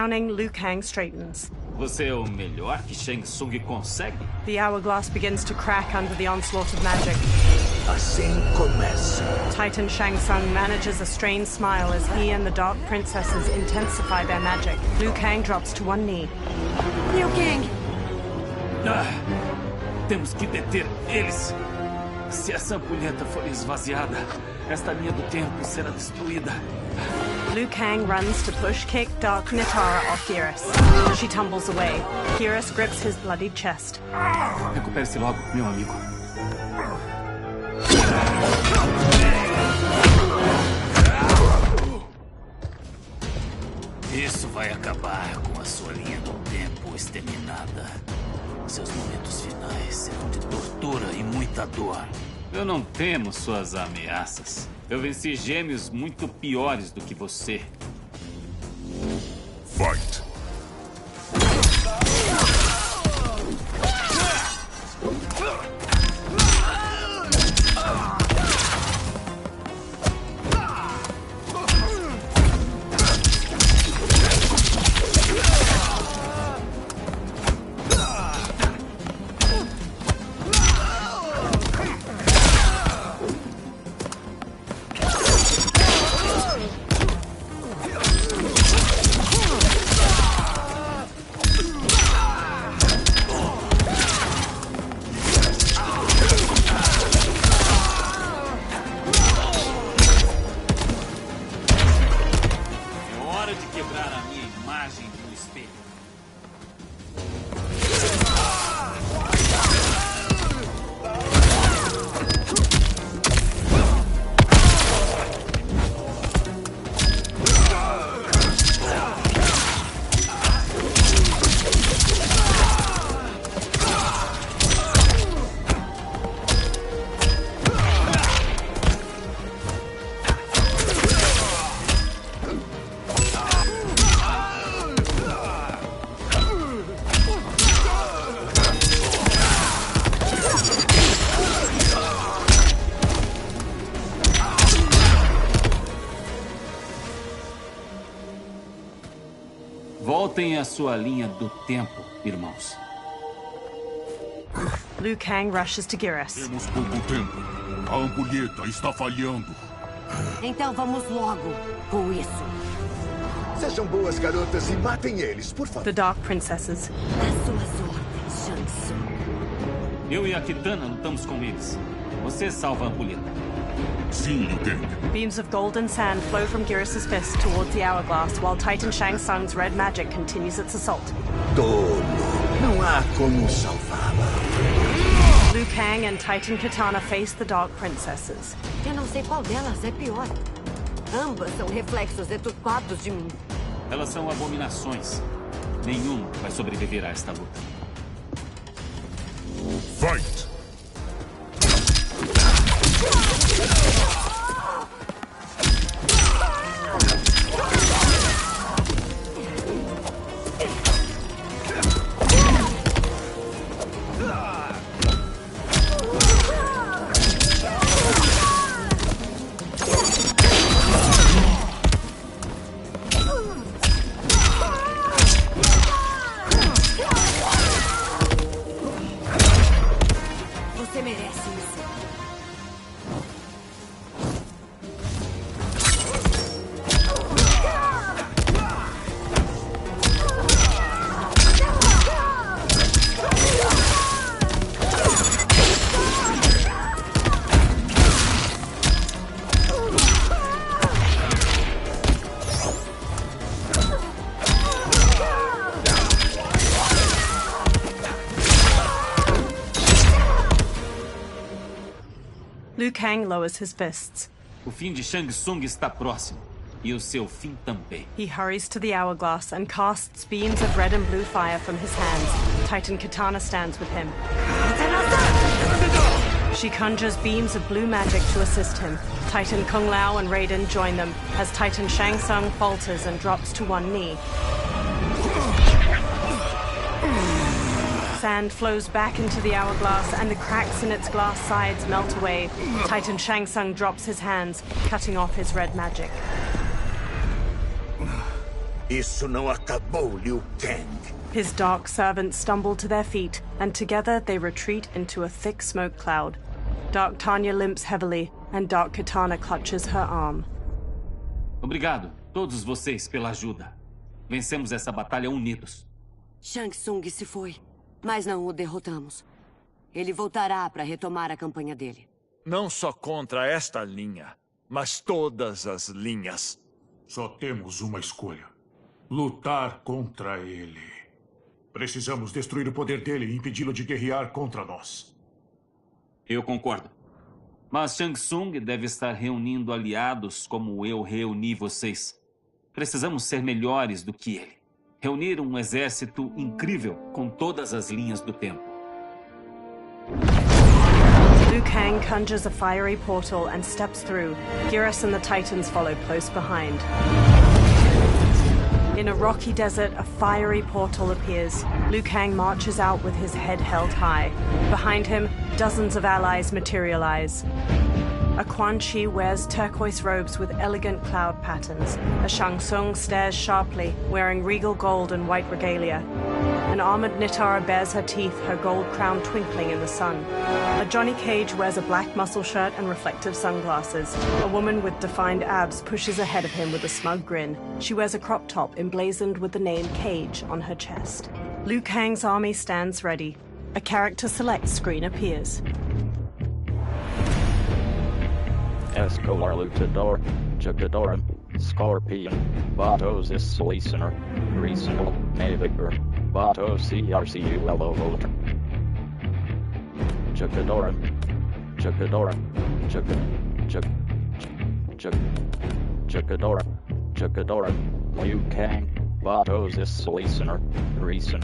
Frowning, Liu Kang straightens. Você é o melhor que Shang Tsung consegue? The hourglass begins to crack under the onslaught of magic. Assim começa. Titan Shang Tsung manages a strained smile as he and the Dark Princesses intensify their magic. Liu Kang drops to one knee. Liu Kang! Temos que deter eles. Se essa ampulheta for esvaziada, esta linha do tempo será destruída. Liu Kang runs to push kick Dark Nitara off Geras. She tumbles away. Geras grips his bloodied chest. Recupere-se logo, meu amigo. Isso vai acabar com a sua linha do tempo exterminada. Seus momentos finais serão de tortura e muita dor. Eu não temo suas ameaças. Eu venci gêmeos muito piores do que você. Fight! Voltem à sua linha do tempo, irmãos. Liu Kang rushes to Geras. Temos pouco tempo. A ampulheta está falhando. Então vamos logo com isso. Sejam boas garotas e matem eles, por favor. The Dark Princesses. As suas ordens, Shang Tsung. Eu e a Kitana lutamos com eles. Você salva a ampulheta. Sim, Liu Kang. Beams of golden sand flow from Geras' fist towards the hourglass, while Titan Shang Tsung's red magic continues its assault. Tolo. Não há como salvá-la. Liu Kang and Titan Kitana face the Dark Princesses. Eu não sei qual delas é pior. Ambas são reflexos deturpados de mim. Elas são abominações. Nenhuma vai sobreviver a esta luta. Fight! Você merece isso. Liu Kang lowers his fists. O fim de Shang Tsung está próximo. E o seu fim também. He hurries to the hourglass and casts beams of red and blue fire from his hands. Titan Kitana stands with him. She conjures beams of blue magic to assist him. Titan Kung Lao and Raiden join them as Titan Shang Tsung falters and drops to one knee. Sand flows back into the hourglass and the cracks in its glass sides melt away. Titan Shang Tsung drops his hands, cutting off his red magic. Isso não acabou, Liu Kang. His dark servants stumble to their feet, and together they retreat into a thick smoke cloud. Dark Tanya limps heavily, and Dark Katana clutches her arm. Obrigado, todos vocês, pela ajuda. Vencemos essa batalha unidos. Shang Tsung se foi, mas não o derrotamos. Ele voltará para retomar a campanha dele. Não só contra esta linha, mas todas as linhas. Só temos uma escolha. Lutar contra ele. Precisamos destruir o poder dele e impedi-lo de guerrear contra nós. Eu concordo. Mas Shang Tsung deve estar reunindo aliados como eu reuni vocês. Precisamos ser melhores do que ele. Reunir um exército incrível com todas as linhas do tempo. Liu Kang conjures a fiery portal and steps through. Geras and the Titans follow close behind. In a rocky desert, a fiery portal appears. Liu Kang marches out with his head held high. Behind him, dozens of allies materialize. A Quan Chi wears turquoise robes with elegant cloud patterns. A Shang Tsung stares sharply, wearing regal gold and white regalia. An armored Nitara bares her teeth, her gold crown twinkling in the sun. A Johnny Cage wears a black muscle shirt and reflective sunglasses. A woman with defined abs pushes ahead of him with a smug grin. She wears a crop top emblazoned with the name Cage on her chest. Liu Kang's army stands ready. A character select screen appears. Escolar Lutador, Jugadorum, Scorpion, Batos is Listener, Reasonable, Navigator, Batos CRCULO Volter. Jugadorum, Jugadorum, Jugadorum, Liu Kang, Batos is Listener, Reason,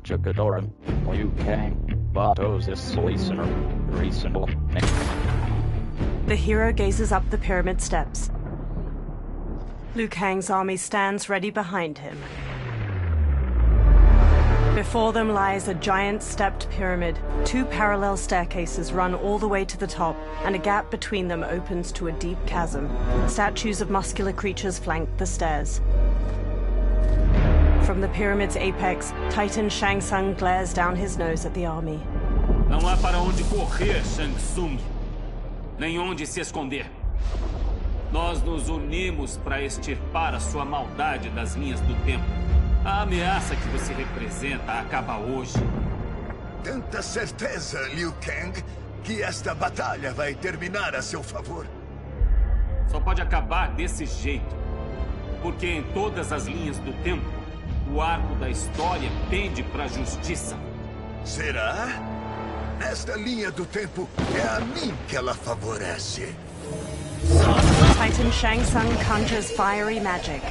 Jugadorum, Liu Kang, Batos is Listener, Reasonable, The hero gazes up the pyramid steps. Liu Kang's army stands ready behind him. Before them lies a giant stepped pyramid. 2 parallel staircases run all the way to the top, and a gap between them opens to a deep chasm. Statues of muscular creatures flank the stairs. From the pyramid's apex, Titan Shang Tsung glares down his nose at the army. Não há para onde correr, Shang Tsung. Nem onde se esconder. Nós nos unimos para extirpar a sua maldade das linhas do tempo. A ameaça que você representa acaba hoje. Tanta certeza, Liu Kang, que esta batalha vai terminar a seu favor. Só pode acabar desse jeito. Porque em todas as linhas do tempo, o arco da história pende para a justiça. Será? Nesta linha do tempo, é a mim que ela favorece. Titan Shang Tsung conjures fiery magic.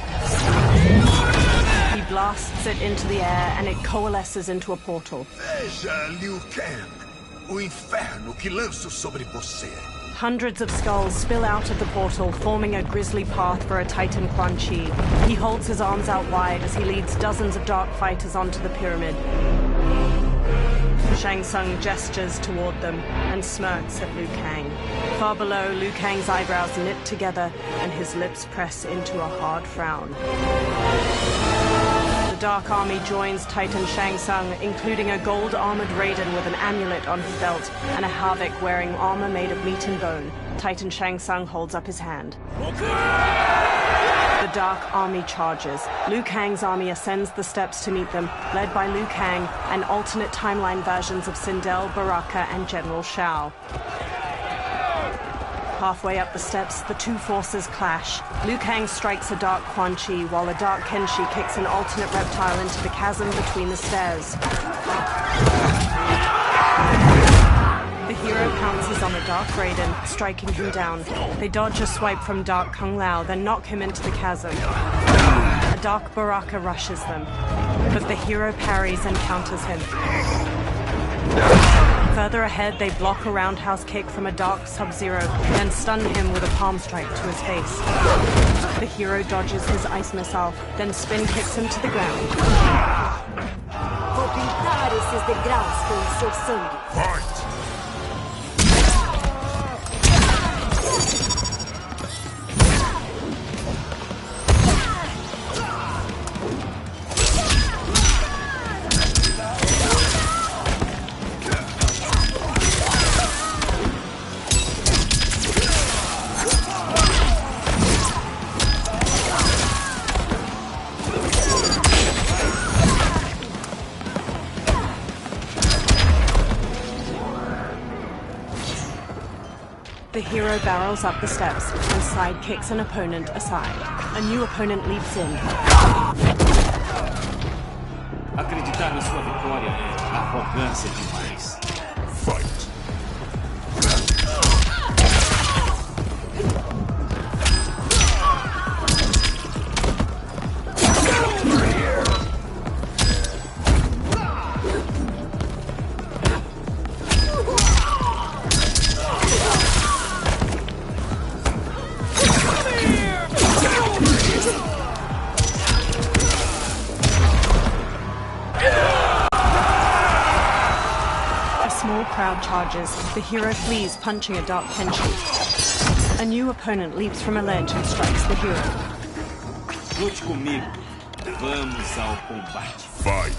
He blasts it into the air and it coalesces into a portal. Veja, Liu Kang, o inferno que lanço sobre você. Hundreds of skulls spill out of the portal, forming a grisly path for a Titan Quan Chi. He holds his arms out wide as he leads dozens of dark fighters onto the pyramid. Shang Tsung gestures toward them and smirks at Liu Kang. Far below, Liu Kang's eyebrows knit together and his lips press into a hard frown. The Dark Army joins Titan Shang Tsung, including a gold-armored Raiden with an amulet on his belt and a Havik wearing armor made of meat and bone. Titan Shang Tsung holds up his hand. The Dark Army charges. Liu Kang's army ascends the steps to meet them, led by Liu Kang and alternate timeline versions of Sindel, Baraka, and General Shao. Halfway up the steps, the two forces clash. Liu Kang strikes a Dark Quan Chi, while a Dark Kenshi kicks an alternate reptile into the chasm between the stairs. The hero pounces on a Dark Raiden, striking him down. They dodge a swipe from Dark Kung Lao, then knock him into the chasm. A Dark Baraka rushes them, but the hero parries and counters him. Further ahead, they block a roundhouse kick from a Dark Sub-Zero, then stun him with a palm strike to his face. The hero dodges his ice missile, then spin kicks him to the ground. Vou pintar esses degraus com o seu sangue. Fight! The hero barrels up the steps and sidekicks an opponent aside. A new opponent leaps in. Acreditar na sua vitória é arrogância demais. Fight. Crowd charges. The hero flees, punching a dark penchant. A new opponent leaps from a ledge and strikes the hero. Lute comigo. Vamos ao combate. Fight.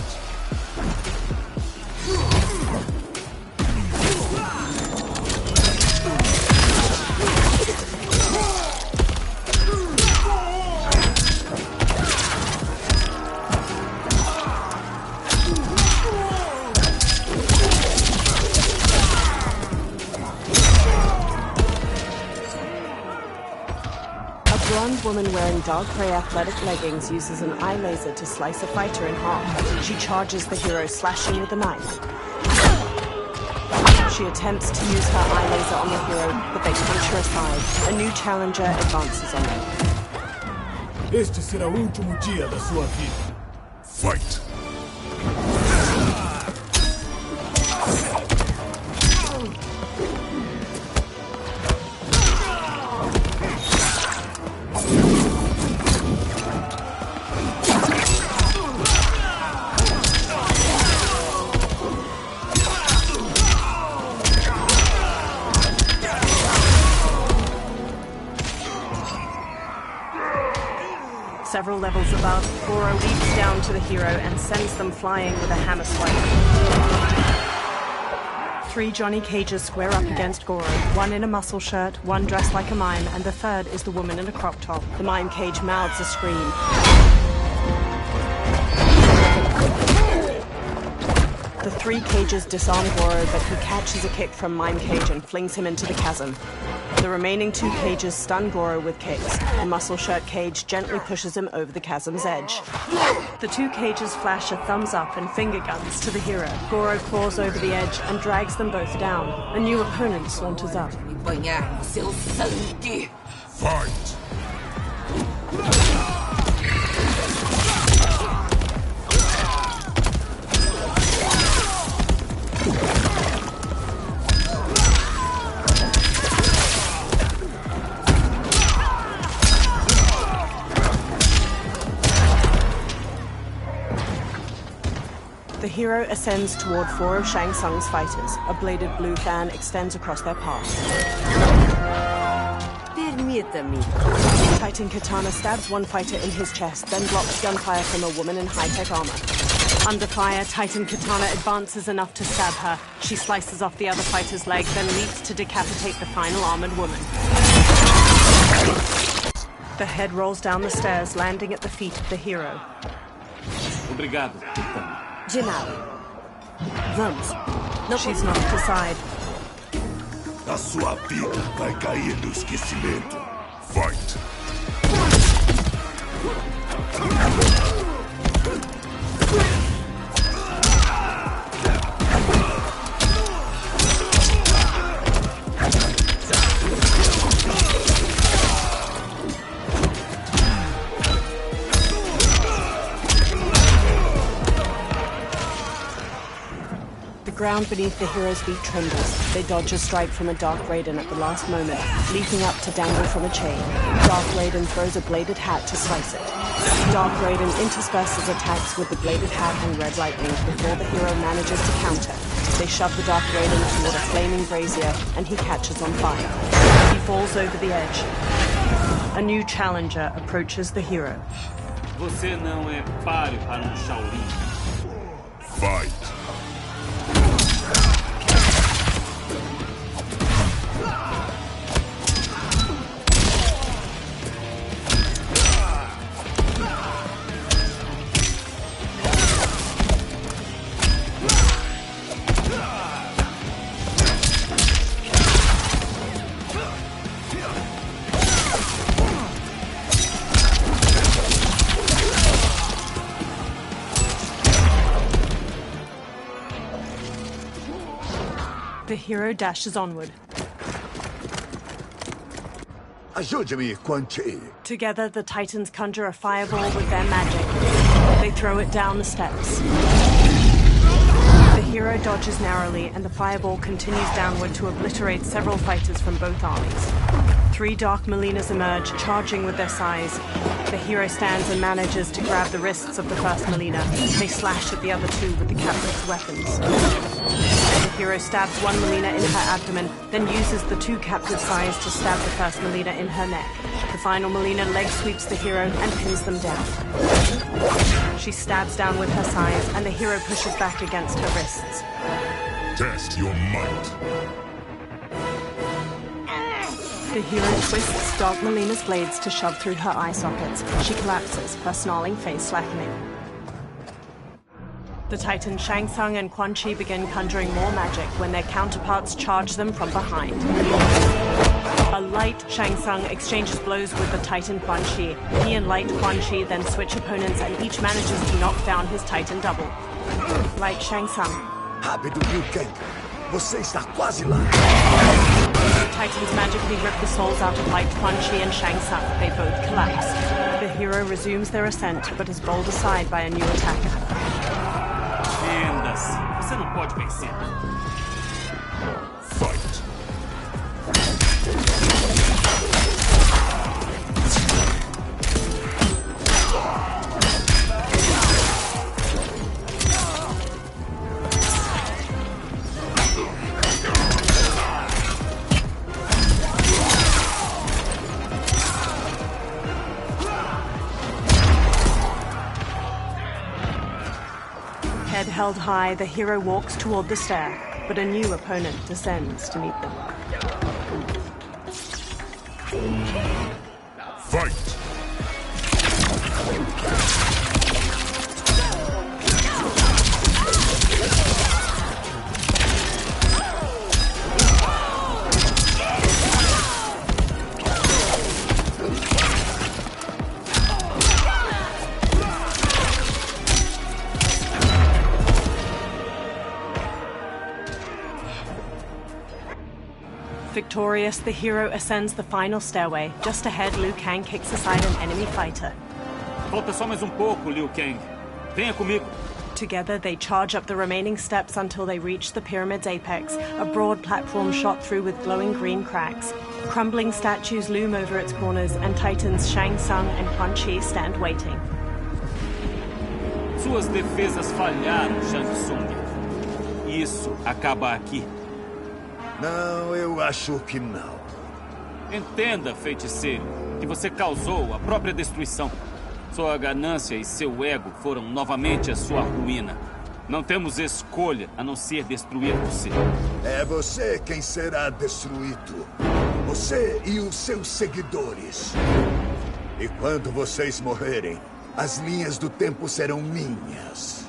A blonde woman wearing dark grey athletic leggings uses an eye laser to slice a fighter in half. She charges the hero, slashing with a knife. She attempts to use her eye laser on the hero, but they punch her aside. A new challenger advances on them. Este será o último dia da sua vida. Fight. Several levels above, Goro leaps down to the hero and sends them flying with a hammer swipe. 3 Johnny Cages square up against Goro, one in a muscle shirt, one dressed like a mime, and the third is the woman in a crop top. The mime cage mouths a scream. The 3 cages disarm Goro, but he catches a kick from Mime Cage and flings him into the chasm. The remaining 2 cages stun Goro with kicks. The muscle shirt cage gently pushes him over the chasm's edge. The 2 cages flash a thumbs up and finger guns to the hero. Goro claws over the edge and drags them both down. A new opponent saunters up. Fight! The hero ascends toward 4 of Shang Tsung's fighters. A bladed blue fan extends across their path. Permita-me. Titan Katana stabs one fighter in his chest, then blocks gunfire from a woman in high-tech armor. Under fire, Titan Katana advances enough to stab her. She slices off the other fighter's leg, then leaps to decapitate the final armored woman. The head rolls down the stairs, landing at the feet of the hero. Obrigado, Katana. De nada. Vamos. Não She's knocked aside. A sua vida vai cair no esquecimento. Fight. The ground beneath the hero's feet trembles. They dodge a strike from a Dark Raiden at the last moment, leaping up to dangle from a chain. Dark Raiden throws a bladed hat to slice it. Dark Raiden intersperses attacks with the bladed hat and red lightning before the hero manages to counter. They shove the Dark Raiden toward a flaming brazier, and he catches on fire. He falls over the edge. A new challenger approaches the hero. Você não é páreo para Shaolin. Fight. The hero dashes onward. Ajude-me, Quan Chi. Together, the Titans conjure a fireball with their magic. They throw it down the steps. The hero dodges narrowly, and the fireball continues downward to obliterate several fighters from both armies. 3 Dark Malinas emerge, charging with their size. The hero stands and manages to grab the wrists of the first Malina. They slash at the other 2 with the captive's weapons. The hero stabs one Malina in her abdomen, then uses the 2 captive size to stab the first Malina in her neck. The final Malina leg sweeps the hero and pins them down. She stabs down with her size, and the hero pushes back against her wrists. Test your might. The hero twists Dark Malina's blades to shove through her eye sockets. She collapses, her snarling face slackening. The Titan Shang Tsung and Quan Chi begin conjuring more magic when their counterparts charge them from behind. A light Shang Tsung exchanges blows with the Titan Quan Chi. He and light Quan Chi then switch opponents, and each manages to knock down his Titan double. Light Shang Tsung. Rápido, Liu Kang. Você está quase lá. Titans magically rip the souls out of Light Quan Chi and Shang Tsung. They both collapse. The hero resumes their ascent, but is bowled aside by a new attacker. Vendas. Você não pode vencer. Fight. Head held high, the hero walks toward the stair, but a new opponent descends to meet them. Fight! Victorious, the hero ascends the final stairway. Just ahead, Liu Kang kicks aside an enemy fighter. Falta só mais pouco, Liu Kang. Venha comigo. Together, they charge up the remaining steps until they reach the pyramid's apex, a broad platform shot through with glowing green cracks. Crumbling statues loom over its corners, and Titans Shang Tsung and Quan Chi stand waiting. Suas defesas falharam, Shang Tsung. Isso acaba aqui. Não, eu acho que não. Entenda, feiticeiro, que você causou a própria destruição. Sua ganância e seu ego foram novamente a sua ruína. Não temos escolha a não ser destruir você. É você quem será destruído. Você e os seus seguidores. E quando vocês morrerem, as linhas do tempo serão minhas.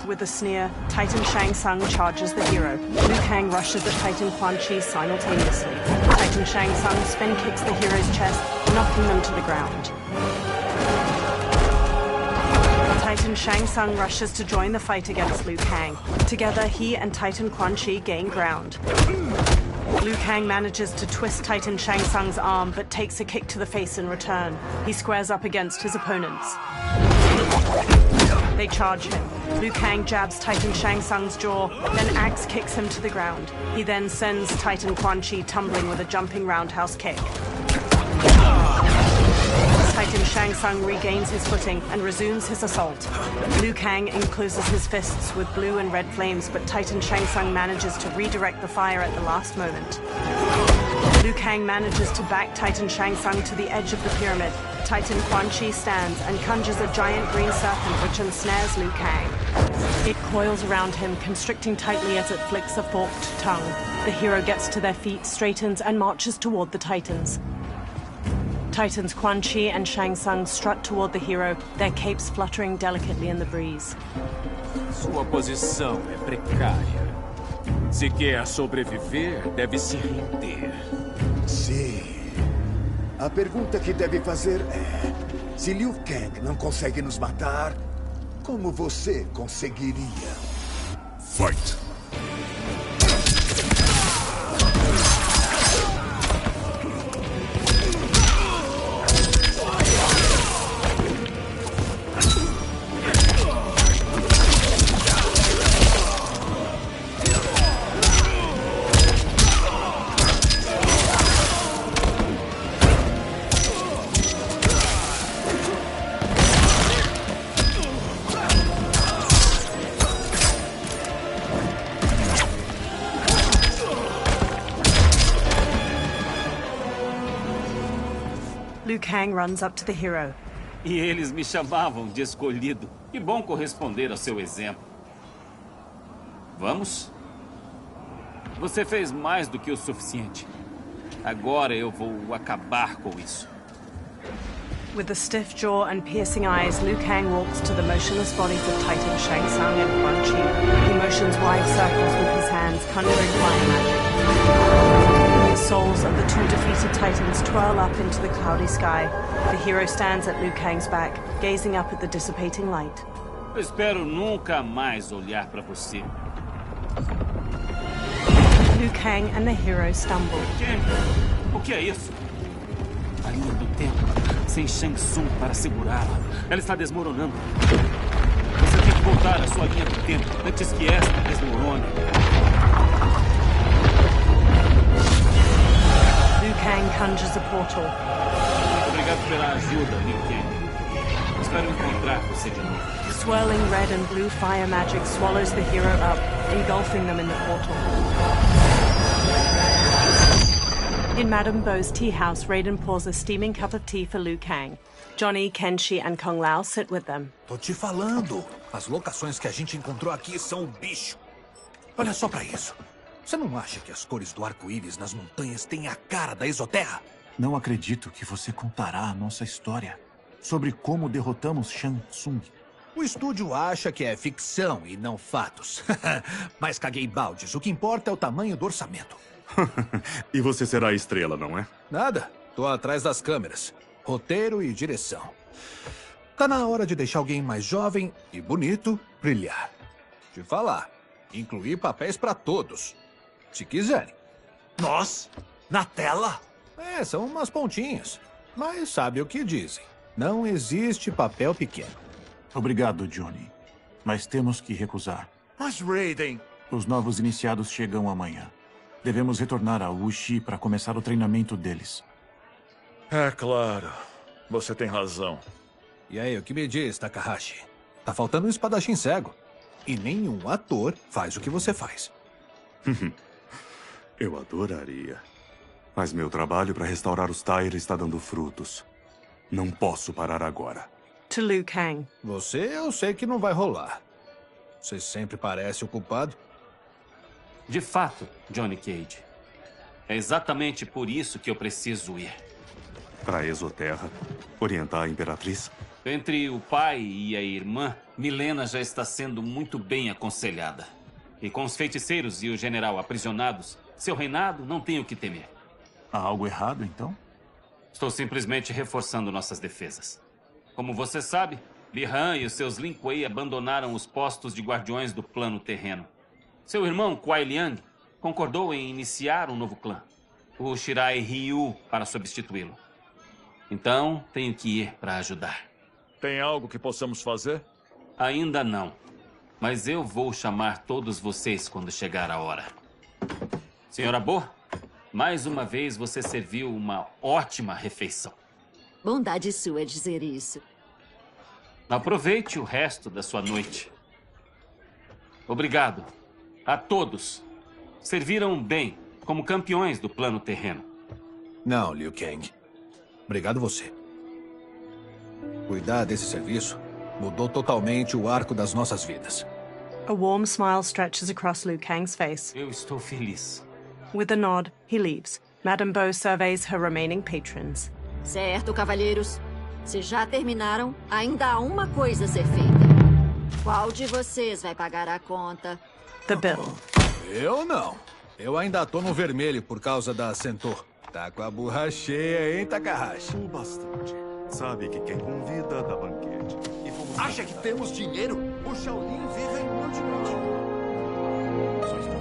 With a sneer, Titan Shang Tsung charges the hero. Liu Kang rushes at Titan Quan Chi simultaneously. Titan Shang Tsung spin kicks the hero's chest, knocking them to the ground. Titan Shang Tsung rushes to join the fight against Liu Kang. Together, he and Titan Quan Chi gain ground. Liu Kang manages to twist Titan Shang Tsung's arm, but takes a kick to the face in return. He squares up against his opponents. They charge him. Liu Kang jabs Titan Shang Tsung's jaw, then axe kicks him to the ground. He then sends Titan Quan Chi tumbling with a jumping roundhouse kick. Titan Shang Tsung regains his footing and resumes his assault. Liu Kang encloses his fists with blue and red flames, but Titan Shang Tsung manages to redirect the fire at the last moment. Liu Kang manages to back Titan Shang Tsung to the edge of the pyramid. Titan Quan Chi stands and conjures a giant green serpent which ensnares Liu Kang. It coils around him, constricting tightly as it flicks a forked tongue. The hero gets to their feet, straightens, and marches toward the Titans. Titans Quan Chi and Shang Tsung strut toward the hero, their capes fluttering delicately in the breeze. Sua posição é precária. Se quer sobreviver, deve se render. Sim. A pergunta que deve fazer é: se Liu Kang não consegue nos matar, como você conseguiria? Fight! Liu Kang runs up to the hero. E eles me chamavam de escolhido. Que bom corresponder ao seu exemplo. Vamos? Você fez mais do que o suficiente. Agora eu vou acabar com isso. With a stiff jaw and piercing eyes, Liu Kang walks to the motionless bodies of Titan Shang Tsung and Quan Chi. He motions wide circles with his hands, conjuring flying magic. The souls of the two defeated Titans twirl up into the cloudy sky. The hero stands at Liu Kang's back, gazing up at the dissipating light. Eu espero nunca mais olhar para você. Liu Kang and the hero stumble. O que é isso? A linha do tempo, sem Shang Tsung para segurá-la. Ela está desmoronando. Você tem que voltar à sua linha do tempo antes que esta desmorone. Liu Kang conjures a portal. Obrigado pela ajuda, Liu Kang. Espero encontrar você de novo. Swirling red and blue fire magic swallows the hero up, engulfing them in the portal. In Madame Bo's tea house, Raiden pours a steaming cup of tea for Liu Kang. Johnny, Kenshi, and Kung Lao sit with them. Tô te falando. As locações que a gente encontrou aqui são o bicho. Olha só pra isso. Você não acha que as cores do arco-íris nas montanhas têm a cara da Exoterra? Não acredito que você contará a nossa história sobre como derrotamos Shang Tsung. O estúdio acha que é ficção e não fatos. Mas caguei baldes. O que importa é o tamanho do orçamento. E você será a estrela, não é? Nada. Tô atrás das câmeras. Roteiro e direção. Tá na hora de deixar alguém mais jovem e bonito brilhar. Te falar. Incluir papéis pra todos. Se quiserem. Nós? Na tela? É, são umas pontinhas. Mas sabe o que dizem. Não existe papel pequeno. Obrigado, Johnny. Mas temos que recusar. Mas Raiden... Os novos iniciados chegam amanhã. Devemos retornar a Wuxi para começar o treinamento deles. É claro. Você tem razão. E aí, o que me diz, Takahashi? Tá faltando um espadachim cego. E nenhum ator faz o que você faz. Eu adoraria. Mas meu trabalho para restaurar os Tyre está dando frutos. Não posso parar agora. To Liu Kang. Você, eu sei que não vai rolar. Você sempre parece o culpado. De fato, Johnny Cage. É exatamente por isso que eu preciso ir. Para a Exoterra? Orientar a Imperatriz? Entre o pai e a irmã, Milena já está sendo muito bem aconselhada. E com os feiticeiros e o general aprisionados, seu reinado não tem o que temer. Há algo errado, então? Estou simplesmente reforçando nossas defesas. Como você sabe, Li Han e os seus Lin Kuei abandonaram os postos de guardiões do plano terreno. Seu irmão, Kuai Liang, concordou em iniciar um novo clã, o Shirai Ryu, para substituí-lo. Então, tenho que ir para ajudar. Tem algo que possamos fazer? Ainda não. Mas eu vou chamar todos vocês quando chegar a hora. Senhora Bo, mais uma vez você serviu uma ótima refeição. Bondade sua dizer isso. Aproveite o resto da sua noite. Obrigado a todos. Serviram bem como campeões do plano terreno. Não, Liu Kang. Obrigado você. Cuidar desse serviço mudou totalmente o arco das nossas vidas. A warm smile stretches across Liu Kang's face. Eu estou feliz. With a nod, he leaves. Madame Bo surveys her remaining patrons. Certo, cavalheiros. Se já terminaram, ainda há uma coisa a ser feita. Qual de vocês vai pagar a conta? The bill. Eu não. Eu ainda tô no vermelho por causa da Centaur. Tá com a burra cheia, hein, Takahashi? Bastante. Sabe que quem convida dá banquete. E fomos... Acha que temos dinheiro? O Shaolin vive inutilmente. Só está...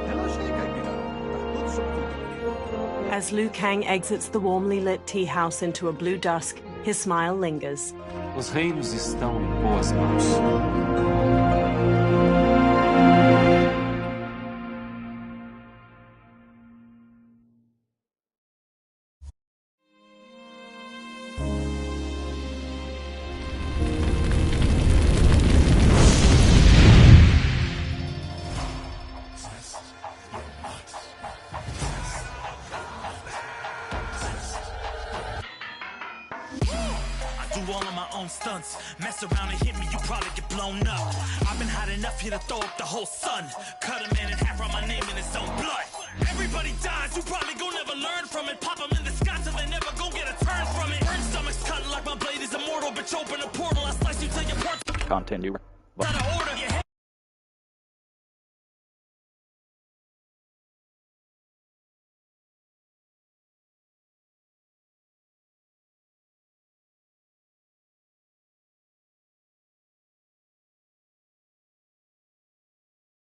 Relaxa aí, Caipira. Tá tudo sob controle. As Liu Kang exits the warmly lit tea house into a blue dusk, his smile lingers. Os reinos estão em boas mãos. run my own stunts. Mess around and hit me, you probably get blown up. I've been hot enough here to throw up the whole sun. Cut a man in half, write my name in his own blood. Everybody dies, you probably gon' never learn from it. Pop them in the sky till they never gon' get a turn from it. Burn stomachs cut like my blade is immortal. Bitch, open a portal, I slice you till your parts. Continue.